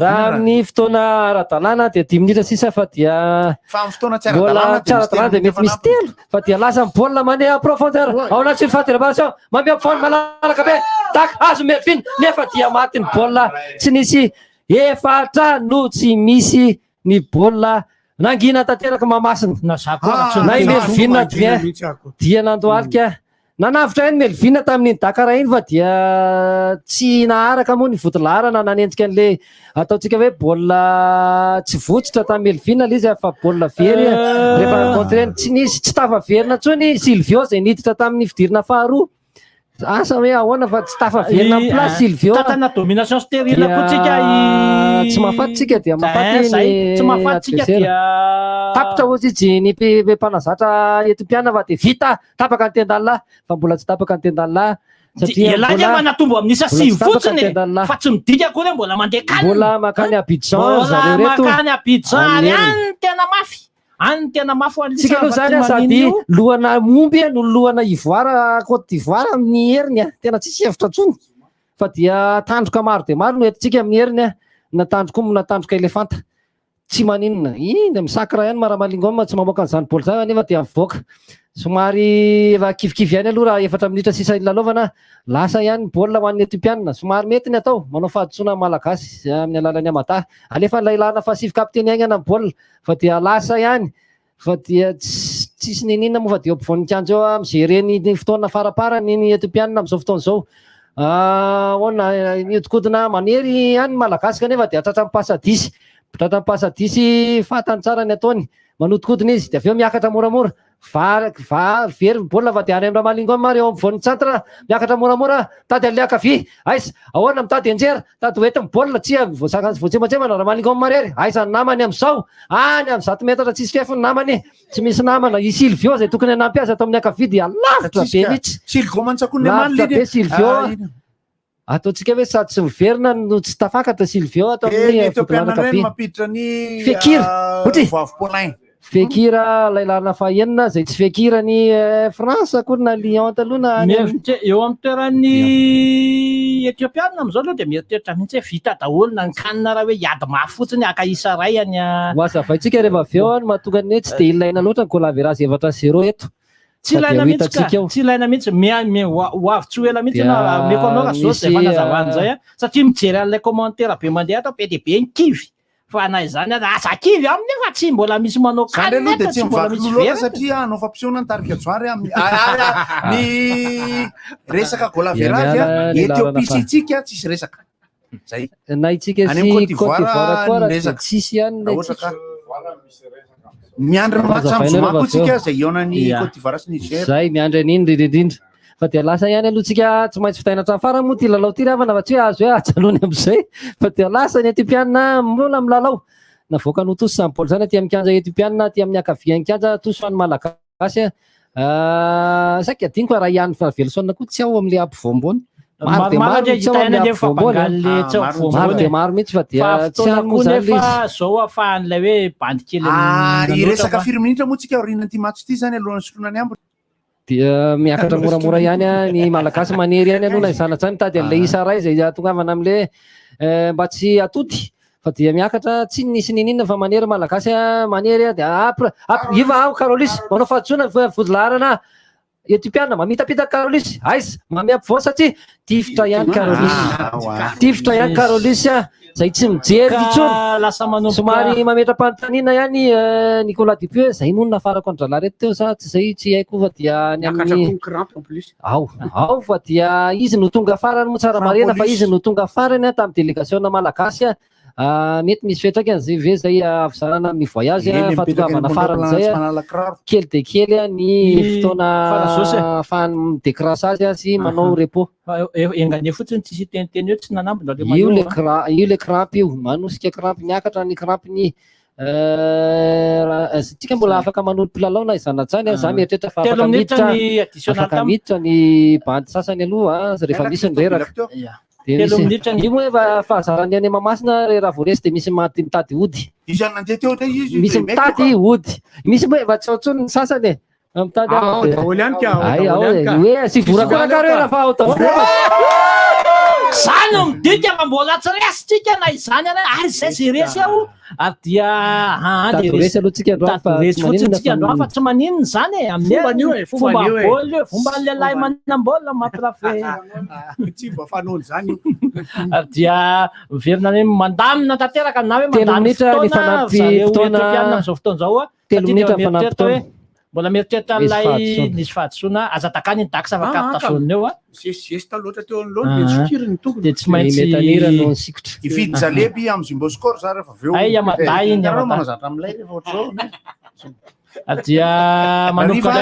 raha amin'ny fotoana ara-dalàna dia 10 minitra sisa fa dia fotoana mbola tsy ara-dalàna dia mety misy telo fa dia lasa mibaolina mandeha profondeur ao anaty fahaterabarasion mampiampifaony malalaka be tak azo melfiny nefa dia maty ny baolina tsy nisy efatra no tsy misy ny baolina nangina tanteraka mamasina na i Melvin dia nandohalika nanavitra eny Melvin tamin'ny Dakar iny fa dia tsy naharaka moa ny votolarana nanenjika an'le ataontsika hoe baolina tsy votsitra tamin'ny Melvin le izy fa baolina very rehefa rencontreny tsy nisy tsy tafaverina ntsony Silvio zay niditra tamin'ny fidirina faharoa asa hoe ahoana fa tsy tafaverina amin'ny place Silvio tatana domination stérile kotsika tsy mahafatytsika dia tsy mahafatytsika dia tapitra ozy ny mpanazatra Etiopiana fa dia vita tapaka ny tendalina fa mbola tsy tapaka ny tendalina satria ilay manatombo amin'ny isa 9 fotsiny fa tsy midika koa hoe mbola mandeha kanina mbola makany Abidjan zareo reto makany Abidjan any tena mafy any tena mafy ho tsika aloha zany sady lohana momby no lohana Ivoire Côte d'Ivoire amin'ny heriny tena tsisy hevitra ntsony fa dia tandroka maro dia maro no entintsika amin'ny heriny natandroka natandroka elefanta tsy maninona iny misakra ihany maramalingoma tsy mamoaka an'izany baolina zany nefa dia mivoaka somary efa kivikivy ihany aloha raha efatra minitra sisa ilalaovana lasa ihany baolina ho an'ny Etiopiana somary mety ny atao manao fahadisoana malagasy amin'ny alalan'ny amata alefa lailana fa 7 kapiteny ihany ana baolina fa dia lasa ihany fa dia tsisy ninina moa fa dia ampovoaninkanjo eo mijereny ny fotoana faraparany ny Etiopiana amin'izao fotoana izao hoana niodikodina manery ihany malagasy kanefa dia tratra pasadisy fantany tsara ny ataony manodikodina izy dia avy eo miakatra moramora very baolina fa dia any amin'ny Ramalingo mareo ampovoan'ny centre miakatra moramora tady an'ilay akavia aiza ahoana mitady anjera tady hoety ny baolina tsia voatsembatsembana Ramalingo marery aiza ny namany amin'izao any amin'ny 100 metatra tsisy fefy ny namany tsy misy namana i Silvio zay tokony hanampy azy atao amin'ny akavia dia lavitra be mihitsy lavitra be Silvio ataontsika hoe sady tsy miverina no tsy tafakatra Silvio atao amin'ny fotoana akavia Fekira otry Fekira lailana fahenina zay tsy Fekirany France akory na Lyon taloha na eo amin'ny toeran'ny Etiopiana amin'izao aloha dia mieritreritra mihitsy hoe vita daholo na ny kanina raha hoe hiady mafy fotsiny aka isa ray any ho azavaintsika rehefa avy eo mahatonga ny hoe tsy dia ilaina loatra ny Colaverazy 0-0 eto tsy ilaina mihitsy ka tsy ilaina mihitsy ho avy tsy ho ela mihitsy na meko anao raha zao zay fanazavana zay satria mijery an'ilay commentaire be mandeha atao be dia be ny kivy fa na izany asa kivy aminy fa tsy mbola misy manao kanina dia tsy mivaky loatra satria anao fampisehoana ny tarika joary ny resaka Colaverazy Etiopisitsika tsisy resaka zay na itsika sy Côte d'Ivoire koa raha tsisy ihany miandry match am'zomako tsika zay ihaonany Côte d'Ivoire sy Niger zay miandry an'iny indrindra fa dia lasa ihany aloha tsika tsy maintsy fitaina hatramin'ny farany moa ty lalao ty ravana fa tsy hoe azo hoe ajalony amin'izay fa dia lasa ny Etiopiana mbola milalao navoaka no toso Saint Paul zany aty amin'ny kianja Etiopiana aty amin'ny akavian'ny kianja toso any malagasy saika adiniko raha ihany fa Velson koa tsy ao amin'ilay ampovoambony maro dia maro mihitsy fa dia tsy any moa zany izy zao ahafahan'ilay hoe bandy kely iresaka firy minitra moa tsika aorianan'ity match ity zany alohan'ny sotroana ny ambo dia miakatra moramora ihany ny malagasy manery ihany aloha na izanatsany mitady an'ilay isa ray zay tongavana amin'ilay mba tsy atody fa dia miakatra tsy nisy ninina fa manery malagasy manery dia iva aho Karolis manao fahadsoana vodilarana Etiopiana mamitapita Karolis aiza mame ampovoany satria tifitra ihany Karolis tifitra ihany Karolis zay tsy mijery intsony somary mametra-panontaniana ihany Nicolas Dupé zay moa nafarako ny dralareto teo sa tsy zay tsy haiko fa dia ny amin'ny ao fa dia izy no tonga farany moa tsara marena fa izy no tonga farany tamin'ny délégation malagasy mety misy fetraka zay ve zay avizanana amin'ny voyage fatongavana farany zay kely de kely ny fotoana ahafahany midécrassage sy manao repos engane fotsiny tsisy teniteny eo tsy nanambona io le crampe io manosika crampe miakatra ny crampe ny tsika mbola afaka manolo mpilalao na izanatsany za mieritreritra fa afaka miditra ny bandy sasany aloha rehefa misy ny reraka io moa efa fahazarany any Mahamasina raha voaresy dia misy mitady ody misy mitady ody misy moa efa tsy aotsony ny sasany mitady hoe sy vorakorakary hoe raha fa ao daholo zany midika fa mbola tsy resy tsika na izany ary zay zay resy aho dia resy aloha tsika androa fa tsy maninona zany amin'ny fomba bôly fomba lehilahy manam-bola mampitrafe tsy mba fanony zany dia miverina hoe mandamina tanteraka na hoe mandamina fotoana am'izao fotoana zao telo minitra fanampitoana mbola mieritreritra an'ilay nisy fahadisoana azatakany ny daksa afaka apitazonina eo zesta loatra teo anoloana dia tsokiriny tokony dia tsy maintsy metanirano ny sikotra ifidy jaleby amin'ny Zimboscor za rehefa avy eo ay amaday iny manazatra amin'ilay rehefa ohatr'izao dia manokana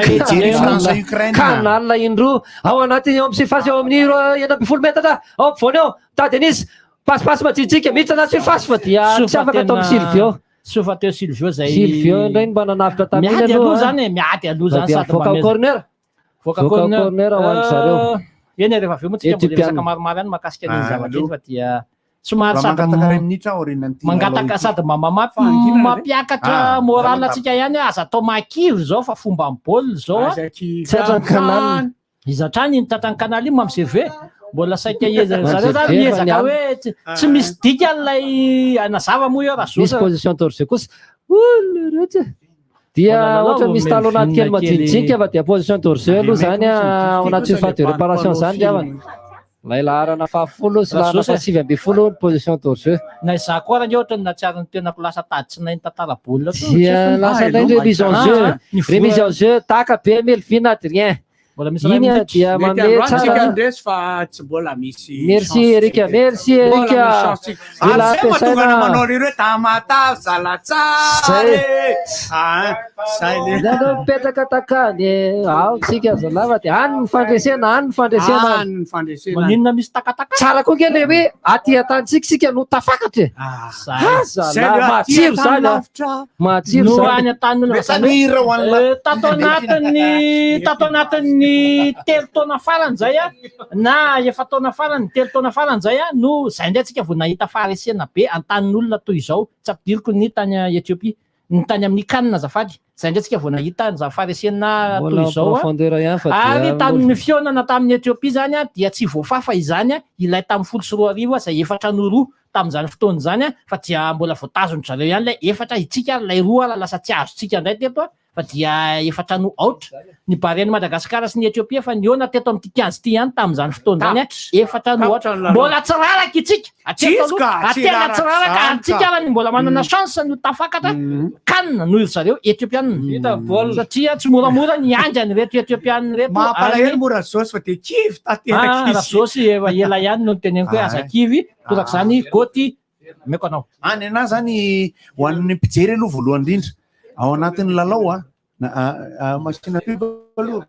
kanalina indroa ao anaty eo amin'ny surface eo amin'ny 120 metatra ao ampovoany eo tady an'izy pasipasy majijika miditra anaty surface fa dia tsy afaka atao amin'ny Silvio sofa teo Silvio zay Silvio indray mba nanavitra tamin'iny miady aloha zany miady aloha zany sady voaka corner voaka corner ao any zareo eny rehefa avy eo moa tsika mbola resaka maromaro ihany mahakasika ny zavatra iny fa dia somary sady mangataka sady mampiakatra moral atsika ihany aza atao makivo zao fa fomba amin'ny baolina zao tratrankanalina izatrany iny tratran'ny kanaly iny mamseve mbola saika zareo zany miezaka hoe tsy misy dika an'ilay anazava moa eo raha misy position torse kosa dia ohatra misy talo anaty kely majinijinika fa dia position torse aloha zany ao anaty surface de réparation zany diavana lay laharana 70 sy laharana 720 position torse na izaho koa raha ny ohatra na tsiariny tenako lasa tady tsy nainy tantara baolina dia lasa indray remise en jeu taka be Melvin Adrien iny dia manome tsara. Ndresy fa tsy mbola misy. Merci Erika, merci Erika. Mbola ampisaina manao ireo tamata zalatsara. Nanao mipetraka takany ao tsika zalava dia any ny fandresena. Maninona misy takataka. Tsara koa kely hoe aty an-tantsika sika no tafakatra. Matsiro zany. Matsiro zany an-tanina. Tato anatin'ny telo taona farany zay na efa taona farany, telo taona farany zay no zay ndray tsika vao nahita faharesena be an-tanin'olona toy izao. Tsy ampidiriko ny tany Etiopia, ny tany amin'ny Cannes azafady. Zay ndray tsika vao nahita ny faharesena toy izao. Ary tamin'ny fionana tamin'ny Etiopia zany dia tsy voafafa izany ilay tamin'ny 14 zay 4 tamin'izany fotoana zany fa dia mbola voatazony zareo ihany lay 4 itsika lay 2 lasa tsy azotsika ndray teto fa dia 4 aotra ny bareny Madagasikara sy ny Etiopia fa niona teto amin'ny 15 ty ihany tamin'izany fotoana zany 4 aotra mbola tsy raraka itsika atena tsy raraka antsika raha ny mbola manana chance ny tafakatra Cannes noho zareo Etiopiana satria tsy moramora ny angy anyreto Etiopiana reto mampalahelo mora zosy fa dia kivy raha zosy ela ihany no teneniko hoe aza kivy torak' zany goty meko anao any ana zany ho an'ny mpijery aloha voalohany indrindra ao anatin'ny lalao masina aloha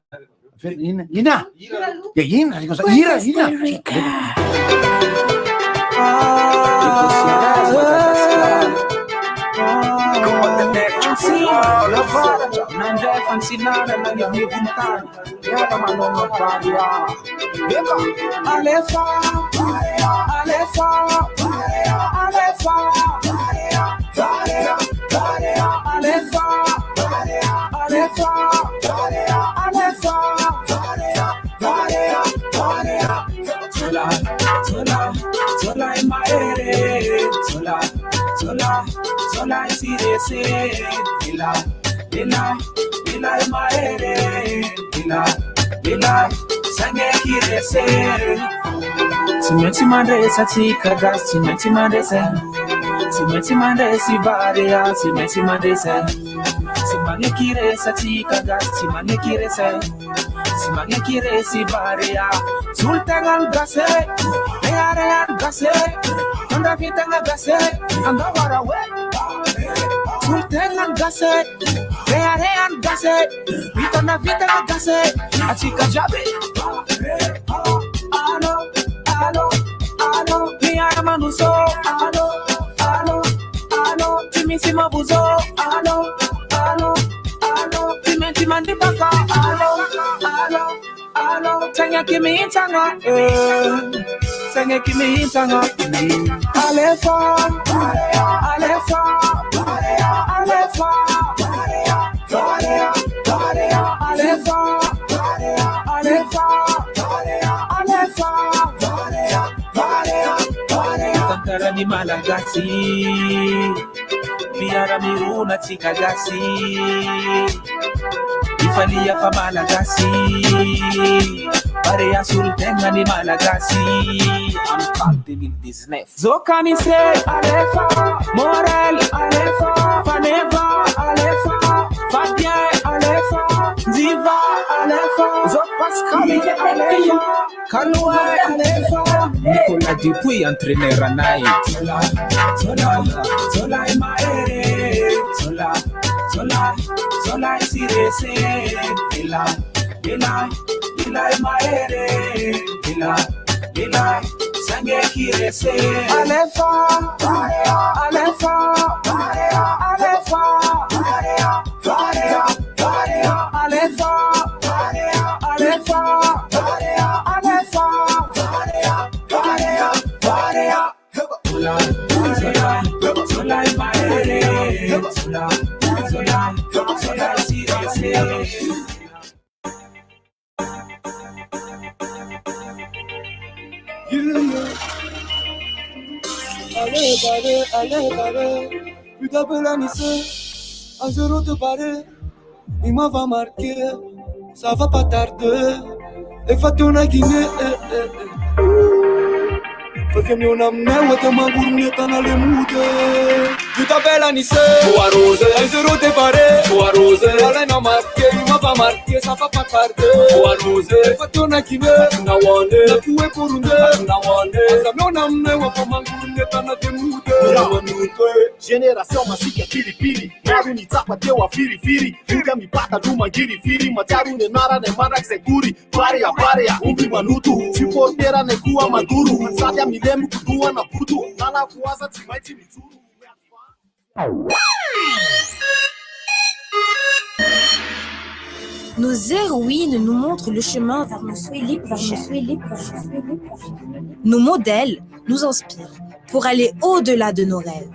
ina nandray fansinana nagnivintany miaka manao mapary alefa Tola in my ere, tola isirese, ila in my ere, ila sange kirese. Simenti mandesa tika gas, simenti mandesi baria, simenti mandesa. Simane kiresa tika gas, simane kiresi baria. Sultangan gase, rearean gase, anda vitanga gase, anda warawe. Sultangan gase, rearean gase, vitanga gase, achika jabe. Alo, mi armanuso, alo, timisi mabuzo, alo, timenti mandi baka, alo, tanya kimi tanga, alefa, Tantara ni Malagasy, biara miruna tsikagasi, ifalia fa Malagasy, barea sultenga ni Malagasy, Ampal 2019. Zokani se alefa, Morel alefa, Faneva alefa, Fabien alefa, Ziva alefa, Zok Pascal alefa, Kaloua alefa, Nicolas Dupuis entraîneur anay. Tola in my ere, tola isirese, ila in my ere, ila sange kirese. Alefa, tola in my ere, tola isirese. Allez, putain Belanissé, à 0 de barré, il m'a va marquer, ça va pas tarder, et Fatuna Guinée, Fafiami on amena, Watama Gourmet, Tana le Moude, putain Belanissé, à 0 de barré, Alain a marqué, il m'a Safa marque, safa patarde Warose, fatona kine Nawane, nakuwe porunde Nawane, samona mne wafamangune Tana temude Génération masika pilipili Maru ni tapa tewa firifiri Uga mipata duma girifiri Mataru ne nara ne marak seguri Paria, umbi manutu Supportera ne kuwa maduru Sadia milemu kudua na putu Nana kuwaza timaiti mituru Nos héroïnes nous montrent le chemin vers nos souhaits libres. Nos modèles nous inspirent pour aller au-delà de nos rêves.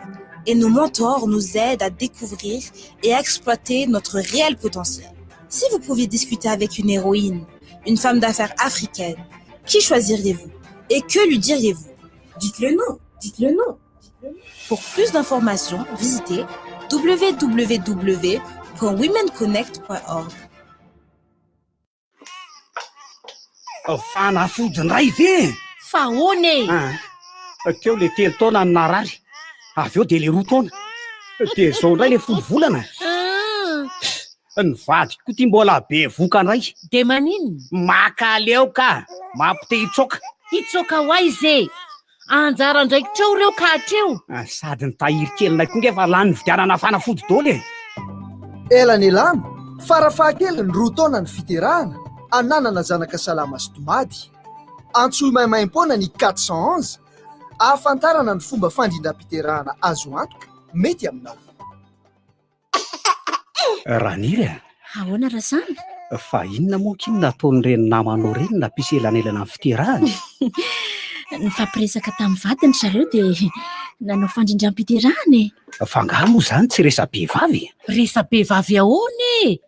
Et nos mentors nous aident à découvrir et à exploiter notre réel potentiel. Si vous pouviez discuter avec une héroïne, une femme d'affaires africaine, qui choisiriez-vous? Et que lui diriez-vous? Dites-le nous. Pour plus d'informations, visitez www.womenconnect.org. Fanafodindray ve Fahony teo le 3 taona ny narary avy eo de le 2 taona de zao ndray le 10 volana ny vadiko koa ty mbola be voka ndray de manino maka leo ka mampite hitsoka ho aizy anjara ndraikitreo reo ka hatreo sady ny tahiry kelinay koa ngefa lany vidianana fanafody daholo elany elano farafahakeliny 2 taona ny fiterahana ananana zanaka salama sy tomady antsoy maimaim-poana ny 411 ahafantarana ny fomba fandrindram-piterahana azo antoka mety aminao raniry ahoana rasana fa inona moa kiny nataon'ireny namanao reny nampisy elanelana ny fiterahana ny fampiresaka tamin'ny vadiny zareo dia nanao fandrindram-piterahana fa ngaha moa zany tsy resa-behivavy resa-behivavy ahoany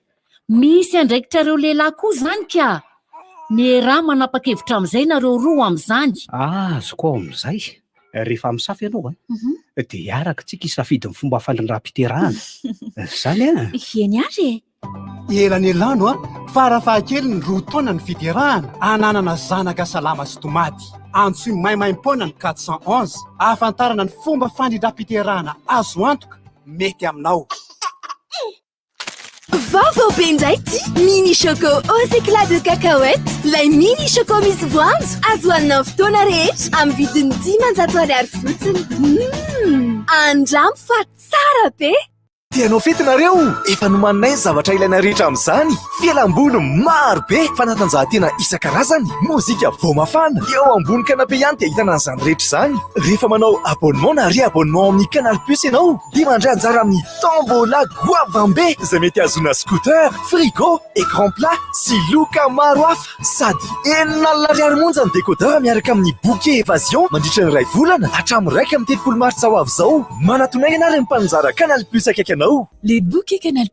misy andraikitrareo lehilahy koa zany ka ny raha manapa-kevitra amin'izay nareo roa amin'izany azoko ao amin'izay rehefa misafy ianao dia hiaraka tsika hisafidy ny fomba fandrindram-piterahana zany eny ary elany elano farafahakeliny 2 taona ny fiterahana ananana zanaka salama sy tomady antsoy maimaim-poana ny 411 ahafantarana ny fomba fandrindram-piterahana azo antoka mety aminao Vaovao be indray ty mini choco aux éclats de cacahuète lay mini choco misy voanjo azo hoanina fotoana rehetra amin'ny vidiny 10,000 fotsiny andramo fa tsara be tianao fetinareo efa nomaninay zavatra ilaina rehetra amin'izany fialam-boly maro be fanatanjahantena isan-karazany mozika vao mafana eo ambony kanape ihany dia hitana an'izany rehetra izany rehefa manao abonnement na re-abonnement amin'ny Canal Plus ianao dia mandray anjara amin'ny tombola goavambe izay mety azona scooter frigo écran plat sy loka maro hafa sady 9,000 monja ny décodeur miaraka amin'ny bouquet évasion mandritra ny 2 volana hatramin'ny 1 amin'ny 7 mars ao avy izao manatonay ianary ny mpananjara Canal Plus akaiky anao. Les bouquets Canal+.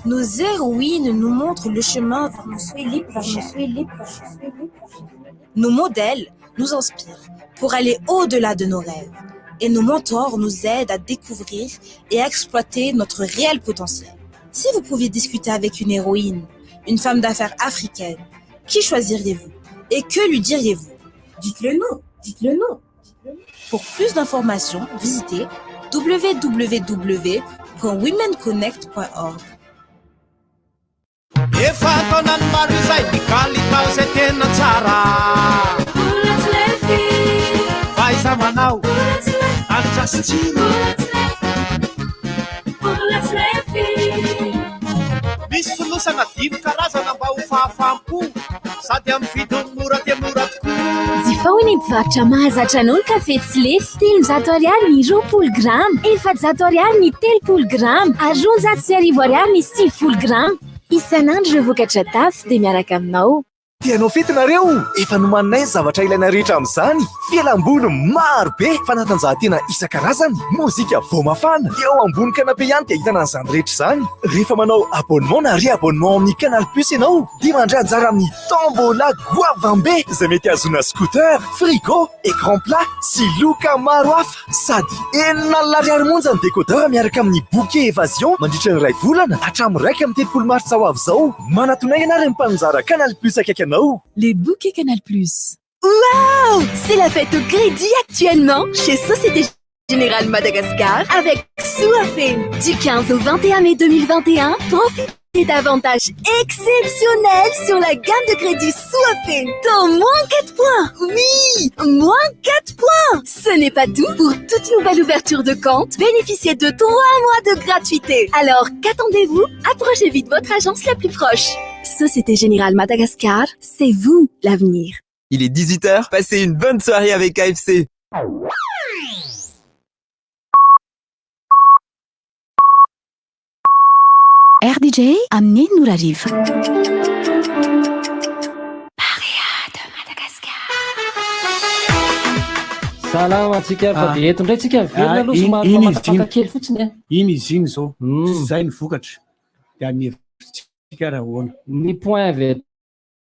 Nos héroïnes nous montrent le chemin vers nos souhaits libres. Nos modèles nous inspirent pour aller au-delà de nos rêves. Et nos mentors nous aident à découvrir et à exploiter notre réel potentiel. Si vous pouviez discuter avec une héroïne, une femme d'affaires africaine, qui choisiriez-vous? Et que lui diriez-vous? Dites-le nous. Pour plus d'informations, visitez www.womenconnect.org. efa taonany maro izay nikaly tao izay tena tsara faiza manao andrasitsino misy fonosana 5 karazana mba ho fahafaham-po sady amin'ny vidiny mora dia mora tokoa Zifa hoy ny mpivarotra mahazatra anao ny kafe tsy lefy 300 ny 20 grama 400 ny 30 grama ary 700 ny 60 grama isan'andro ireo vokatra tafy dia miaraka aminao tianao fetinareo efa nomaninay zavatra ilaina rehetra amin'izany fialam-boly maro be fanatanjahantena isan-karazany mozika vao mafana eo ambony kanape ihany dia hitana an'izany rehetra izany rehefa manao abonnement na re-abonnement amin'ny Canal Plus ianao dia mandray anjara amin'ny tombola goavambe izay mety azona scooter frigo écran plat sy loka maro hafa sady 9,000 monja ny décodeur miaraka amin'ny bouquet évasion mandritra ny 2 volana hatramin'ny 1 amin'ny 7 mars ao avy izao manatonay ianary ny mpananjara Canal Plus akaiky anao. Les bouquets Canal+. Waouh! C'est la fête au crédit actuellement chez Société Générale Madagascar avec Souafé. Du 15 au 21 mai 2021, profite Et d'avantages exceptionnels sur la gamme de crédit Soifé. Dans moins 4 points. Oui, moins 4 points. Ce n'est pas tout. Pour toute nouvelle ouverture de compte, bénéficiez de 3 mois de gratuité. Alors, qu'attendez-vous? Approchez vite votre agence la plus proche. Société Générale Madagascar, c'est vous l'avenir. Il est 18h, passez une bonne soirée avec KFC. RDJ amin'ny Nourarive. Salama antsika fa de eto ndray tsika velona aloha somary mamafaka kely fotsiny. Iny izy iny zao. Zay ny vokatra. De amin'ny hevitritsika raha ahoana. Ny point vert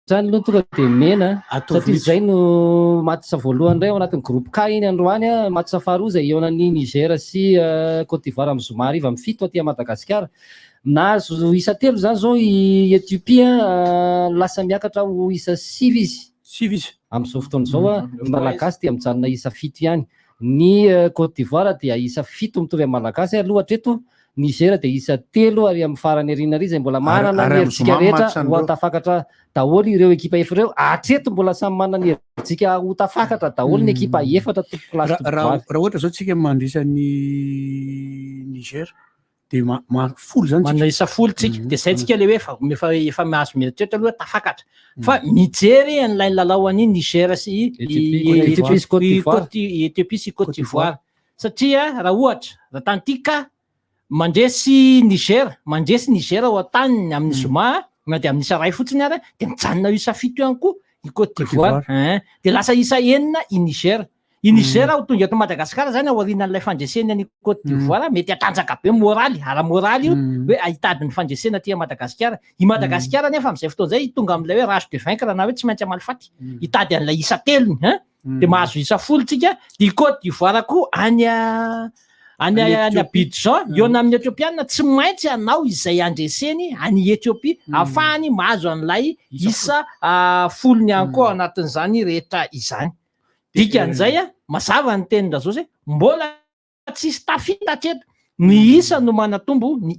zany aloha tonga de mena satria zay no match voalohany ray ao anatin'ny groupe K iny androany match faharoa zay eo an'ny Niger sy Côte d'Ivoire amin'ny zoma hariva amin'ny 7 aty Madagasikara. Nahazo isa 3 zany zao i Éthiopia lasa miakatra ho isa 6 izy. 6 izy. Amin'izao fotoana zao ny Malagasy dia mijanona isa 7 ihany. Ny Côte d'Ivoire dia isa 7 mitovy amin'ny Malagasy aloha hatreto. Niger dia isa 3 ary amin'ny farany arina ary zay mbola manana ny herintsika rehetra ho tafakatra daholo ireo ekipa efatra ireo. Hatreto mbola samy manana ny herintsika ho tafakatra daholo ny ekipa efatra tompo klasy tompo. Raha ohatra zao tsika mandrisa ny Niger de folo zany manana isa folo tsika de zay tsika le hoe efa mahazo mieritreritra aloha tafakatra fa mijery an'ilay lalao an'iny Niger sy Éthiopie sy Côte d'Ivoire satria raha ohatra raha tantika mandresy Niger ao an-taniny amin'ny zoma na de amin'ny isa ray fotsiny ary de mijanona isa 7 ihany koa i Côte d'Ivoire de lasa isa 9 i Niger. I Niger ao tonga eto Madagasikara zany ao aorianan'ilay fandreseny any Côte d'Ivoire mety atanjaka be moraly ara-moraly io hoe ahitady ny fandresena aty Madagasikara. I Madagasikara nefa amin'izay fotoana zay tonga amin'ilay hoe rage de vaincre na hoe tsy maintsy amalifaty hitady an'ilay isa 3 de mahazo isa 10 tsika de i Côte d'Ivoire koa any Abidjan eo amin'ny Éthiopiana tsy maintsy anao izay andreseny any Éthiopie afahany mahazo an'ilay isa 10 ihany koa anatin'izany rehetra izany. Dikan'izay mazava ny tenin-dra zao mbola tsisy tafita hatreto ny isa no manatombo ny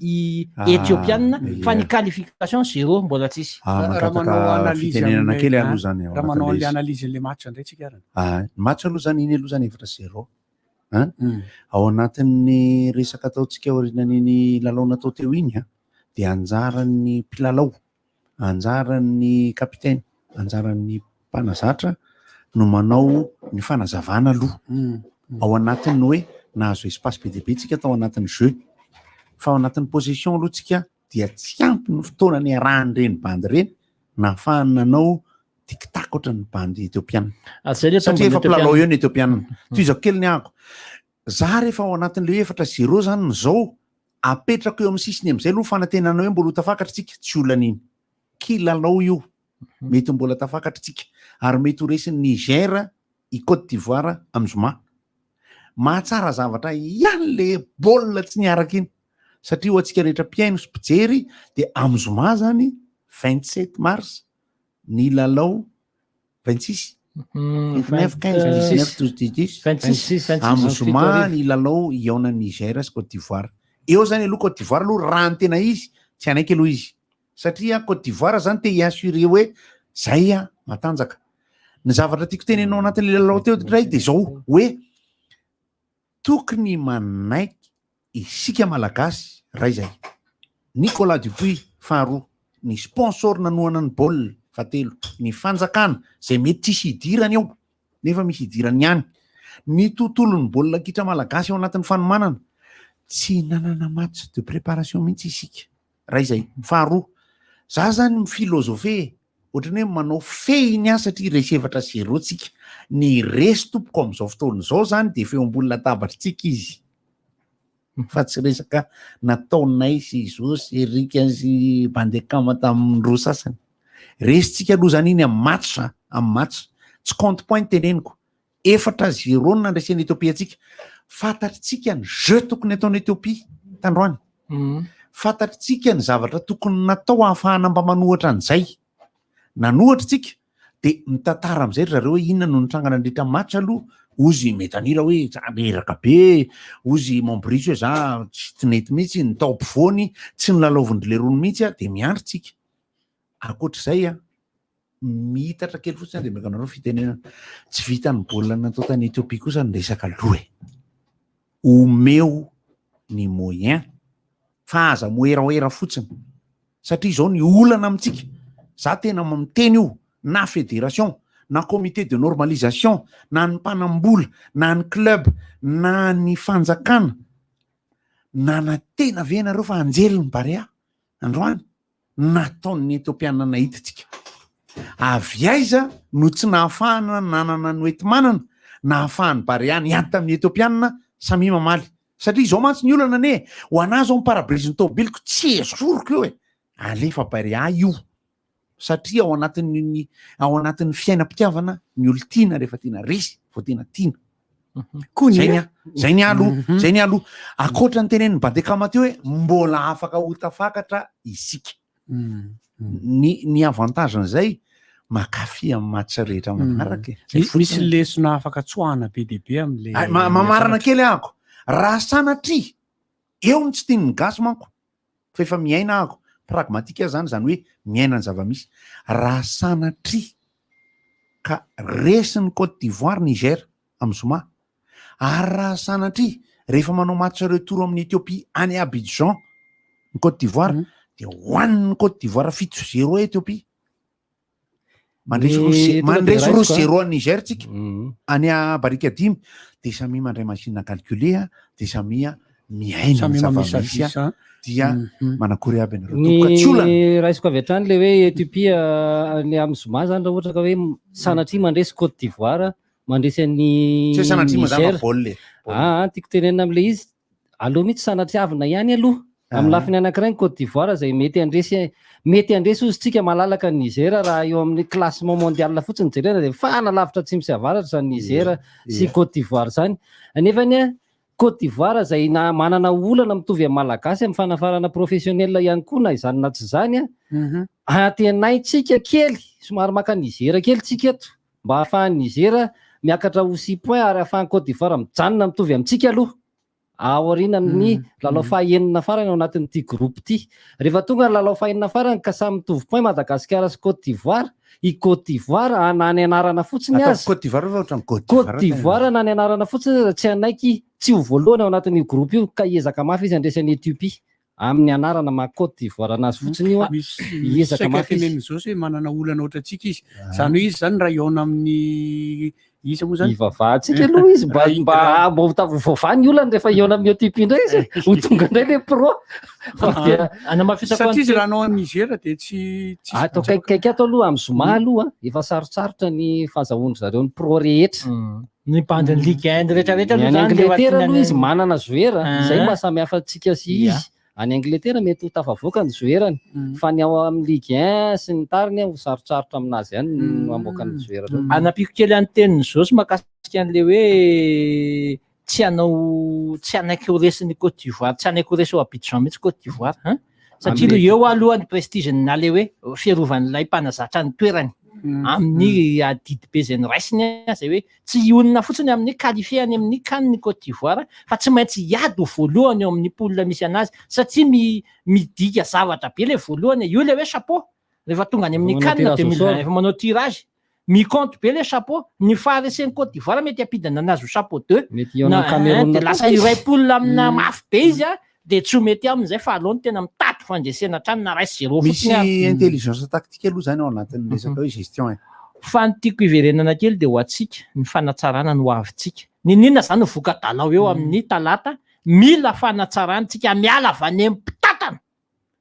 Éthiopiana fa ny qualification 0 mbola tsisy. Raha manao analyse kely aloha zany. Raha manao analyse le match ndray tsika ary. Match aloha zany iny aloha zany efatra 0. Ao anatin'ny resaka ataontsika aorinan'iny lalao natao teo iny dia anjaran'ny mpilalao, anjaran'ny kapitainy, anjaran'ny mpanazatra no manao ny fanazavana aloha ao anatin'ny hoe nahazo espace be dia be tsika tao anatin'ny jeu fa ao anatin'ny position aloha tsika dia tsy ampy ny fotoana ny arahan'ireny bandy reny na ahafahany nanao tic-tac ohatran'ny bandy Éthiopiana satria efa mpilalao eo ny Éthiopiana toizako kely ny ako za rehefa ao anatin'le efatra 0 zany zao apetrako eo amin'ny sisiny amin'izay aloha fanantenana hoe mbola tafakatra tsika tsy olan'iny kilalao io mety mbola tafakatra tsika ary mety ho resin'ny Niger i Côte d'Ivoire amin'ny zoma mahatsara zavatra ihany le baolina tsy niaraka iny satria ho antsika rehetra mpiaino sy mpijery dia amin'ny zoma zany 27 mars ny lalao 26 amin'ny zoma ny lalao iaona Niger sy Côte d'Ivoire eo zany aloha Côte d'Ivoire aloha raha ny tena izy tsy anaiky aloha izy satria Côte d'Ivoire zany te hiassuré hoe zay matanjaka. Ny zavatra tiako tenenao anatin'le lalao teo dray dia zao hoe tokony manaiky isika malagasy ray zay. Nicolas Dupuis faharoa, ny sponsor nanoana ny baolina fatelo, ny fanjakana zay mety tsisy hidirany eo nefa misy hidirany ihany, ny tontolon'ny baolina kitra malagasy ao anatin'ny fanomanana tsy nanana match de préparation mihitsy isika ray zay. Faharoa, za zany mifilôzofé ohatrany hoe manao fehiny satria resevatra 0 tsika ny resy tompoko amin'izao fotoana izao zany dia feo ambony latabatritsika izy fa tsy resaka nataonay sy Zosy Erika sy Bandekama tamin'ny roa sasany resitsika aloha zany iny amin'ny match tsy compte point teneniko 4-0 nandreseny Éthiopie tsika fantatritsika ny jeu tokony ataon'ny Éthiopie tandroany fantatritsika ny zavatra tokony natao ahafahana mba manohatra an'izay nanohatra tsika dia mitantara amin'izay ry zareo hoe inona no nitrangana andritra match aloha ozy metanira hoe meraka be, ozy mombrisy hoe za tsy tinety mihitsy ny tao ampovoany tsy nylalaovindry le rono mihitsy a de miandritsika akoatr'izay a mitatra kely fotsiny de mekanareo fitenenana tsy vita ny baolina natao tany Etiopia kosa ny resaka loha omeo ny moyen fa aza moeraoera fotsiny satria zao ny olana amitsika za tena miteny io na fédération na comité de normalisation na ny mpanambola na ny club na ny fanjakana na tena ve nareo fa anjely ny Barea androany nataon'ny Etiopiana nahititsika avy aiza no tsy nahafahana nanana ny oetimanana nahafahany Barea niady tamin'ny Etiopiana samy mamaly satria zao mantsy ny olana ne ho anazy ao parabrisiny tomobiliko tsy esoroko eo alefa Barea io satria ao anatin'ny fiainam-pitiavana ny olo tiana rehefa tiana resy vao tena tiana zay ny aloha akoatra ny tenen'ny Badekama teo hoe mbola afaka ho tafakatra isika ny avantagen'zay makafy amin'ny match rehetra manaraka misy lesona afaka tsoahana be dia be am'le mamarana kely ahako raha sanatria eo ny tsy tiany gasy manko fa efa miaina ahako pragmatika zany hoe miaina ny zava-misy raha sanatria ka resin'ny Côte d'Ivoire Niger amin'ny Zoma ary raha sanatria rehefa manao match retour amin'ny Éthiopie any Abidjan ny Côte d'Ivoire de hoan'ny Côte d'Ivoire 7-0 Éthiopie mandresy ro 0 any Niger tsika any Barika Dimy de samy mandray machine calculer de samy miaina ny zava-misy dia manakory aby raha isoko avy hatrany le hoe Éthiopie ny amin'ny Zoma zany raha ohatra ka hoe sanatria mandresy Côte d'Ivoire mandresy any Niger tiako tenenina am'le izy aloha mihitsy sanatria avina ihany aloha amin'ny lafiny anankiray ny Côte d'Ivoire zay mety andresy ozy tsika malalaka ny Niger raha eo amin'ny classement mondial fotsiny jerena de fanalavitra tsy misy avaratra zany Niger sy Côte d'Ivoire zany nefany Côte d'Ivoire zay manana olana mitovy amin'ny Malagasy amin'ny fanafarana professionnel ihany koa na izany na tsy zany atenaitsika kely somary maka Niger kely tsika eto mba ahafahan'ny Niger miakatra ho 6 points ary ahafahan'ny Côte d'Ivoire mijanona mitovy amintsika aloha aoriana amin'ny lalao fahaenina farany ao anatin'ity groupe ity rehefa tonga lalao fahaenina farany ka samy mitovy point Madagasikara sy Côte d'Ivoire i Côte d'Ivoire nany anarana fotsiny azy Côte d'Ivoire nany anarana fotsiny tsy anaiky tsy ho voalohany ao anatin'io groupe io ka hiezaka mafy izy andresan'ny Éthiopie amin'ny anarana ma Côte d'Ivoire anazy fotsiny io hiezaka mafy izy zao hoe manana olana ohatra tsika izy zany hoe izy zany raha eo amin'ny isa moa zany ivavahantsika aloha izy mba vovany olana rehefa eo amin'ny Éthiopie indray izy ho tonga indray le pro satria izy raha anao amin'ny Niger de tsy atao kaikaiky ato aloha amin'ny Zoma aloha efa sarotsarotra ny fahazahoandry zareo ny pro rehetra ny bandiny Ligue 1 rehetrarehetra any Angleterre aloha izy manana zoera zay mahasamy hafa antsika sy izy any Angleterre mety ho tafavoaka ny zoerany fa ny ao amin'ny Ligue 1 sy ny tariny ho sarotsarotra aminazy ihany mamoaka ny zoera anapiko kely any teniny zao sy makasika an'le hoe tsy anaiky ho resiny Côte d'Ivoire tsy anaiky ho resy ao Abidjan mihitsy Côte d'Ivoire satria eo alohan'ny prestige na le hoe fiarovan'ilay mpanazatra ny toerany amin'ny adidy be zay ny raisiny zay hoe tsy olona fotsiny amin'ny qualifié any amin'ny CAN ny Côte d'Ivoire fa tsy maintsy hiady ho voalohany eo amin'ny poule misy anazy satria midika zavatra be le voalohany io le hoe chapeau rehefa tonga any amin'ny CAN 2020 efa manao tirage miconte be le chapeau ny faharesen'ny Côte d'Ivoire mety ampidana anazy ho chapeau 2 de lasa iray poule amina mafy be izy de tsy mety amin'izay fa aloha tena mitato fandresena trano na raisy 0 misy intelligence tactique aloha zany ao anatin'ny resaka hoe gestion fa ny tiako iverenana kely de ho atsika ny fanatsarana no avitsika ninona zany voka-dalao eo amin'ny talata mila fanatsarantsika miala avy any ampitatana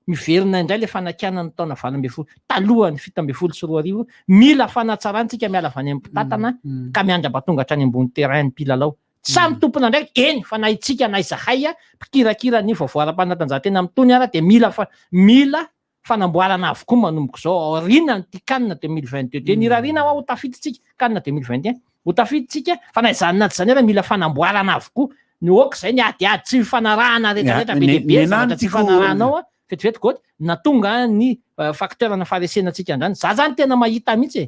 miverina indray le fanakana ny taona 20 talohany 17 mila fanatsarantsika miala avy any ampitatana ka miandraba tonga hatrany ambony terrain ny mpilalao samy tompona ndraiky eny fa na itsika na izahay mpikirakira ny vaovara-panatanjahantena mitony ara de mila fanamboarana avokoa manomboka zao aorina ny CAN 2022 de ny rarina ho tafiditsika CAN 2021 ho tafiditsika fa na izany na tsy zany ara mila fanamboarana avokoa ny oka zay ny adiady tsy fanarahana rehetrarehetra be deaibe zavatra tsy fanarahanao vetivety goty na tonga ny facteur na faharesena antsika andrany za zany tena mahita mihitsy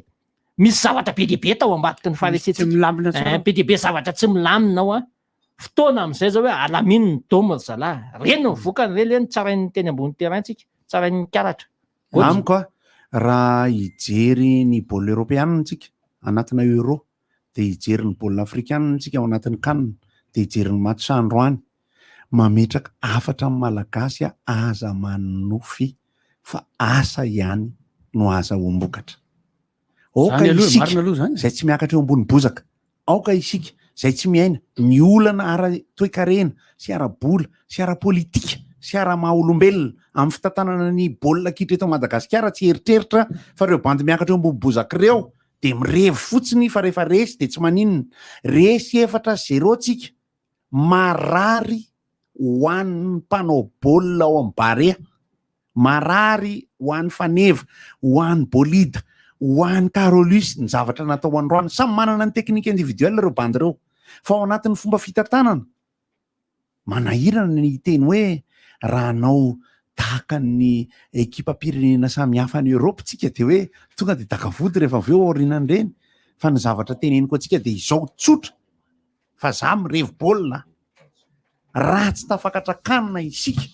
misy zavatra be diabe tao ambadiky ny faharesetsika be diabe zavatra tsy milaminao a fotoana am'izay zao hoe alaminy ny domo ry zalahy reny ny vokany re leny tsarain'ny teny ambony terraintsika tsarain'ny karatra amiko a raha hijery ny baolina européenne tsika anatina euro de hijery ny baolina africaine tsika ao anatin'ny canne de hijery ny match androany mametraka afatra amin'ny malagasy aza manofy fa asa ihany no aza ombokatra aoka isika zay tsy miakatra eo ambony bozaka aoka isika zay tsy miaina ny olana ara-toekarena sy ara-bola sy ara-politika sy ara-maha-olombelona amin'ny fitantanana ny baolina kitra eto Madagasikara tsy eritreritra fa reo bandy miakatra eo ambony bozaka reo de mirevy fotsiny fa rehefa resy de tsy maninona resy 4-0 tsika marary ho an'ny mpanao baolina ao amin'ny barea marary ho an'ny faneva ho an'ny bolida ho an'ny Carolus ny zavatra natao androany samy manana ny teknika individuel reo bandy reo fa ao anatin'ny fomba fitantanana manahirana ny teny hoe raha anao tahaka ny ekipam-pirenena samy hafa ny Europe tsika de hoe tonga de takavody rehefa avy eo aorinan'ireny fa ny zavatra teneniko atsika de izao tsotra fa za mirevy baolina raha tsy tafakatra kanina isika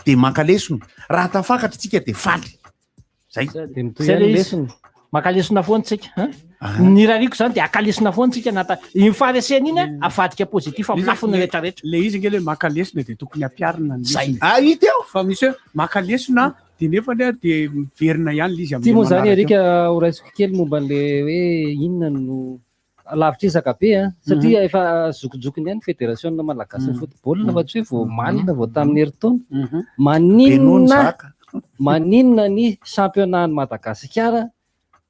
de makalesona raha tafakatra tsika de faly zay makalesona foana tsika ny rariko zany de akalesona foana tsika nata iny faharesena iny avadika pozitif amin'ny lafiny rehetrarehetra le izy nge le makalesona de tokony ampiarina zay ity ao fa misy hoe makalesona de nefa de miverina ihany le izy ty moa zany arika horaisiko kely momba an'le hoe inona no lavitra isaka be satria efa zokojokony ihany fédération malagasy ny football fa tsy hoe vao malina vao tamin'ny herintaona maninona ny championnat ny Madagasikara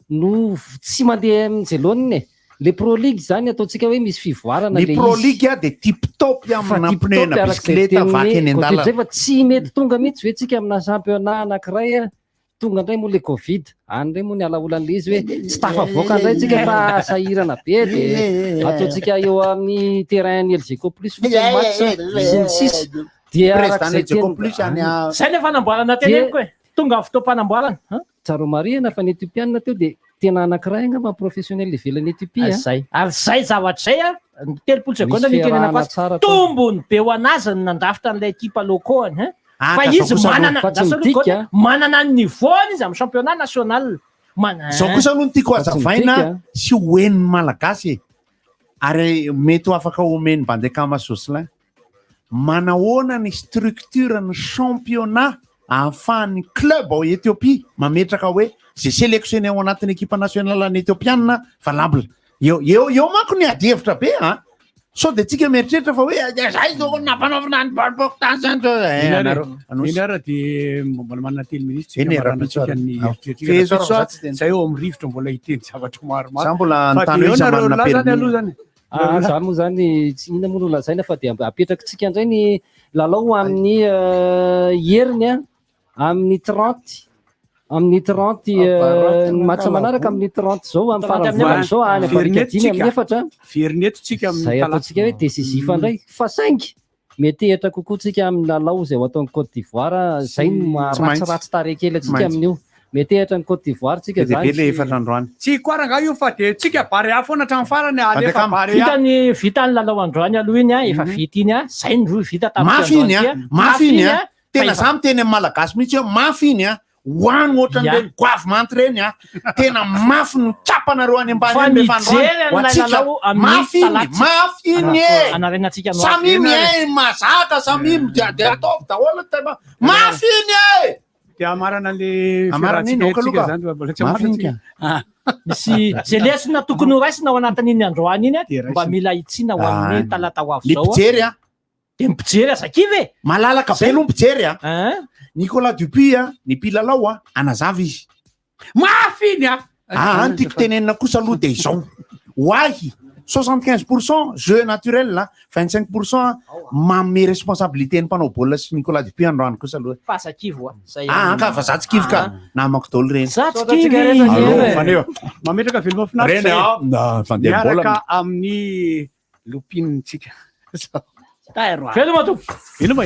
no tsy mandeha amin'jeloniny le pro league zany ataotsika hoe misy fivoarana le pro league de tip top amina pneu-na bisikileta vaky eny an-dalana zay fa tsy mety tonga mihitsy ve tsika amina championnat anankiray tonga indray moa le covid any ndray moa ny alaolan'le izy hoe tsy tafavoaka indray tsika fa sahirana be de ataotsika eo amin'ny terrain LGK plus fotsiny match sisy zay le fanamboarana teneniko e tonga amin'ny fotoam-panamboarana Tsaromarina fa ny Etiopiana teo de tena anankiray angamba professionnel ivelany Etiopia zay ary zay zavatra zay ny 30 seconde ny tenenako azy tombony be ho anazy ny nandrafitra an'ilay ekipa lokoany fa izy manana ny niveau izy amin'ny championnat national zao kosa aloha ny tiako azavaina sy hoeniny malagasy ary mety ho afaka omeny Bandekama Jocelyn manahoana ny structure ny championnat ahafahan'ny club ao Ethiopie mametraka hoe zay sélectionné ao anatin'ny équipe nationale any Ethiopiana valable eo manko ny adihevitra be so de tsika mieritreritra fa hoe zay zao nampanaovina ny baolpoktan inara de mbola manana telo minitra zay eo amin'ny rivotra mbola hiteny zavatra maromaro za moa zany tsy inona moa no lazaina fa de apetraka tsika indray ny lalao amin'ny heriny amin'ny 30 match manaraka amin'ny 30 zao amin'ny faravona zao any avarika 5 amin'ny 4 ferineto tsika zay ataotsika hoe décisif indray fa 5 mety ehatra kokoa tsika amin'ny lalao zay ataon'ny Côte d'Ivoire zay ratsiratsy tare kely atsika amin'io mety ehatra ny Côte d'Ivoire tsika zany le efatra androany tsy koranga io fa de tsika barea foana hatramin'ny farany alefa vita ny lalao androany aloha iny efa vita iny zay ny roy vita mafy iny tena za miteny amin'ny malagasy mihitsy mafy iny hoany ohatran'ireny goavy manty reny tena mafy no tsapanareo any ambany mafy iny samy miay mazaka samy de ataovy daholo mafy iny de amarana le misy zay lesona tokony ho raisina ao anatin'iny androany iny mba mila itsina ho amin'ny talata ho avy zao mpijery de mipijery azakivy malalaka be aloha mpijery Nicolas Dupuis ny mpilalao anazava izy mafy iny any tiako tenenina kosa aloha de izao hoahy 75% jeu naturel 25% manome responsabilité ny mpanao baolina sy Nicolas Dupuis androany kosa aloha fa zakivy ka fa za tsy kivy ka namako daholo reny mametraka veloma finaritra miaraka amin'ny lopinitsika veloma to veloma